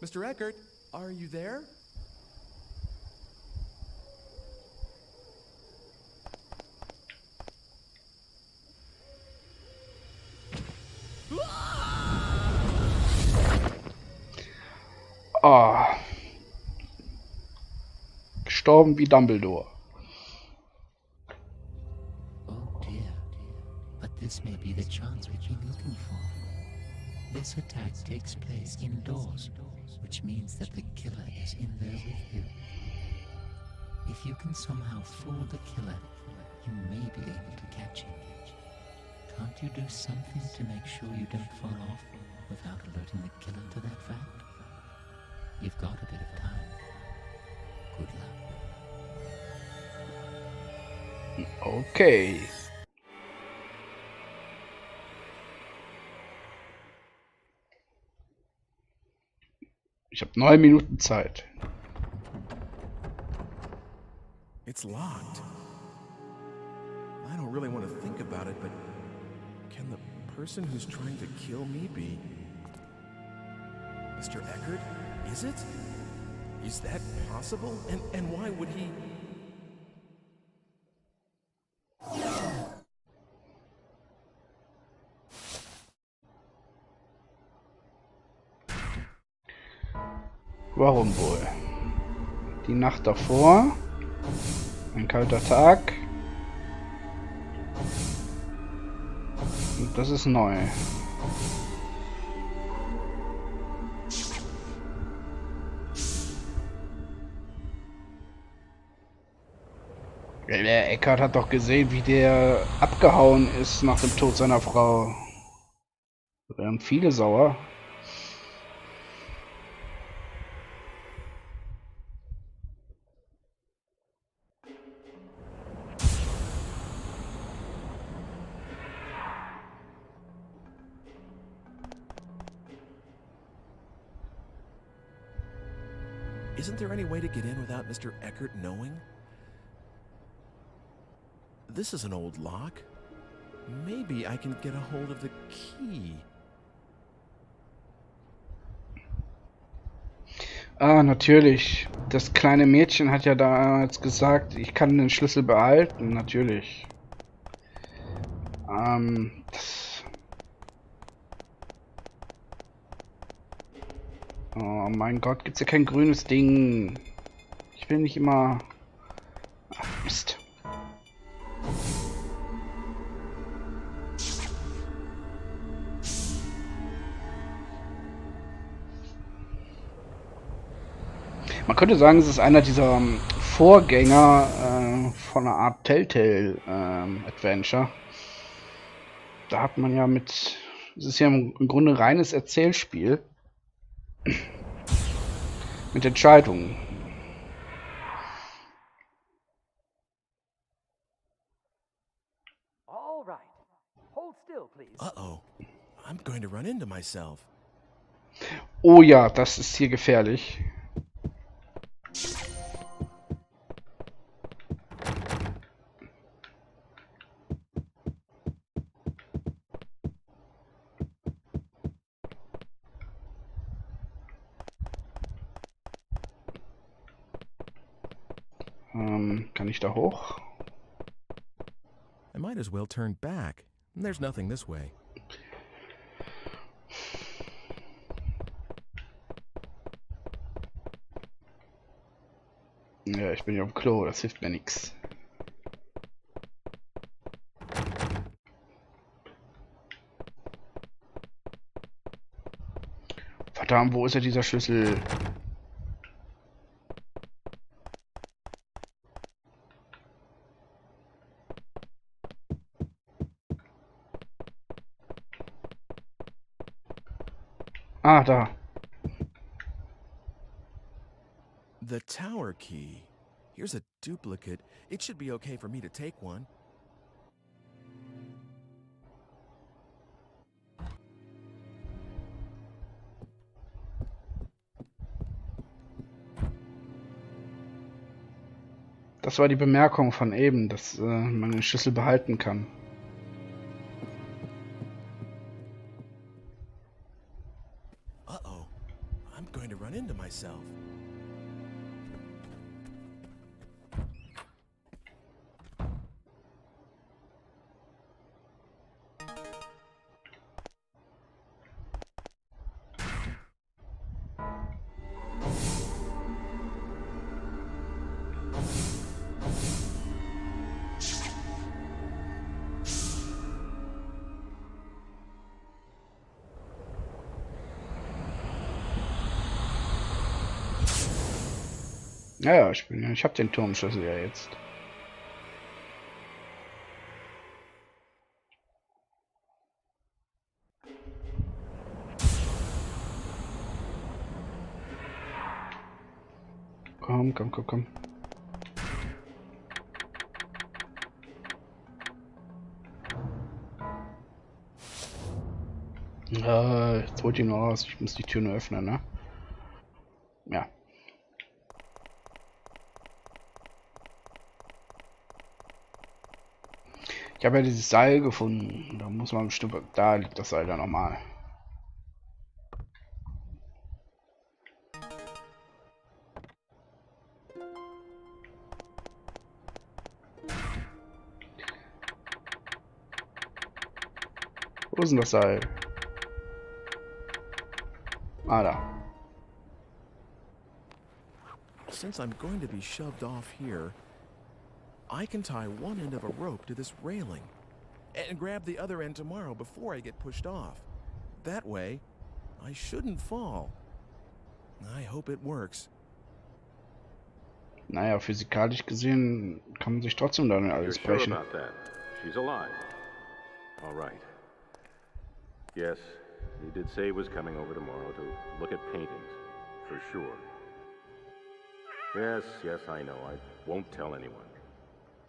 Mr. Eckert, are you there? Oh. Gestorben wie Dumbledore. Oh dear, but this may be the chance we've been looking for. This attack takes place indoors, which means that the killer is in there with you. If you can somehow fool the killer, you may be able to catch him. Can't you do something to make sure you don't fall off without alerting the killer to that fact? You've got a bit of time. Good luck. Okay. Ich habe 9 Minuten Zeit. It's locked. I don't really want to think about it, but can the person who's trying to kill me be Mr. Eckert? Is it? Is that possible? And why would he? Warum wohl? Die Nacht davor. Ein kalter Tag. Und das ist neu. Der Eckart hat doch gesehen, wie der abgehauen ist nach dem Tod seiner Frau. Da wären viele sauer. Isn't there any way to get in without Mr. Eckert knowing? This is an old lock. Maybe I can get a hold of the key. Ah, natürlich. Das kleine Mädchen hat ja damals gesagt, ich kann den Schlüssel behalten. Natürlich. Oh mein Gott, gibt's hier kein grünes Ding? Ich will nicht immer... Ach, Mist. Man könnte sagen, es ist einer dieser Vorgänger von einer Art Telltale Adventure. Da hat man ja mit... Es ist ja im Grunde reines Erzählspiel. Mit Entscheidungen. All right. Hold still, please. Uh-oh. I'm going to run into myself. Oh ja, das ist hier gefährlich. Kann ich da hoch? I might as well turn back. There's nothing this way. Ja, ich bin ja am Klo, das hilft mir nichts. Verdammt, wo ist ja dieser Schlüssel? Ah, da. The tower key. Here's a duplicate. It should be okay for me to take one. Das war die Bemerkung von eben, dass man den Schlüssel behalten kann. Uh-oh. I'm going to run into myself. Ja, ich habe den Turmschlüssel ja jetzt. Komm, komm, komm, komm. Jetzt holt ihn nur raus. Ich muss die Tür nur öffnen, ne? Ja. Ich habe ja dieses Seil gefunden. Da muss man bestimmt... Da liegt das Seil dann nochmal. Wo ist denn das Seil? Ah, da. Since I'm going to be shoved off here, I can tie one end of a rope to this railing and grab the other end tomorrow before I get pushed off. That way, I shouldn't fall. I hope it works. Naja, physikalisch gesehen kann man sich trotzdem dann alles brechen. You're sure about that? She's alive. All right. Yes, he did say he was coming over tomorrow to look at paintings, for sure. Yes, yes, I know. I won't tell anyone.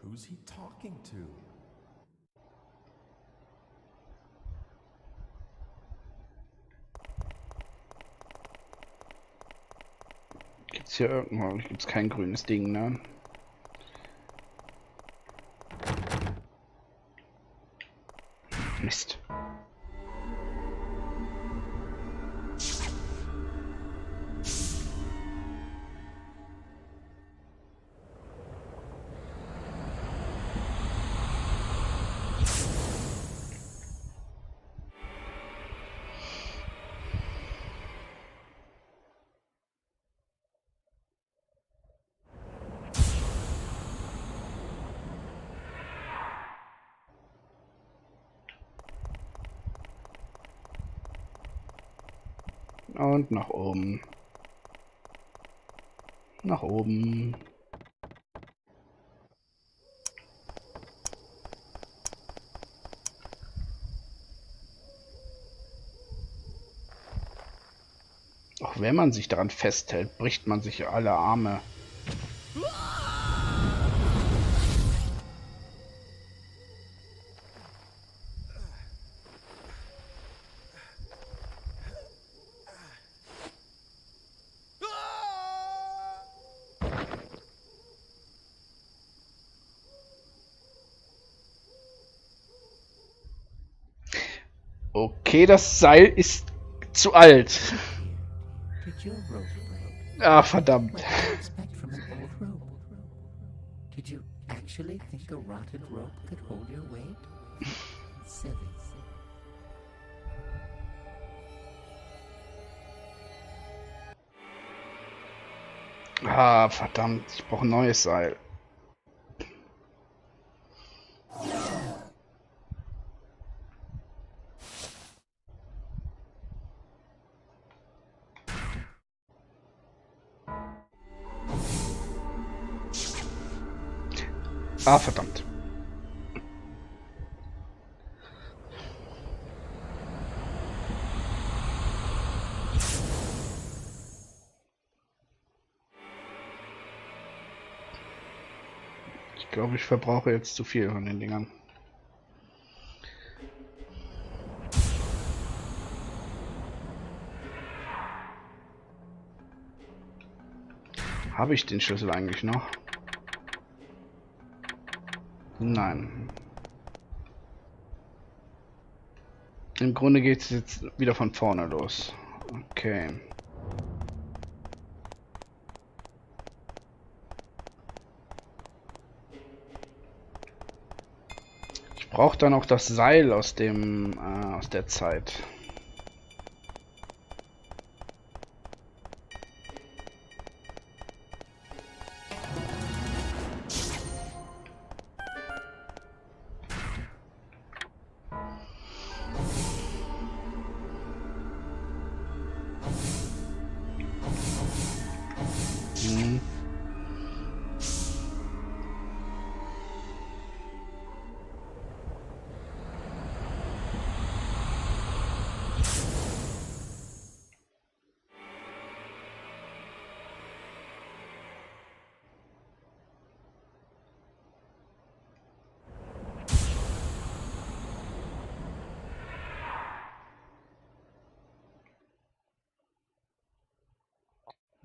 Who's he talking to? Gibt's hier irgendwo? Gibt's kein grünes Ding, ne? Mist. Und nach oben. Nach oben. Auch wenn man sich daran festhält, bricht man sich alle Arme. Okay, das Seil ist zu alt. Did your rope break? Ah, verdammt. What did you expect from an old rope? Did you actually think a rotted rope could hold your weight? Silly. Ah, verdammt. Ich brauche ein neues Seil. Ah, verdammt. Ich glaube, ich verbrauche jetzt zu viel von den Dingern. Habe ich den Schlüssel eigentlich noch? Nein. Im Grunde geht es jetzt wieder von vorne los. Okay. Ich brauche dann auch das Seil aus dem aus der Zeit.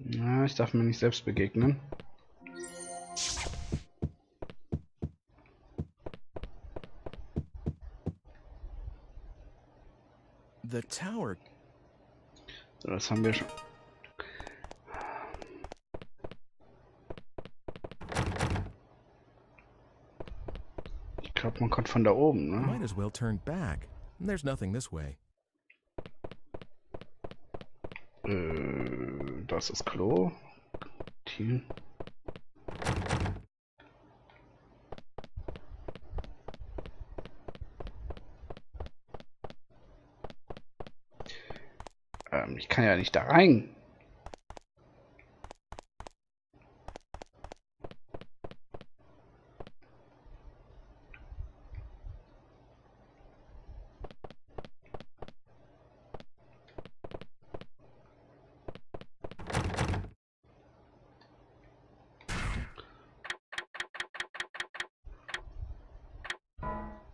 Ja, ich darf mir nicht selbst begegnen. The tower. So, das haben wir schon. Ich glaube, man kommt von da oben, ne? Might as well turn back. There's nothing this way. Das ist Klo. Team. Ich kann ja nicht da rein.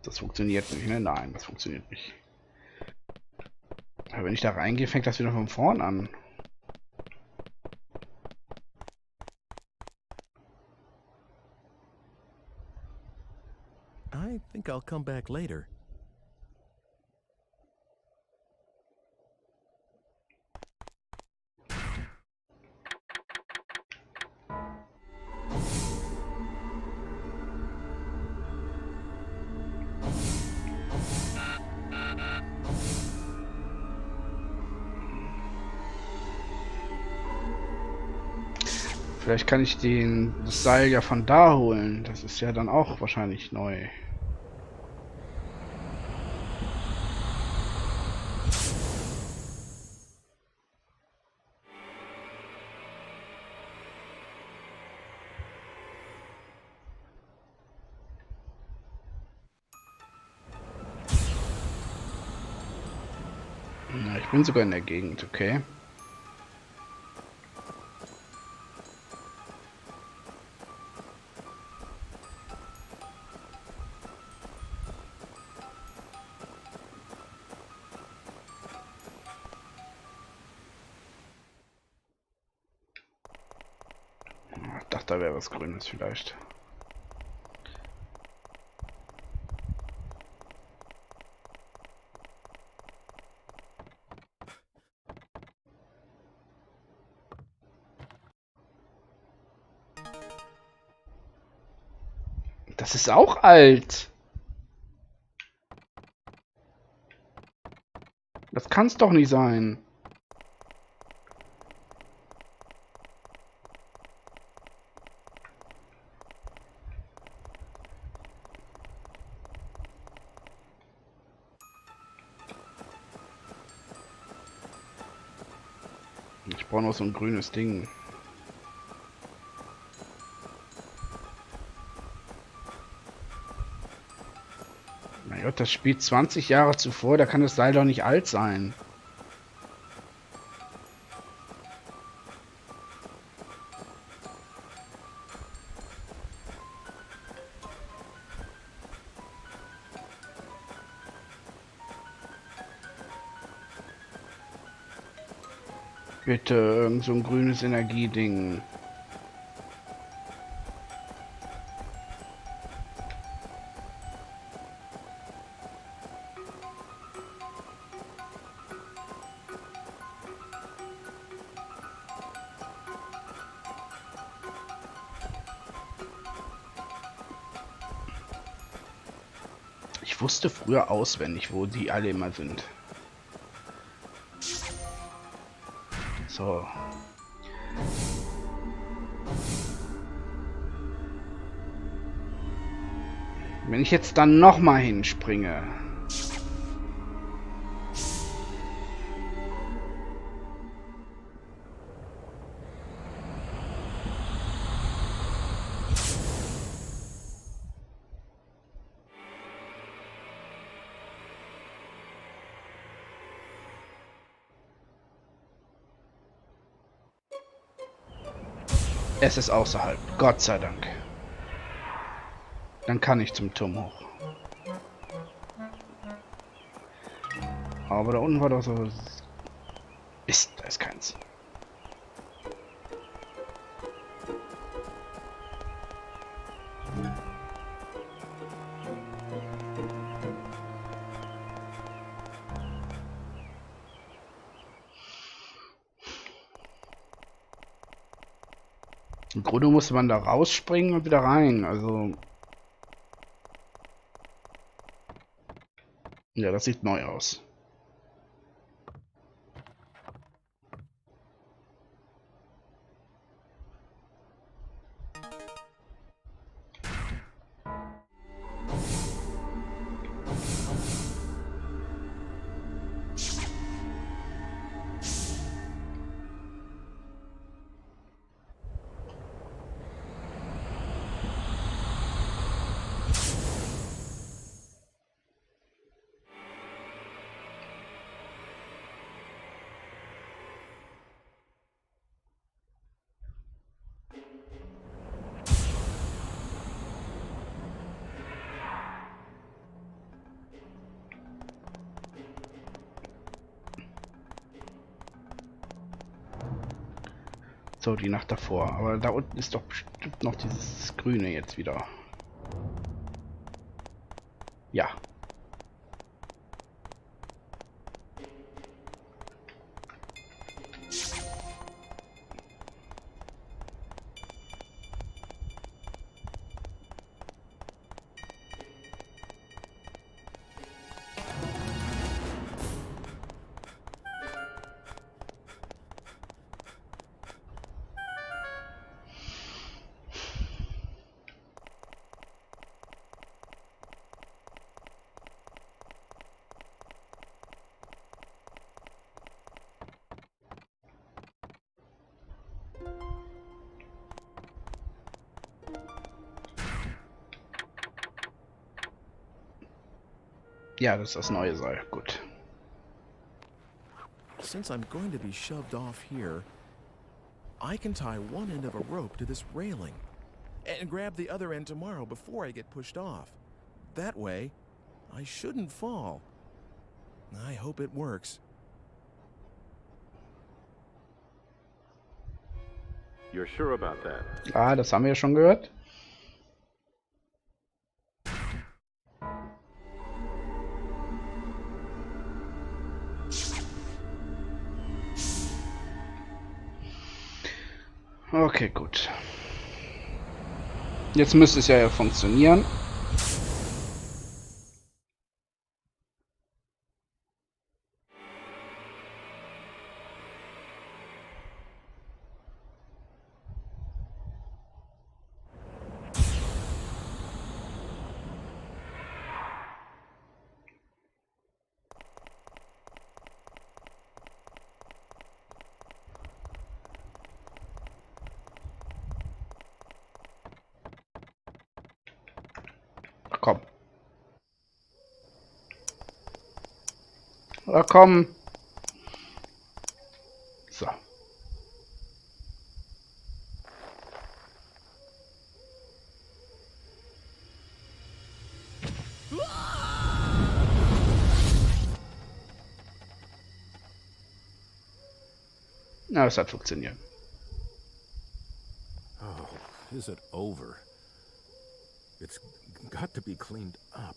Das funktioniert nicht, ne? Nein, das funktioniert nicht. Aber wenn ich da reingehe, fängt das wieder von vorn an. I think I'll come back later. Vielleicht kann ich das Seil ja von da holen. Das ist ja dann auch wahrscheinlich neu. Na, ich bin sogar in der Gegend, okay. Ich dachte, da wäre was Grünes vielleicht. Das ist auch alt. Das kann's doch nicht sein. Ich brauche noch so ein grünes Ding. Mein Gott, das spielt 20 Jahre zuvor, da kann das Seil doch nicht alt sein. Bitte, irgend so ein grünes Energieding. Ich wusste früher auswendig, wo die alle immer sind. So. Wenn ich jetzt dann noch mal hinspringe. Es ist außerhalb. Gott sei Dank. Dann kann ich zum Turm hoch. Aber da unten war doch so... Mist, da ist keins. Im Grunde musste man da rausspringen und wieder rein. Also. Ja, das sieht neu aus. So, die Nacht davor. Aber da unten ist doch bestimmt noch dieses Grüne jetzt wieder. Ja. Ja, das ist das neue Seil. Gut. Since I'm going to be shoved off here, I can tie one end of a rope to this railing and grab the other end tomorrow before I get pushed off. That way, I shouldn't fall. I hope it works. You're sure about that? Ah, das haben wir ja schon gehört. Okay, gut. Jetzt müsste es ja funktionieren. Komm. Na komm. So. Na, es hat funktioniert. Oh, is it over? It's got to be cleaned up.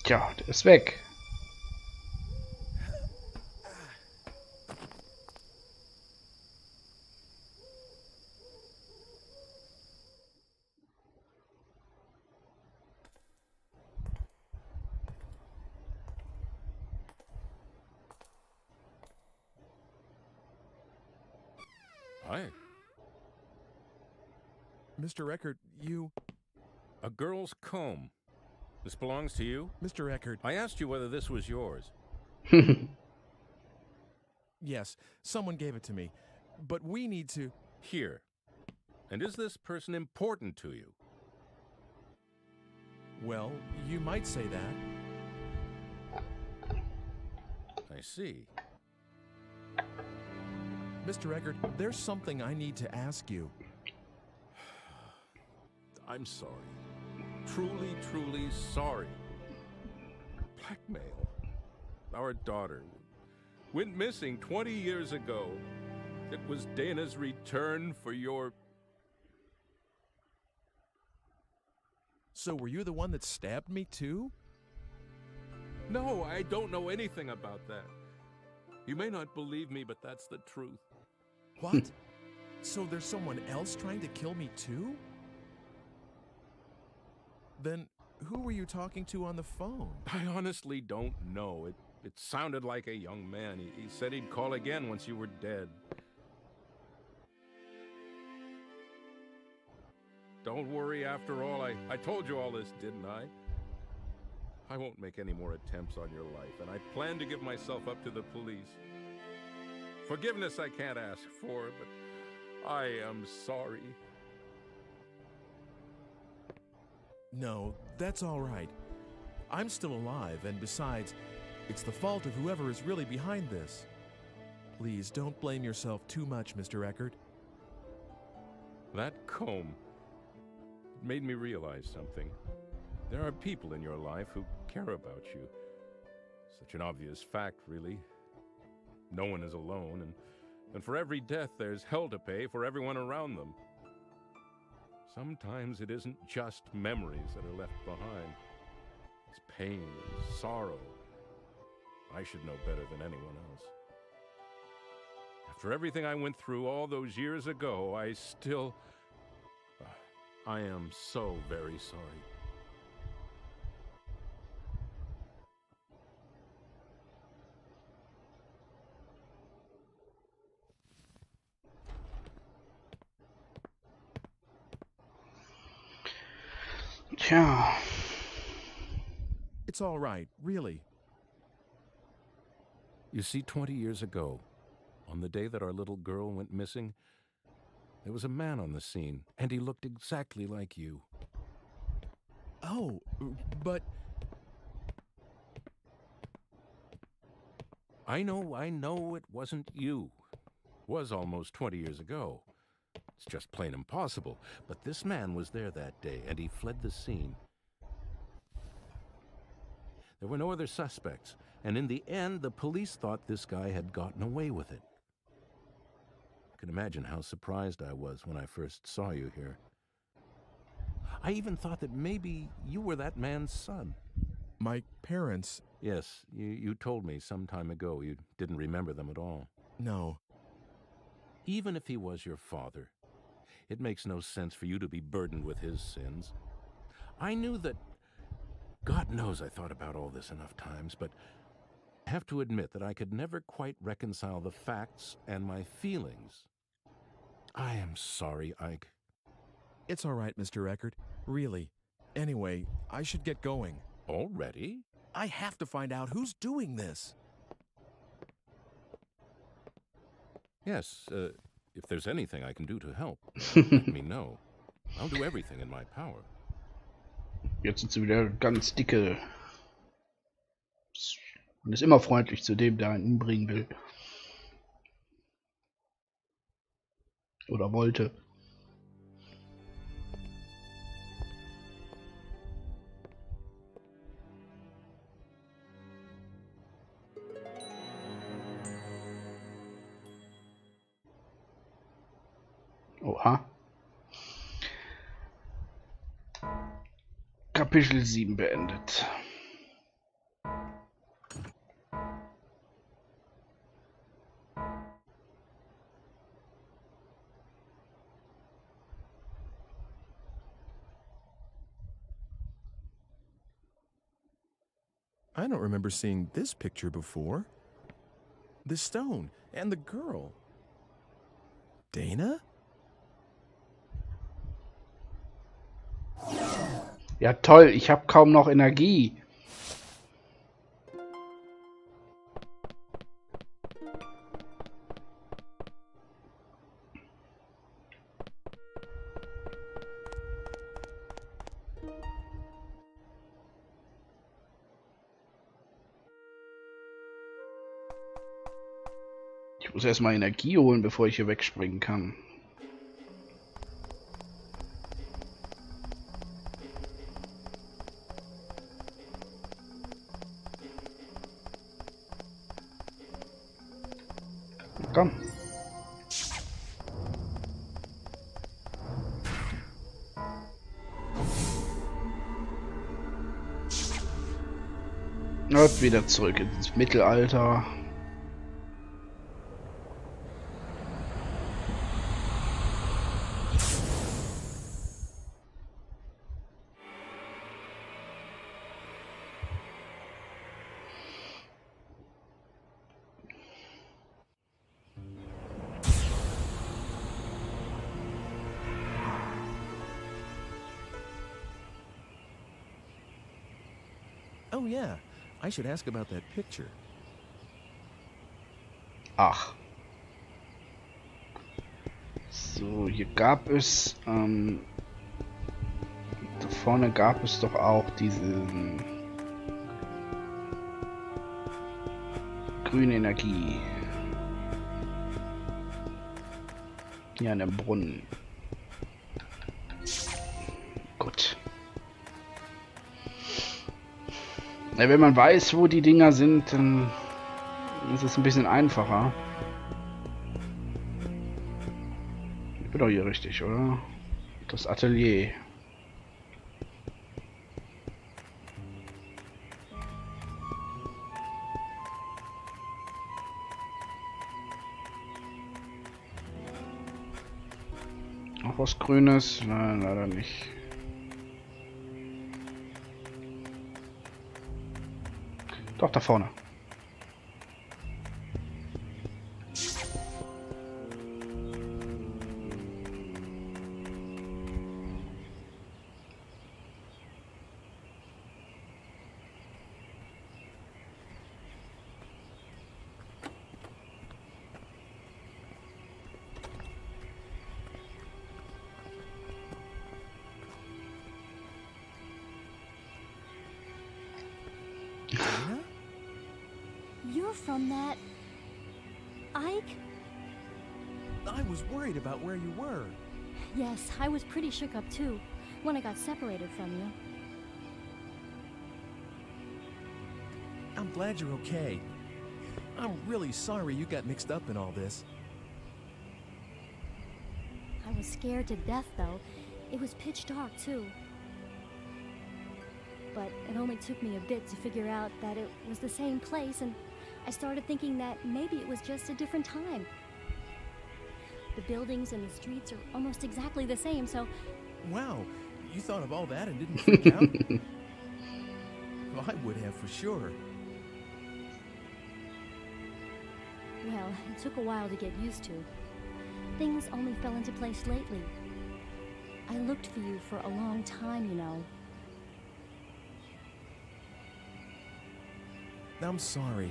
Tja, der ist weg. Hi. Mr. Eckert, you... A girl's comb. This belongs to you? Mr. Eckert... I asked you whether this was yours. Yes, someone gave it to me. But we need to... Here. And is this person important to you? Well, you might say that. I see. Mr. Eckert, there's something I need to ask you. I'm sorry. Truly, truly sorry. Blackmail. Our daughter. went missing 20 years ago. It was Dana's return for your... So were you the one that stabbed me too? No, I don't know anything about that. You may not believe me, but that's the truth. What? So there's someone else trying to kill me too? Then who were you talking to on the phone? I honestly don't know. It sounded like a young man. He said he'd call again once you were dead. Don't worry, after all, I told you all this, didn't I? I won't make any more attempts on your life, and I plan to give myself up to the police. Forgiveness I can't ask for, but I am sorry. No, that's all right. I'm still alive, and besides, it's the fault of whoever is really behind this. Please don't blame yourself too much, Mr. Eckert. That comb made me realize something. There are people in your life who care about you. Such an obvious fact, really. No one is alone, and for every death, there's hell to pay for everyone around them. Sometimes it isn't just memories that are left behind. It's pain and sorrow. I should know better than anyone else. After everything I went through all those years ago, I am so very sorry. Tja. It's all right, really. You see, 20 years ago, on the day that our little girl went missing, there was a man on the scene, and he looked exactly like you. Oh, but... I know it wasn't you. Was almost 20 years ago. It's just plain impossible. But this man was there that day, and he fled the scene. There were no other suspects, and in the end, the police thought this guy had gotten away with it. You can imagine how surprised I was when I first saw you here. I even thought that maybe you were that man's son. My parents... Yes, you told me some time ago you didn't remember them at all. No. Even if he was your father, it makes no sense for you to be burdened with his sins. I knew that... God knows I thought about all this enough times, but I have to admit that I could never quite reconcile the facts and my feelings. I am sorry, Ike. It's all right, Mr. Eckert. Really. Anyway, I should get going. Already? I have to find out who's doing this. Yes, if there's anything I can do to help, let me know. I'll do everything in my power. Jetzt sind sie wieder ganz dicke. Und ist immer freundlich zu dem, der einen umbringen will. Oder wollte. Oha. Kapitel 7 beendet. I don't remember seeing this picture before. The stone and the girl. Dana? Ja toll, ich habe kaum noch Energie. Ich muss erstmal Energie holen, bevor ich hier wegspringen kann. Komm. Und wieder zurück ins Mittelalter. Oh yeah, I should ask about that picture. Ach. So, hier gab es, da vorne gab es doch auch diesen grüne Energie. Hier an dem Brunnen. Gut. Ja, wenn man weiß, wo die Dinger sind, dann ist es ein bisschen einfacher. Ich bin doch hier richtig, oder? Das Atelier. Auch was Grünes? Nein, leider nicht. Doch, da vorne. You're from that... Ike? I was worried about where you were. Yes, I was pretty shook up too, when I got separated from you. I'm glad you're okay. I'm really sorry you got mixed up in all this. I was scared to death, though. It was pitch dark, too. But it only took me a bit to figure out that it was the same place, and I started thinking that maybe it was just a different time. The buildings and the streets are almost exactly the same, so... Wow, you thought of all that and didn't freak out? Well, I would have for sure. Well, it took a while to get used to. Things only fell into place lately. I looked for you for a long time, you know. I'm sorry.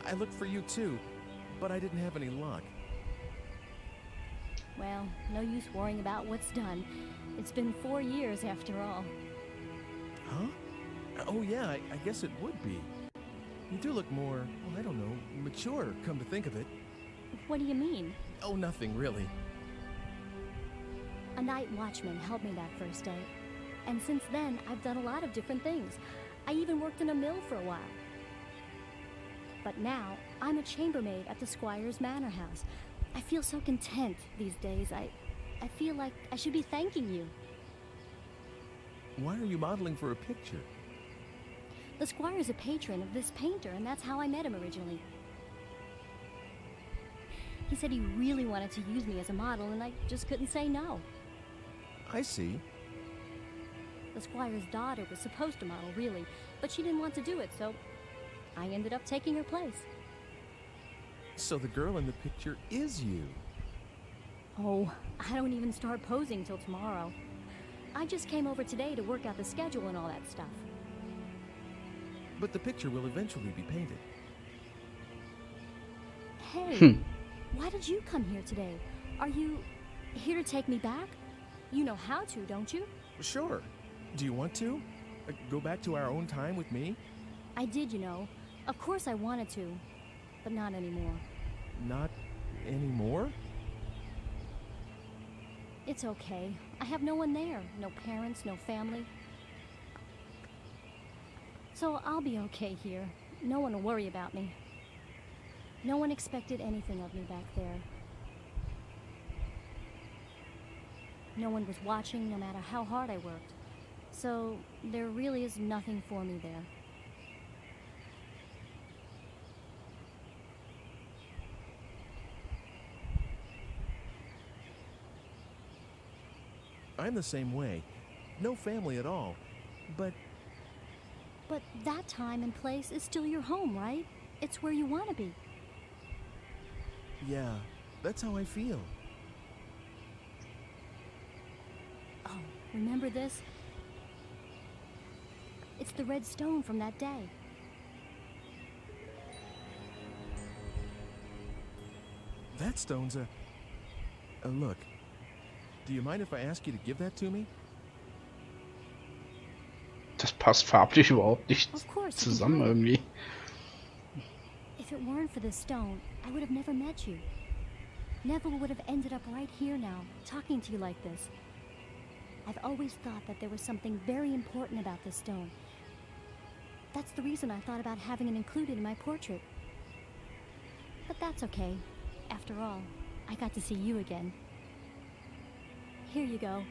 I looked for you too, but I didn't have any luck. Well, no use worrying about what's done. It's been 4 years after all. Huh? Oh yeah, I guess it would be. You do look more, well, I don't know, mature, come to think of it. What do you mean? Oh, nothing really. A night watchman helped me that first day. And since then, I've done a lot of different things. I even worked in a mill for a while. But now, I'm a chambermaid at the Squire's Manor House. I feel so content these days. I feel like I should be thanking you. Why are you modeling for a picture? The Squire's a patron of this painter, and that's how I met him originally. He said he really wanted to use me as a model, and I just couldn't say no. I see. The Squire's daughter was supposed to model, really, but she didn't want to do it, so I ended up taking her place. So the girl in the picture is you. Oh, I don't even start posing till tomorrow. I just came over today to work out the schedule and all that stuff. But the picture will eventually be painted. Hey, why did you come here today? Are you here to take me back? You know how to, don't you? Sure. Do you want to? Go back to our own time with me? I did, you know. Of course I wanted to, but not anymore. Not anymore? It's okay. I have no one there. No parents, no family. So I'll be okay here. No one will worry about me. No one expected anything of me back there. No one was watching, no matter how hard I worked. So there really is nothing for me there. I'm the same way. No family at all. But that time and place is still your home, right? It's where you want to be. yeah, that's how I feel. Oh, remember this? It's the red stone from that day. That stone's a look. Do you mind if I ask you to give that to me? Das passt farblich überhaupt nicht Of course, zusammen you can have it. irgendwie. If it weren't for this stone, I would have never met you. Never would have ended up right here now, talking to you like this. I've always thought that there was something very important about this stone. That's the reason I thought about having it included in my portrait. But that's okay. After all, I got to see you again. Here you go.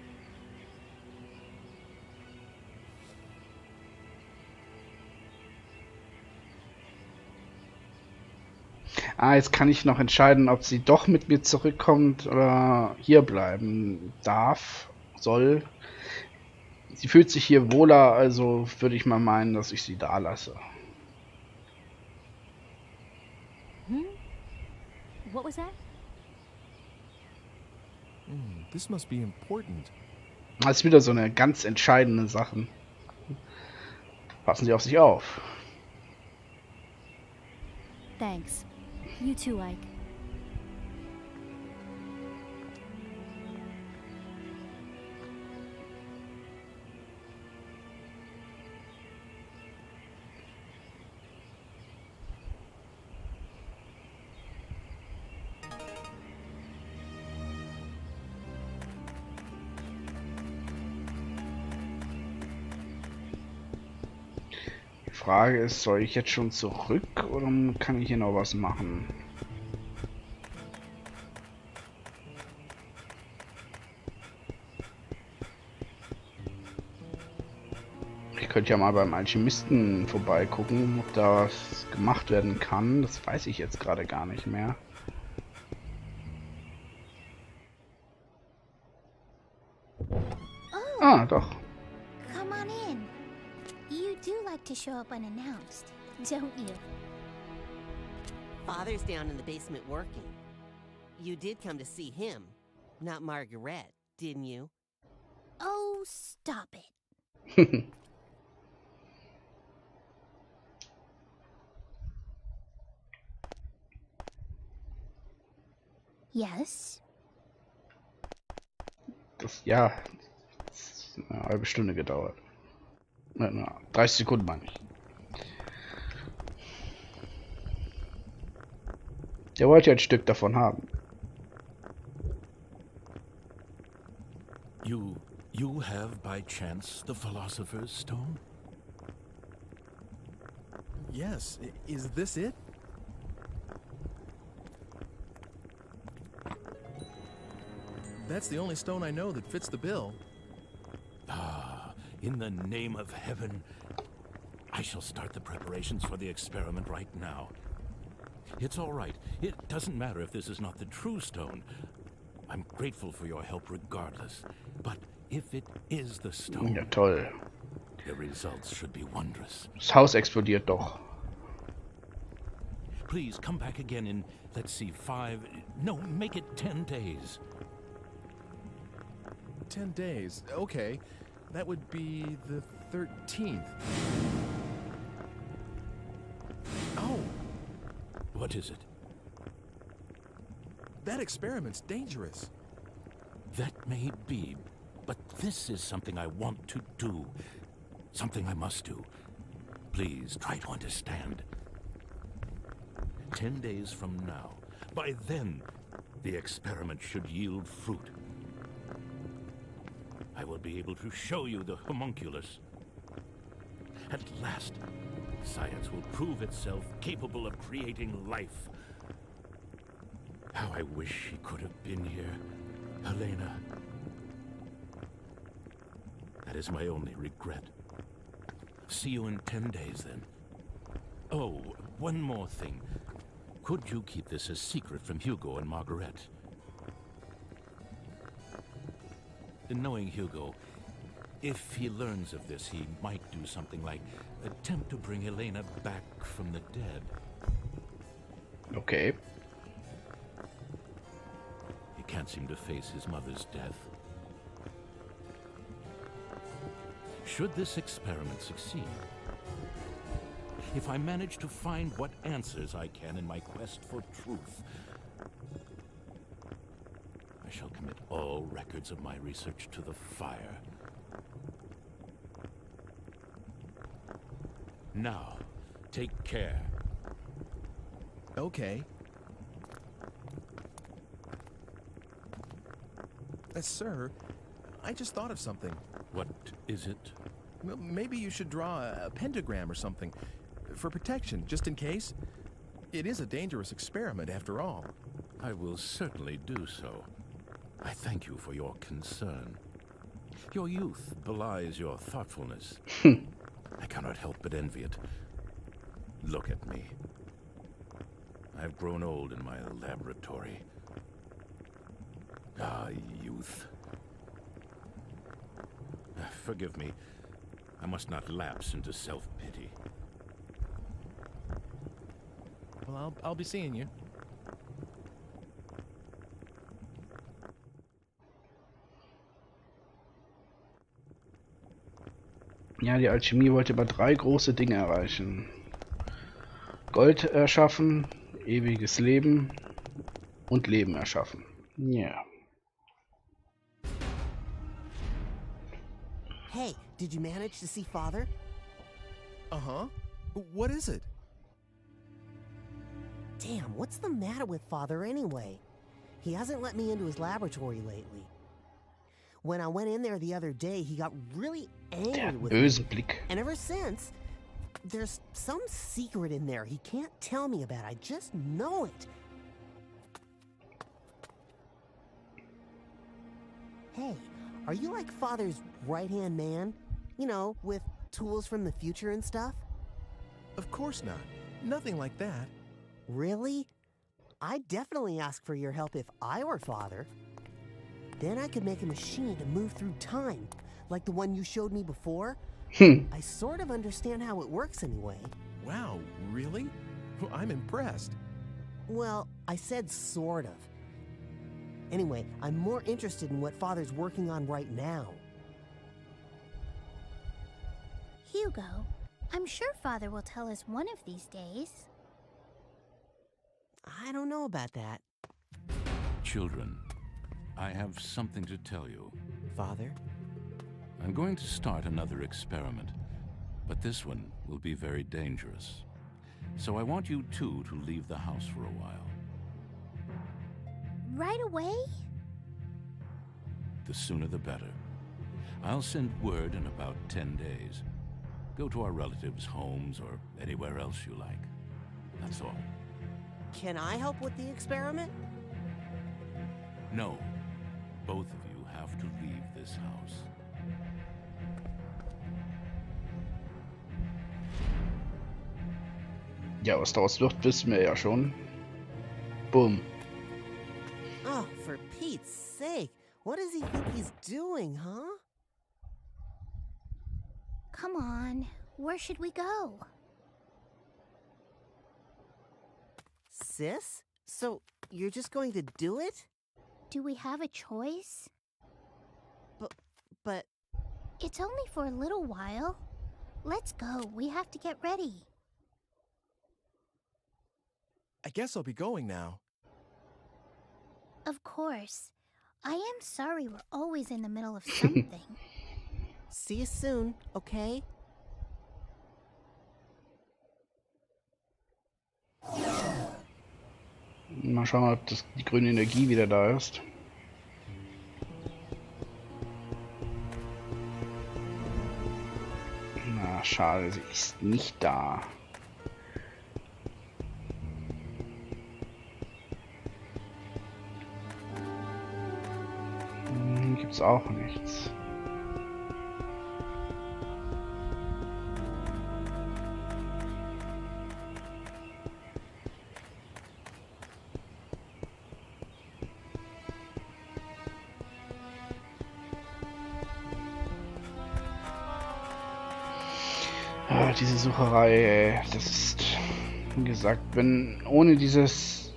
Ah, jetzt kann ich noch entscheiden, ob sie doch mit mir zurückkommt oder hier bleiben darf, soll. Sie fühlt sich hier wohler, also würde ich mal meinen, dass ich sie da lasse. What was that? This must be important. Das ist wieder so eine ganz entscheidende Sache. Passen Sie auf sich auf. Thanks. You too, Ike. Die Frage ist, soll ich jetzt schon zurück oder kann ich hier noch was machen? Ich könnte ja mal beim Alchemisten vorbeigucken, ob da was gemacht werden kann. Das weiß ich jetzt gerade gar nicht mehr. Ah, doch. Come on in. You do like to show up unannounced, don't you? Father's down in the basement working. You did come to see him, not Margaret, didn't you? Oh, stop it. Yes? Das ist eine halbe Stunde gedauert. Na, 30 Sekunden meine ich. Der wollte ja ein Stück davon haben. You have by chance the Philosopher's Stone? Yes, is this it? That's the only stone I know that fits the bill. Ah, in the name of heaven, I shall start the preparations for the experiment right now. It's all right. It doesn't matter if this is not the true stone. I'm grateful for your help regardless. But if it is the stone, Ja, toll. the results should be wondrous. Das Haus explodiert doch. Please come back again in, let's see, make it 10 days. 10 days. Okay. That would be the 13th. Oh! What is it? That experiment's dangerous. That may be, but this is something I want to do. Something I must do. Please try to understand. 10 days from now, by then, the experiment should yield fruit. I will be able to show you the homunculus. At last, science will prove itself capable of creating life. How I wish he could have been here, Helena. That is my only regret. See you in 10 days, then. Oh, one more thing. Could you keep this a secret from Hugo and Margaret? Knowing Hugo, if he learns of this, he might do something like attempt to bring Helena back from the dead. Okay. He can't seem to face his mother's death. Should this experiment succeed, if I manage to find what answers I can in my quest for truth, I shall commit all records of my research to the fire. Now, take care. Okay. Sir, I just thought of something. What is it? Well, maybe you should draw a pentagram or something. For protection, just in case. It is a dangerous experiment, after all. I will certainly do so. I thank you for your concern. Your youth belies your thoughtfulness. I cannot help but envy it. Look at me. I've grown old in my laboratory. Ah, youth. Forgive me. I must not lapse into self-pity. Well, I'll be seeing you. Ja, die Alchemie wollte aber 3 große Dinge erreichen. Gold erschaffen, ewiges Leben und Leben erschaffen. Ja. Hey, did you manage to see Father? Uh-huh. What is it? Damn, what's the matter with Father anyway? He hasn't let me into his laboratory lately. When I went in there the other day, he got really angry with me. And ever since, there's some secret in there he can't tell me about. I just know it. Hey, are you like Father's right-hand man? You know, with tools from the future and stuff? Of course not. Nothing like that. Really? I'd definitely ask for your help if I were Father. Then I could make a machine to move through time, like the one you showed me before. I sort of understand how it works anyway. Wow, really? I'm impressed. Well, I said sort of. Anyway, I'm more interested in what Father's working on right now. Hugo, I'm sure Father will tell us one of these days. I don't know about that. Children, I have something to tell you. Father? I'm going to start another experiment, but this one will be very dangerous. So I want you two to leave the house for a while. Right away? The sooner the better. I'll send word in about 10 days. Go to our relatives' homes or anywhere else you like. That's all. Can I help with the experiment? No. Both of you have to leave this house. Ja, was daraus wird, wissen wir ja schon. Boom. Oh, for Pete's sake. What does he think he's doing, huh? Come on. Where should we go? Sis? So, you're just going to do it? Do we have a choice? But... It's only for a little while. Let's go. We have to get ready. I guess I'll be going now. Of course. I am sorry we're always in the middle of something. See you soon, okay? Mal schauen, ob die grüne Energie wieder da ist. Na, schade, sie ist nicht da. gibt's auch nichts. Ah, diese Sucherei, ey, das ist, wie gesagt, wenn ohne dieses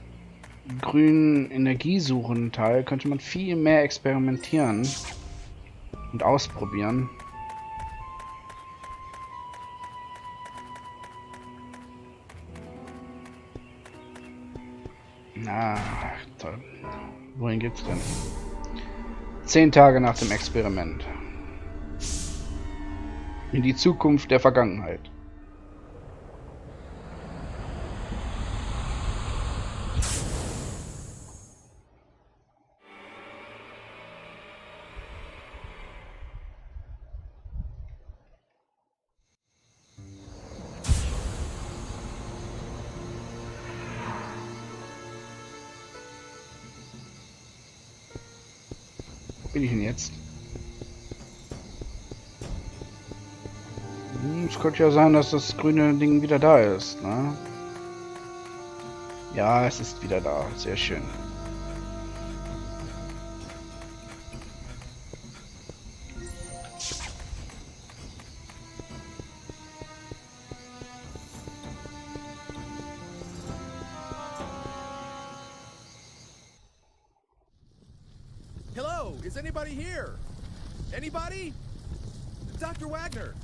grünen Energiesuchen-Teil könnte man viel mehr experimentieren und ausprobieren. Na, toll. Wohin geht's denn? 10 Tage nach dem Experiment. In die Zukunft der Vergangenheit. Bin ich denn jetzt? Es könnte ja sein, dass das grüne Ding wieder da ist, ne? Ja, es ist wieder da. Sehr schön. Hello, is anybody here? Anybody? Dr. Wagner,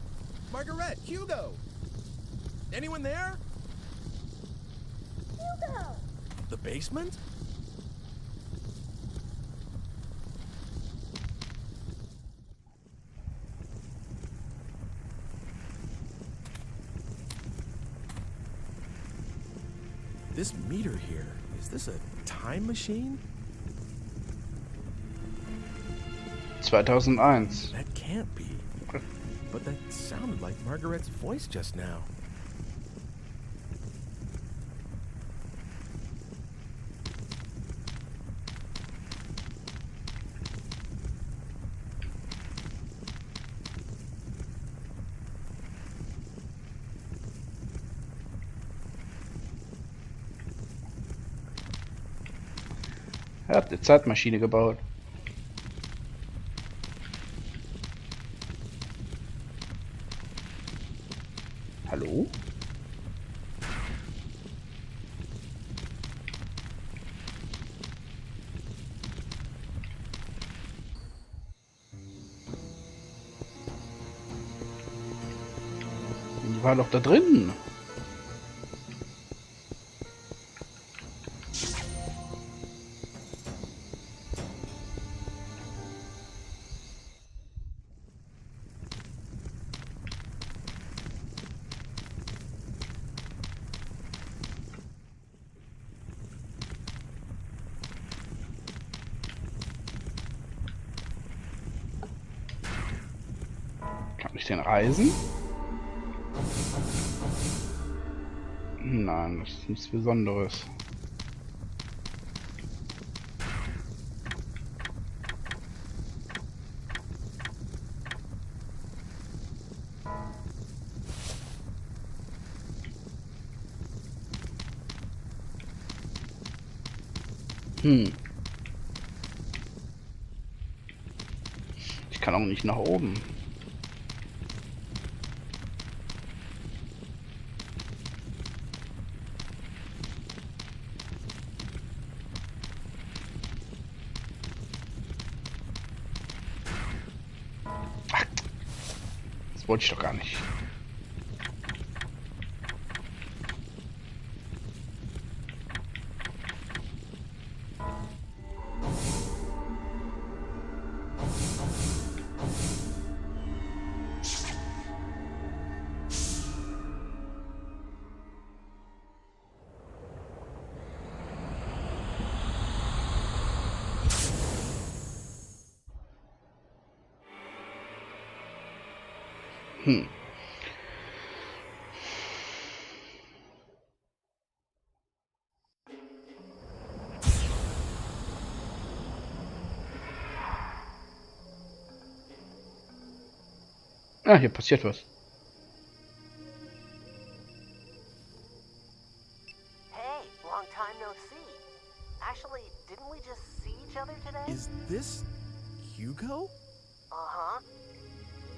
Margaret, Hugo. Anyone there? Hugo! The basement? This meter here, is this a time machine? 2001. That can't be. But that sounded like Margaret's voice just now. Ihr habt eine Zeitmaschine gebaut. Hallo? Die war doch da drin. Kann ich den reisen? Nein, das ist nichts Besonderes. Ich kann auch nicht nach oben. Ach, das wollte ich doch gar nicht. Ah, hier passiert was. Hey, long time no see. Actually, didn't we just see each other today? Is this Hugo? Uh-huh.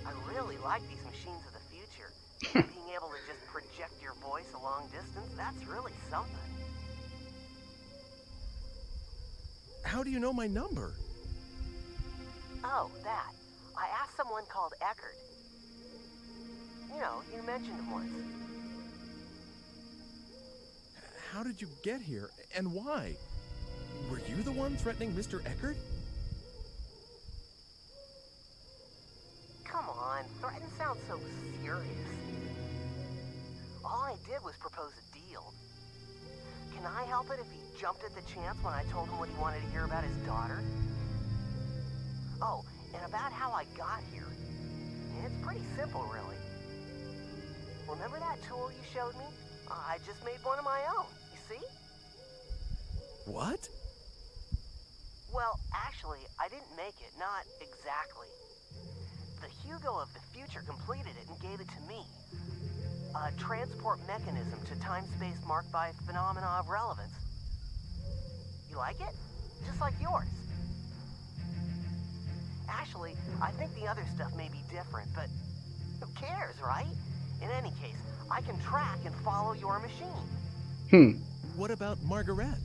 I really like these machines of the future. Being able to just project your voice a long distance, that's really something. How do you know my number? Oh, that. I asked someone called Eckert. You know, you mentioned him once. How did you get here, and why? Were you the one threatening Mr. Eckert? Come on, threaten sounds so serious. All I did was propose a deal. Can I help it if he jumped at the chance when I told him what he wanted to hear about his daughter? Oh, and about how I got here. It's pretty simple, really. Remember that tool you showed me? I just made one of my own, you see? What? Well, actually, I didn't make it, not exactly. The Hugo of the future completed it and gave it to me. A transport mechanism to time-space marked by phenomena of relevance. You like it? Just like yours. Actually, I think the other stuff may be different, but who cares, right? In any case, I can track and follow your machine. What about Margaret?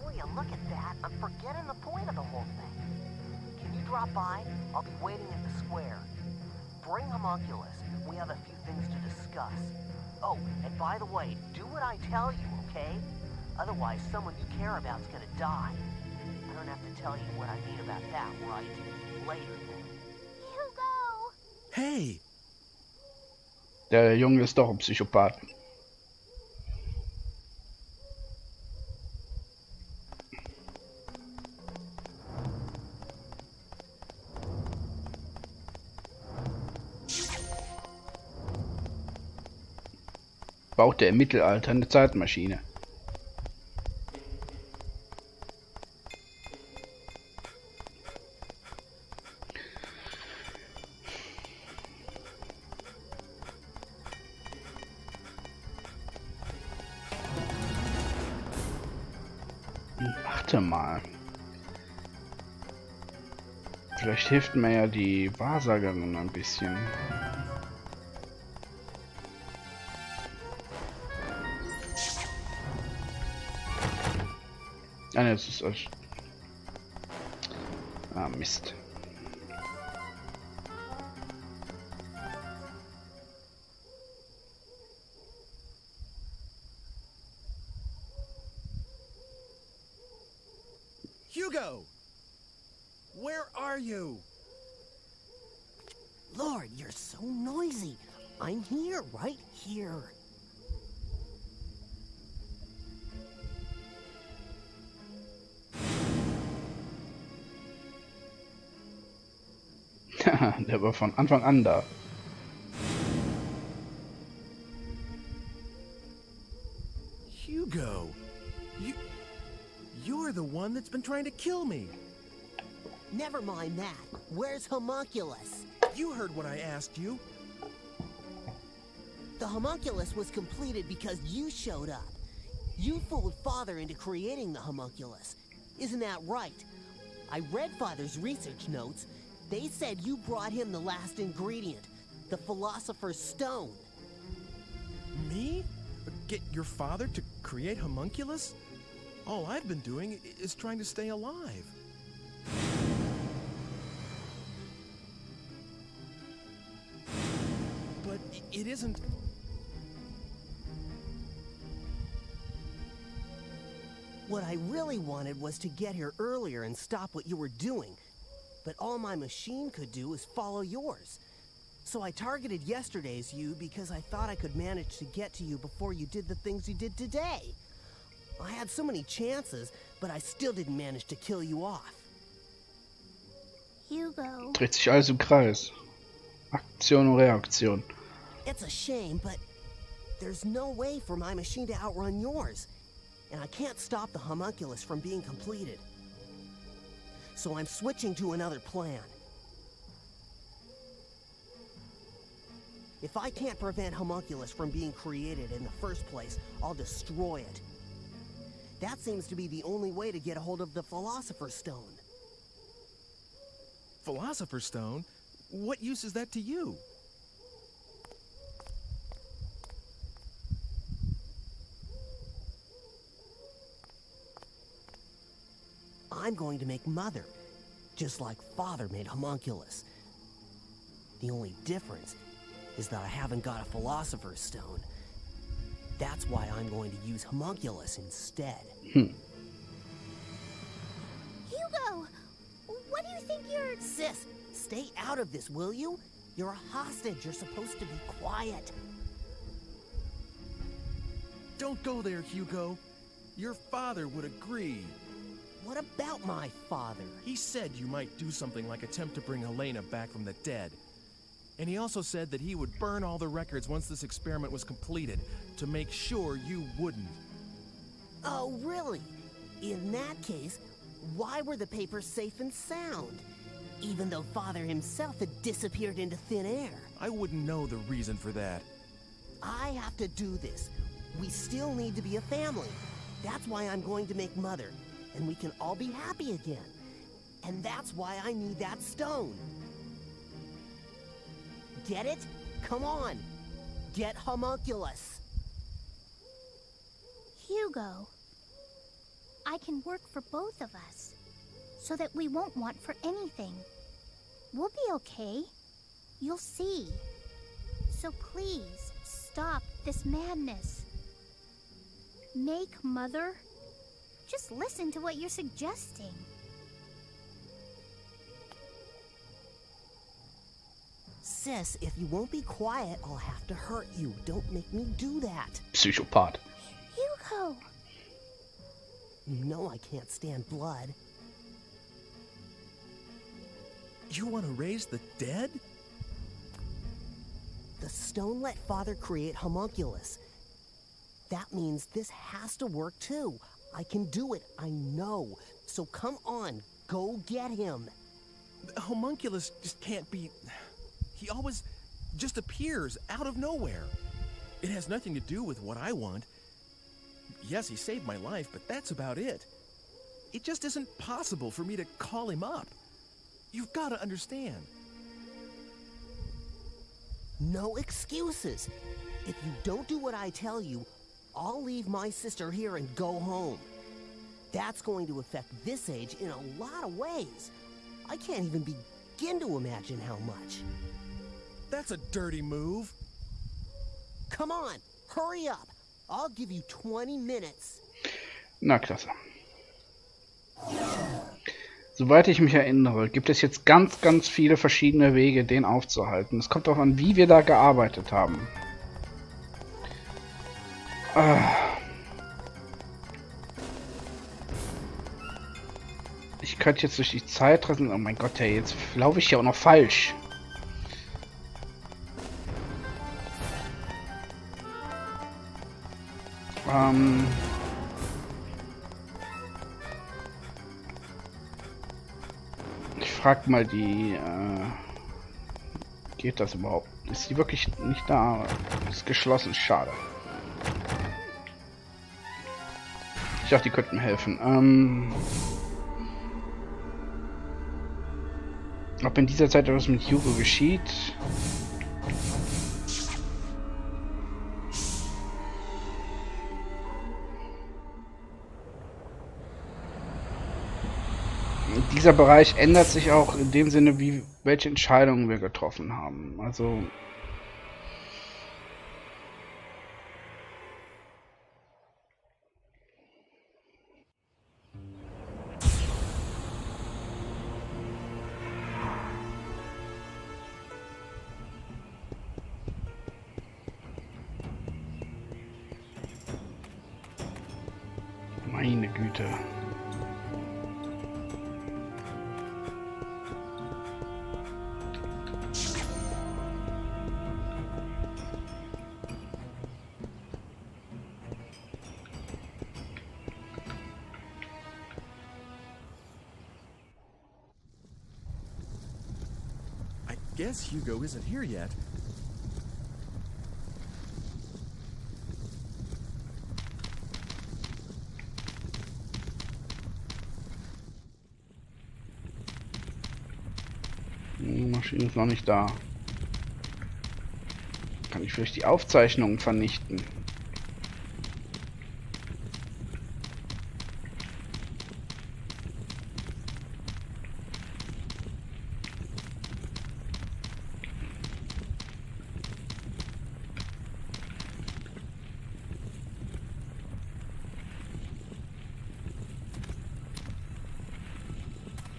Will you look at that? I'm forgetting the point of the whole thing. Can you drop by? I'll be waiting at the square. Bring Homunculus. We have a few things to discuss. Oh, and by the way, do what I tell you, okay? Otherwise, someone you care about's gonna die. I don't have to tell you what I mean about that, right? Later then. Hugo! Hey! Der Junge ist doch ein Psychopath. Baute im Mittelalter eine Zeitmaschine. Warte mal. Vielleicht hilft mir ja die Wahrsagerin ein bisschen. Ah, ne, das ist euch. Ah, Mist. Hugo! Where are you? Lord, you're so noisy. I'm here, right here. Der war von Anfang an da. Hugo! You're the one that's been trying to kill me. Never mind that. Where's Homunculus? You heard what I asked you. The Homunculus was completed because you showed up. You fooled Father into creating the Homunculus. Isn't that right? I read Father's research notes. They said you brought him the last ingredient, the Philosopher's Stone. Me? Get your father to create Homunculus? All I've been doing is trying to stay alive. But it isn't... What I really wanted was to get here earlier and stop what you were doing. But all my machine could do is follow yours. So I targeted yesterday's you because I thought I could manage to get to you before you did the things you did today. I had so many chances, but I still didn't manage to kill you off. Hugo. Dreht sich alles im Kreis. Aktion und Reaktion. It's a shame, but there's no way for my machine to outrun yours. And I can't stop the Homunculus from being completed. So I'm switching to another plan. If I can't prevent Homunculus from being created in the first place, I'll destroy it. That seems to be the only way to get a hold of the Philosopher's Stone. Philosopher's Stone? What use is that to you? I'm going to make Mother, just like Father made Homunculus. The only difference is that I haven't got a Philosopher's Stone. That's why I'm going to use Homunculus instead. Hugo! What do you think you're... Sis, stay out of this, will you? You're a hostage. You're supposed to be quiet. Don't go there, Hugo. Your father would agree. What about my father? He said you might do something like attempt to bring Helena back from the dead. And he also said that he would burn all the records once this experiment was completed, to make sure you wouldn't. Oh, really? In that case, why were the papers safe and sound? Even though Father himself had disappeared into thin air. I wouldn't know the reason for that. I have to do this. We still need to be a family. That's why I'm going to make Mother, and we can all be happy again. And that's why I need that stone. Get it? Come on. Get Homunculus. Hugo, I can work for both of us, so that we won't want for anything. We'll be okay. You'll see. So please, stop this madness. Make Mother. Just listen to what you're suggesting. Sis, if you won't be quiet, I'll have to hurt you. Don't make me do that. Psychopath. Hugo! You know I can't stand blood. You want to raise the dead? The stone let Father create Homunculus. That means this has to work too. I can do it, I know. So come on, go get him. The Homunculus just can't be... He always just appears out of nowhere. It has nothing to do with what I want. Yes, he saved my life, but that's about it. It just isn't possible for me to call him up. You've got to understand. No excuses. If you don't do what I tell you, I'll leave my sister here and go home. That's going to affect this age in a lot of ways. I can't even begin to imagine how much. That's a dirty move. Come on, hurry up. I'll give you 20 minutes. Na, klasse. Soweit ich mich erinnere, gibt es jetzt ganz, ganz viele verschiedene Wege, den aufzuhalten. Es kommt darauf an, wie wir da gearbeitet haben. Ich könnte jetzt durch die Zeit reisen. Oh mein Gott, ey, jetzt laufe ich ja auch noch falsch. Ich frag mal die, geht das überhaupt? Ist die wirklich nicht da? Ist geschlossen, schade. Ich dachte, die könnten mir helfen. Ob in dieser Zeit etwas mit Hugo geschieht? Dieser Bereich ändert sich auch in dem Sinne, wie welche Entscheidungen wir getroffen haben. Also meine Güte. I guess Hugo isn't here yet. Maschine ist noch nicht da. Kann ich vielleicht die Aufzeichnungen vernichten?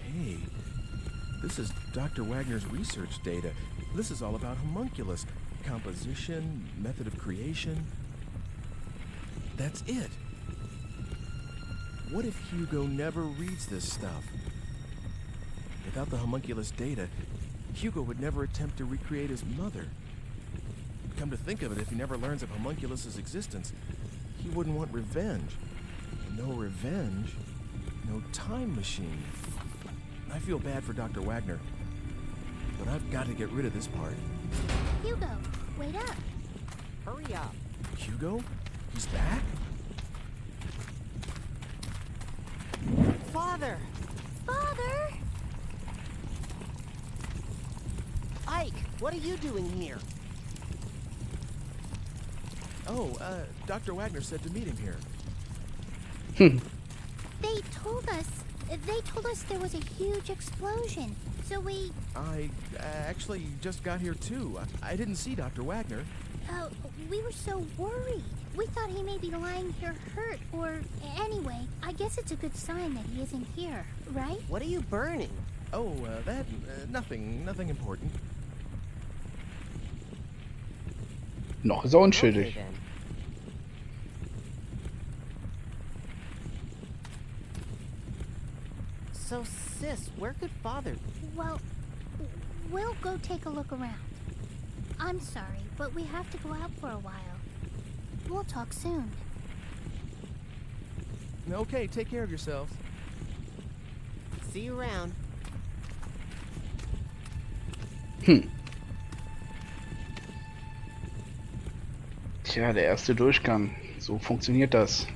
Hey, this is Dr. Wagner's research data. This is all about homunculus. Composition, method of creation. That's it. What if Hugo never reads this stuff? Without the homunculus data, Hugo would never attempt to recreate his mother. Come to think of it, if he never learns of homunculus's existence, he wouldn't want revenge. No revenge, no time machine. I feel bad for Dr. Wagner, but I've got to get rid of this part. Hugo, wait up. Hurry up. Hugo? He's back? Father! Father! Ike, what are you doing here? Oh, Dr. Wagner said to meet him here. They told us there was a huge explosion. So we... I actually just got here too. I didn't see Dr. Wagner. We were so worried. We thought he may be lying here hurt, or... Anyway, I guess it's a good sign that he isn't here, right? What are you burning? Oh, that... nothing important. Noch ist er unschuldig. Okay, then. So, sis, where could Father... Well, we'll go take a look around. I'm sorry, but we have to go out for a while. We'll talk soon. Okay, take care of yourselves. See you around. Tja, der erste Durchgang. So funktioniert das.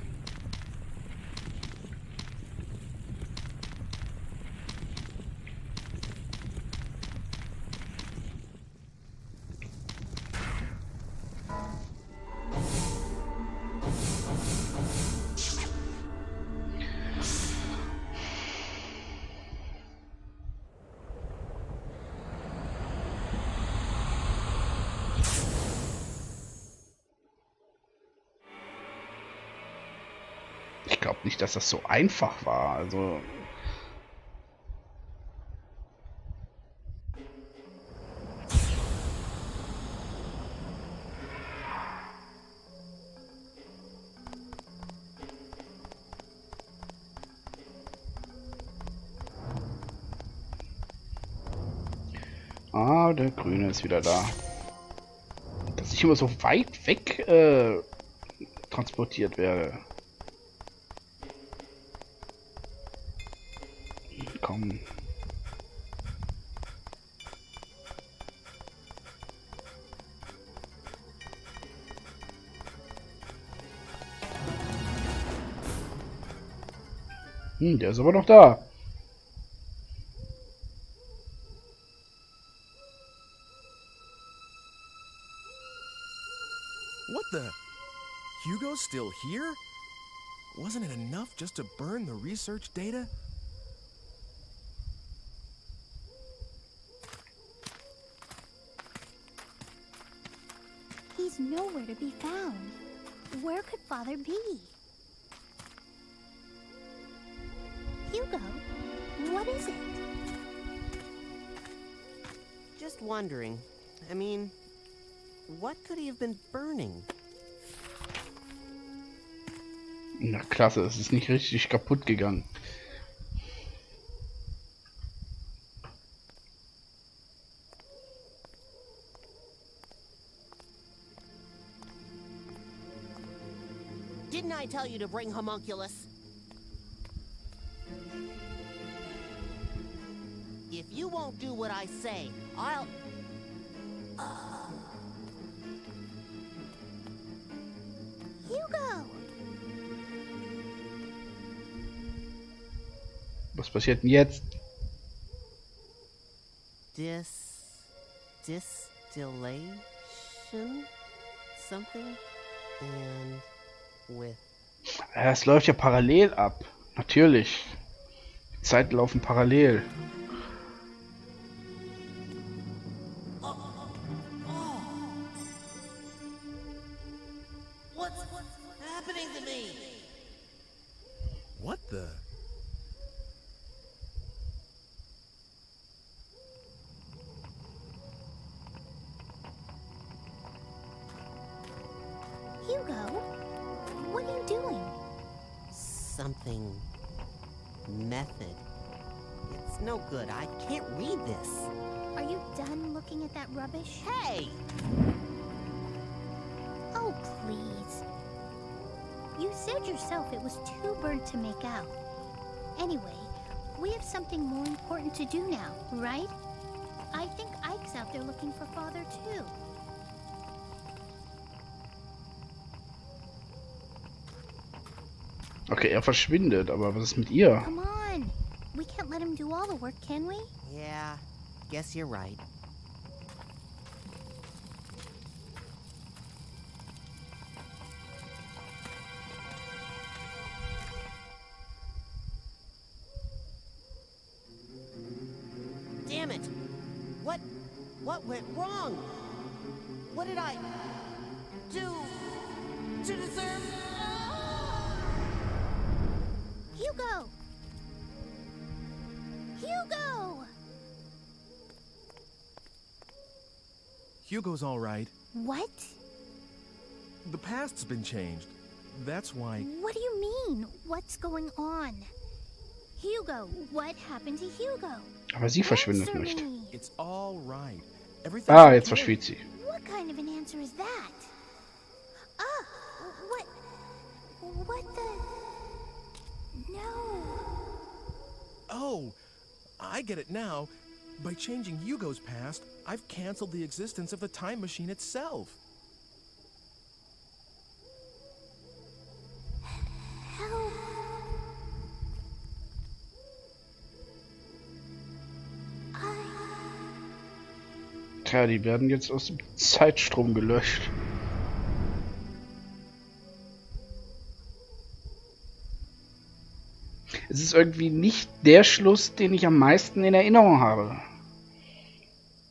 Ich glaube nicht, dass das so einfach war. Also der Grüne ist wieder da. Dass ich immer so weit weg transportiert werde. Komm. Der ist aber noch da. What the? Hugo's still here? Wasn't it enough just to burn the research data? He's nowhere to be found. Where could Father be? Hugo, what is it? Just wondering. I mean, what could he have been burning? Na klasse, es ist nicht richtig kaputt gegangen. Didn't I tell you to bring homunculus? If you won't do what I say, I'll... Hugo! Was passiert denn jetzt? Disappear. distillation? Something? And with... Ja, es läuft ja parallel ab. Natürlich. Die Zeiten laufen parallel. What's happening to me? What the? Hugo, what are you doing? Something... method. It's no good. I can't read this. Are you done looking at that rubbish? Hey! Oh, please. You said yourself it was too burnt to make out. Anyway, we have something more important to do now, right? I think Ike's out there looking for Father, too. Okay, er verschwindet, aber was ist mit ihr? Come on. We can't let him do all the work, can we? Yeah, guess you're right. Damn it! What went wrong? What did I do to deserve... Hugo! Hugo! Hugo's all right. What? The past's been changed. That's why... What do you mean? What's going on? Hugo, what happened to Hugo? Aber sie verschwindet Answer nicht. me. It's all right. Everything's Ah, jetzt okay. verschwindet sie. What kind of an answer is that? Ah, what the... No. Oh, I get it now. By changing Hugo's past, I've canceled the existence of the time machine itself. Help. Tja, die werden jetzt aus dem Zeitstrom gelöscht. Es ist irgendwie nicht der Schluss, den ich am meisten in Erinnerung habe.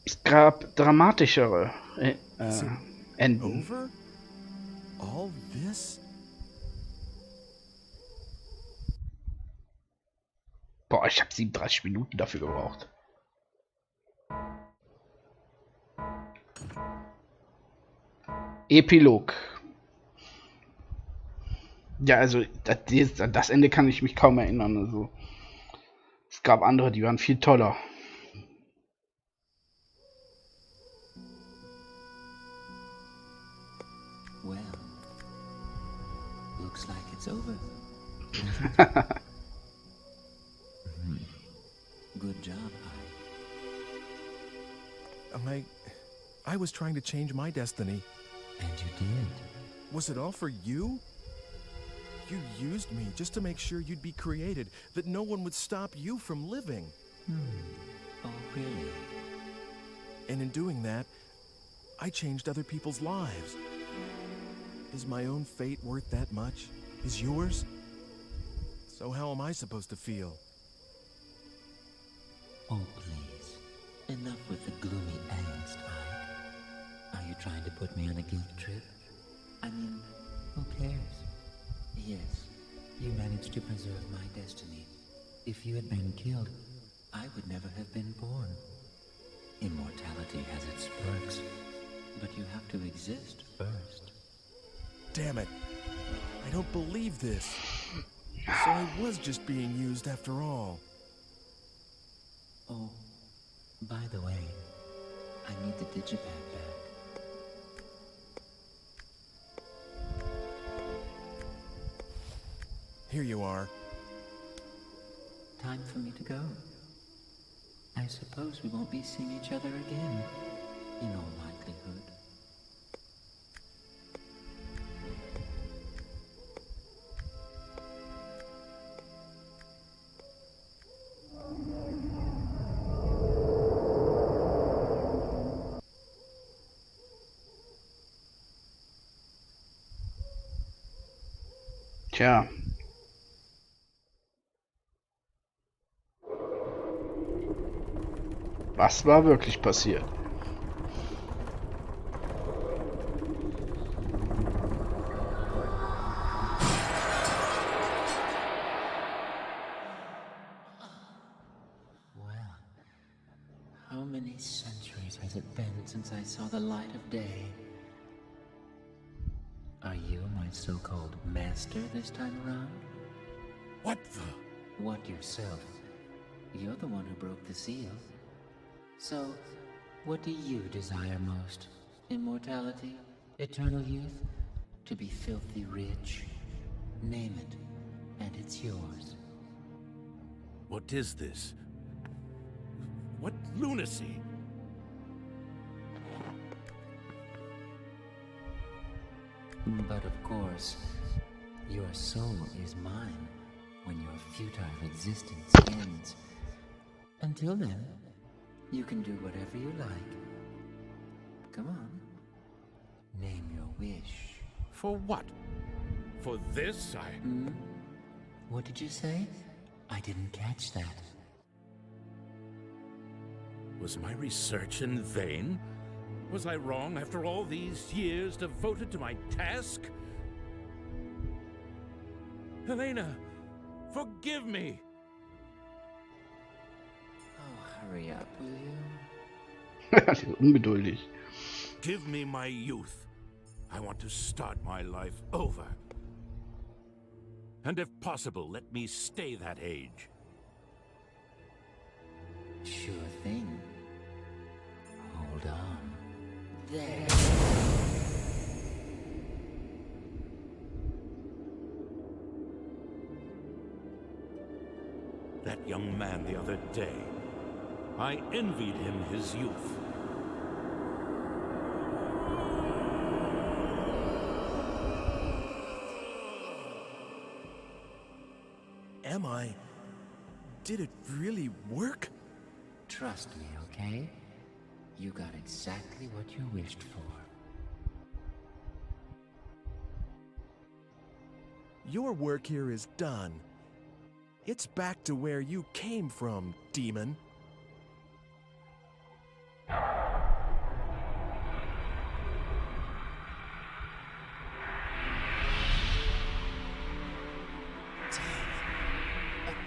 Es gab dramatischere Enden. Over? All this? Boah, ich habe 37 Minuten dafür gebraucht. Epilog. Ja, also das Ende kann ich mich kaum erinnern. Also es gab andere, die waren viel toller. Well, looks like it's over. Good job, Ike. I was trying to change my destiny. And you did. Was it all for you? You used me just to make sure you'd be created, that no one would stop you from living. Oh, really? And in doing that, I changed other people's lives. Is my own fate worth that much? Is yours? So how am I supposed to feel? Oh, please. Enough with the gloomy angst, Ike. Are you trying to put me on a guilt trip? I mean, who cares? Yes, you managed to preserve my destiny. If you had been killed, I would never have been born. Immortality has its perks, but you have to exist first. Damn it. I don't believe this. So I was just being used after all. Oh, by the way, I need the digipad back. Here you are. Time for me to go. I suppose we won't be seeing each other again, in all likelihood. Tja. Was war wirklich passiert? Well, how many centuries has it been since I saw the light of day? Are you my so-called master this time around? What the? What yourself? You're the one who broke the seal. So, what do you desire most? Immortality? Eternal youth? To be filthy rich? Name it, and it's yours. What is this? What lunacy? But of course, your soul is mine when your futile existence ends. Until then, you can do whatever you like. Come on. Name your wish. For what? For this, What did you say? I didn't catch that. Was my research in vain? Was I wrong after all these years devoted to my task? Helena, forgive me! Oh, hurry up, will you? Ungeduldig. Give me my youth. I want to start my life over. And if possible, let me stay that age. Sure thing. Hold on. There. That young man the other day. I envied him his youth. Am I? Did it really work? Trust me, okay? You got exactly what you wished for. Your work here is done. It's back to where you came from, demon. A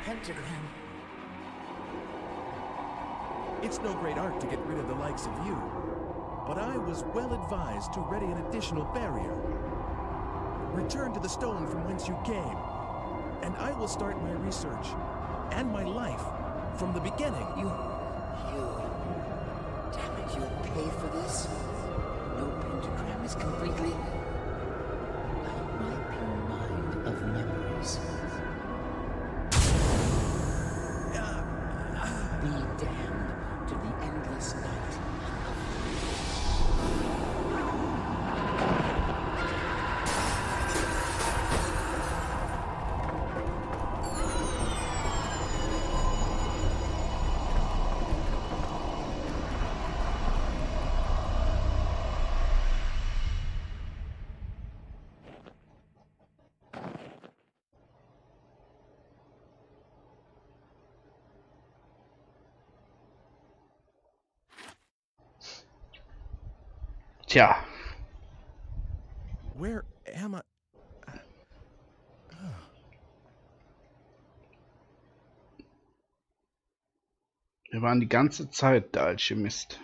pentagram. It's no great art to get rid of the likes of you, but I was well advised to ready an additional barrier. Return to the stone from whence you came, and I will start my research and my life from the beginning. Damn it, you'll pay for this. No pentagram is completely I'll wipe your mind of memories. Be damned to the endless night. Tja. Where am I? Wir waren die ganze Zeit der Alchemist.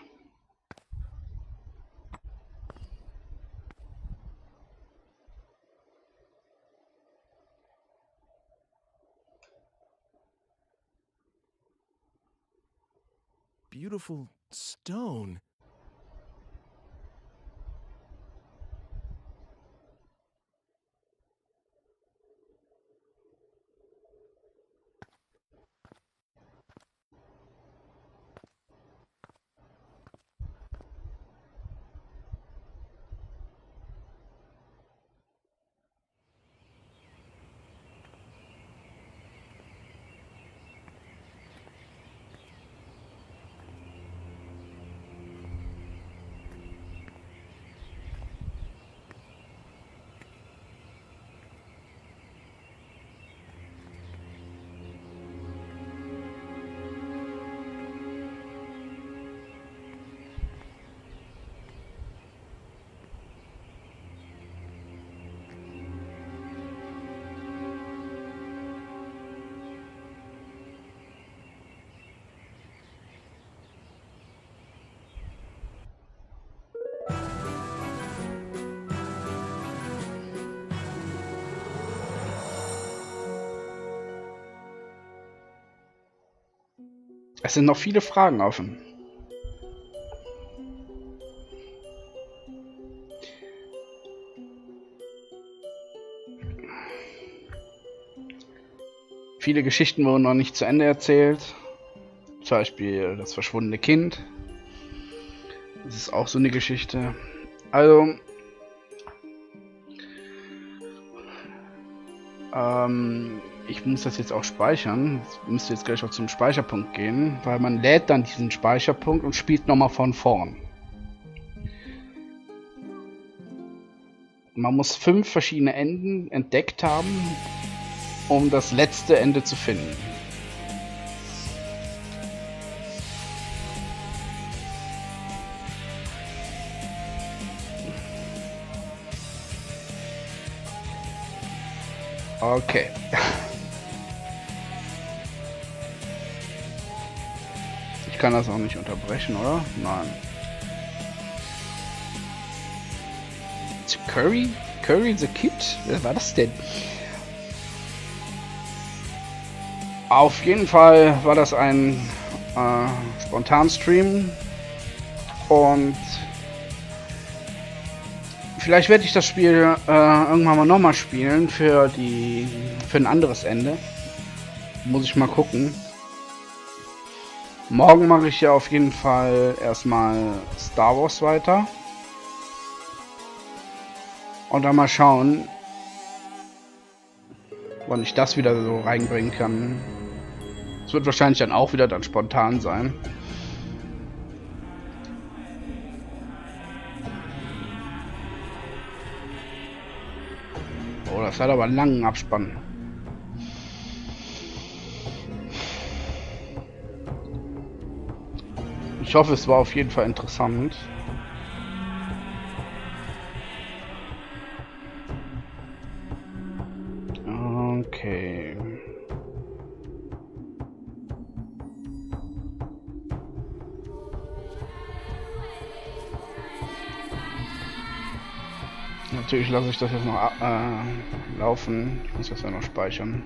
Beautiful stone. Es sind noch viele Fragen offen. Viele Geschichten wurden noch nicht zu Ende erzählt. Zum Beispiel das verschwundene Kind. Das ist auch so eine Geschichte. Also, ich muss das jetzt auch speichern. Ich müsste jetzt gleich auch zum Speicherpunkt gehen, weil man lädt dann diesen Speicherpunkt und spielt nochmal von vorn. Man muss 5 verschiedene Enden entdeckt haben, um das letzte Ende zu finden. Okay. Ich kann das auch nicht unterbrechen, oder? Nein. Curry? Curry the Kid? Wer war das denn? Auf jeden Fall war das ein Spontan-Stream und vielleicht werde ich das Spiel irgendwann mal nochmal spielen für ein anderes Ende. Muss ich mal gucken. Morgen mache ich ja auf jeden Fall erstmal Star Wars weiter. Und dann mal schauen, wann ich das wieder so reinbringen kann. Es wird wahrscheinlich dann auch wieder spontan sein. Oh, das hat aber einen langen Abspann. Ich hoffe, es war auf jeden Fall interessant. Okay. Natürlich lasse ich das jetzt noch laufen. Ich muss das ja noch speichern.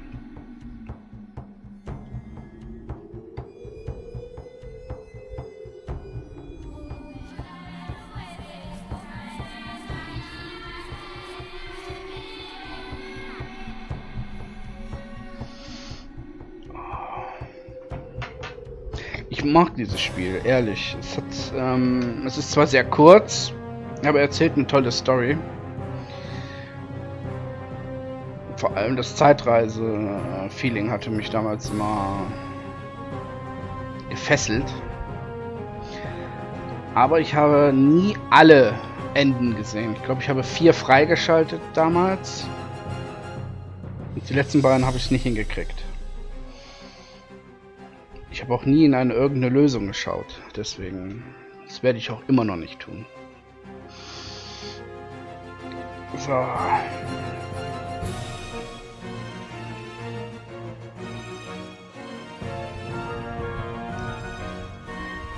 Ich mag dieses Spiel, ehrlich. Es ist zwar sehr kurz, aber er erzählt eine tolle Story. Vor allem das Zeitreise-Feeling hatte mich damals immer gefesselt. Aber ich habe nie alle Enden gesehen. Ich glaube, ich habe 4 freigeschaltet damals. Und die letzten beiden habe ich nicht hingekriegt. Ich habe auch nie in irgendeine Lösung geschaut. Deswegen, das werde ich auch immer noch nicht tun. So.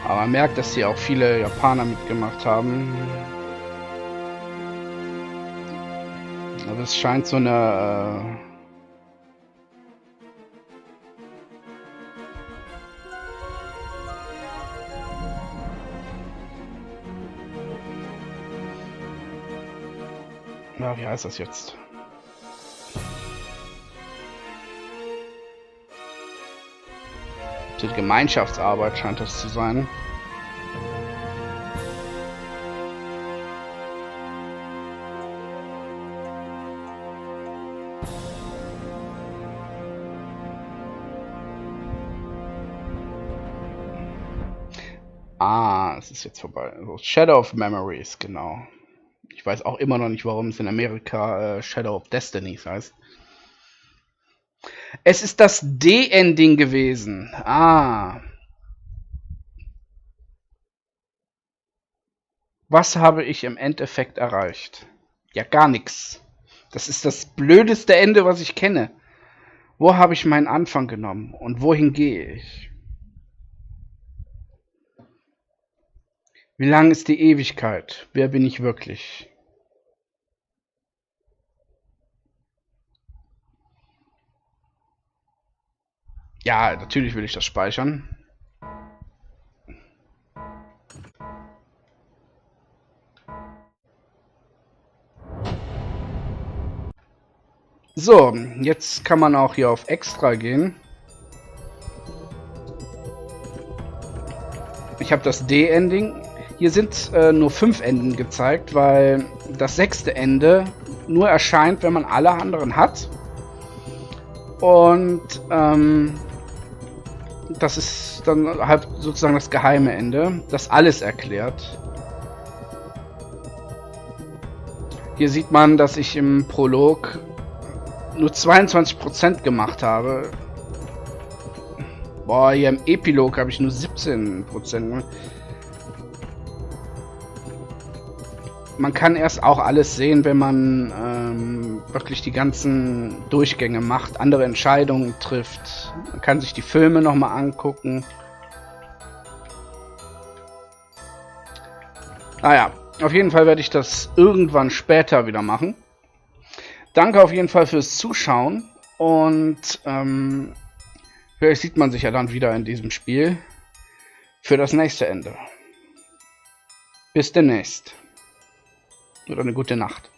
Aber man merkt, dass hier auch viele Japaner mitgemacht haben. Also es scheint so eine na, wie heißt das jetzt? Die Gemeinschaftsarbeit scheint das zu sein. Ah, es ist jetzt vorbei. Also Shadow of Memories, genau. Ich weiß auch immer noch nicht, warum es in Amerika Shadow of Destinies heißt. Es ist das D-Ending gewesen. Ah. Was habe ich im Endeffekt erreicht? Ja, gar nichts. Das ist das blödeste Ende, was ich kenne. Wo habe ich meinen Anfang genommen? Und wohin gehe ich? Wie lang ist die Ewigkeit? Wer bin ich wirklich? Ja, natürlich will ich das speichern. So, jetzt kann man auch hier auf Extra gehen. Ich habe das D-Ending. Hier sind nur 5 Enden gezeigt, weil das 6. Ende nur erscheint, wenn man alle anderen hat. Und das ist dann halt sozusagen das geheime Ende, das alles erklärt. Hier sieht man, dass ich im Prolog nur 22% gemacht habe. Boah, hier im Epilog habe ich nur 17%. Man kann erst auch alles sehen, wenn man wirklich die ganzen Durchgänge macht, andere Entscheidungen trifft. Man kann sich die Filme nochmal angucken. Naja, auf jeden Fall werde ich das irgendwann später wieder machen. Danke auf jeden Fall fürs Zuschauen und vielleicht sieht man sich ja dann wieder in diesem Spiel für das nächste Ende. Bis demnächst. Oder eine gute Nacht.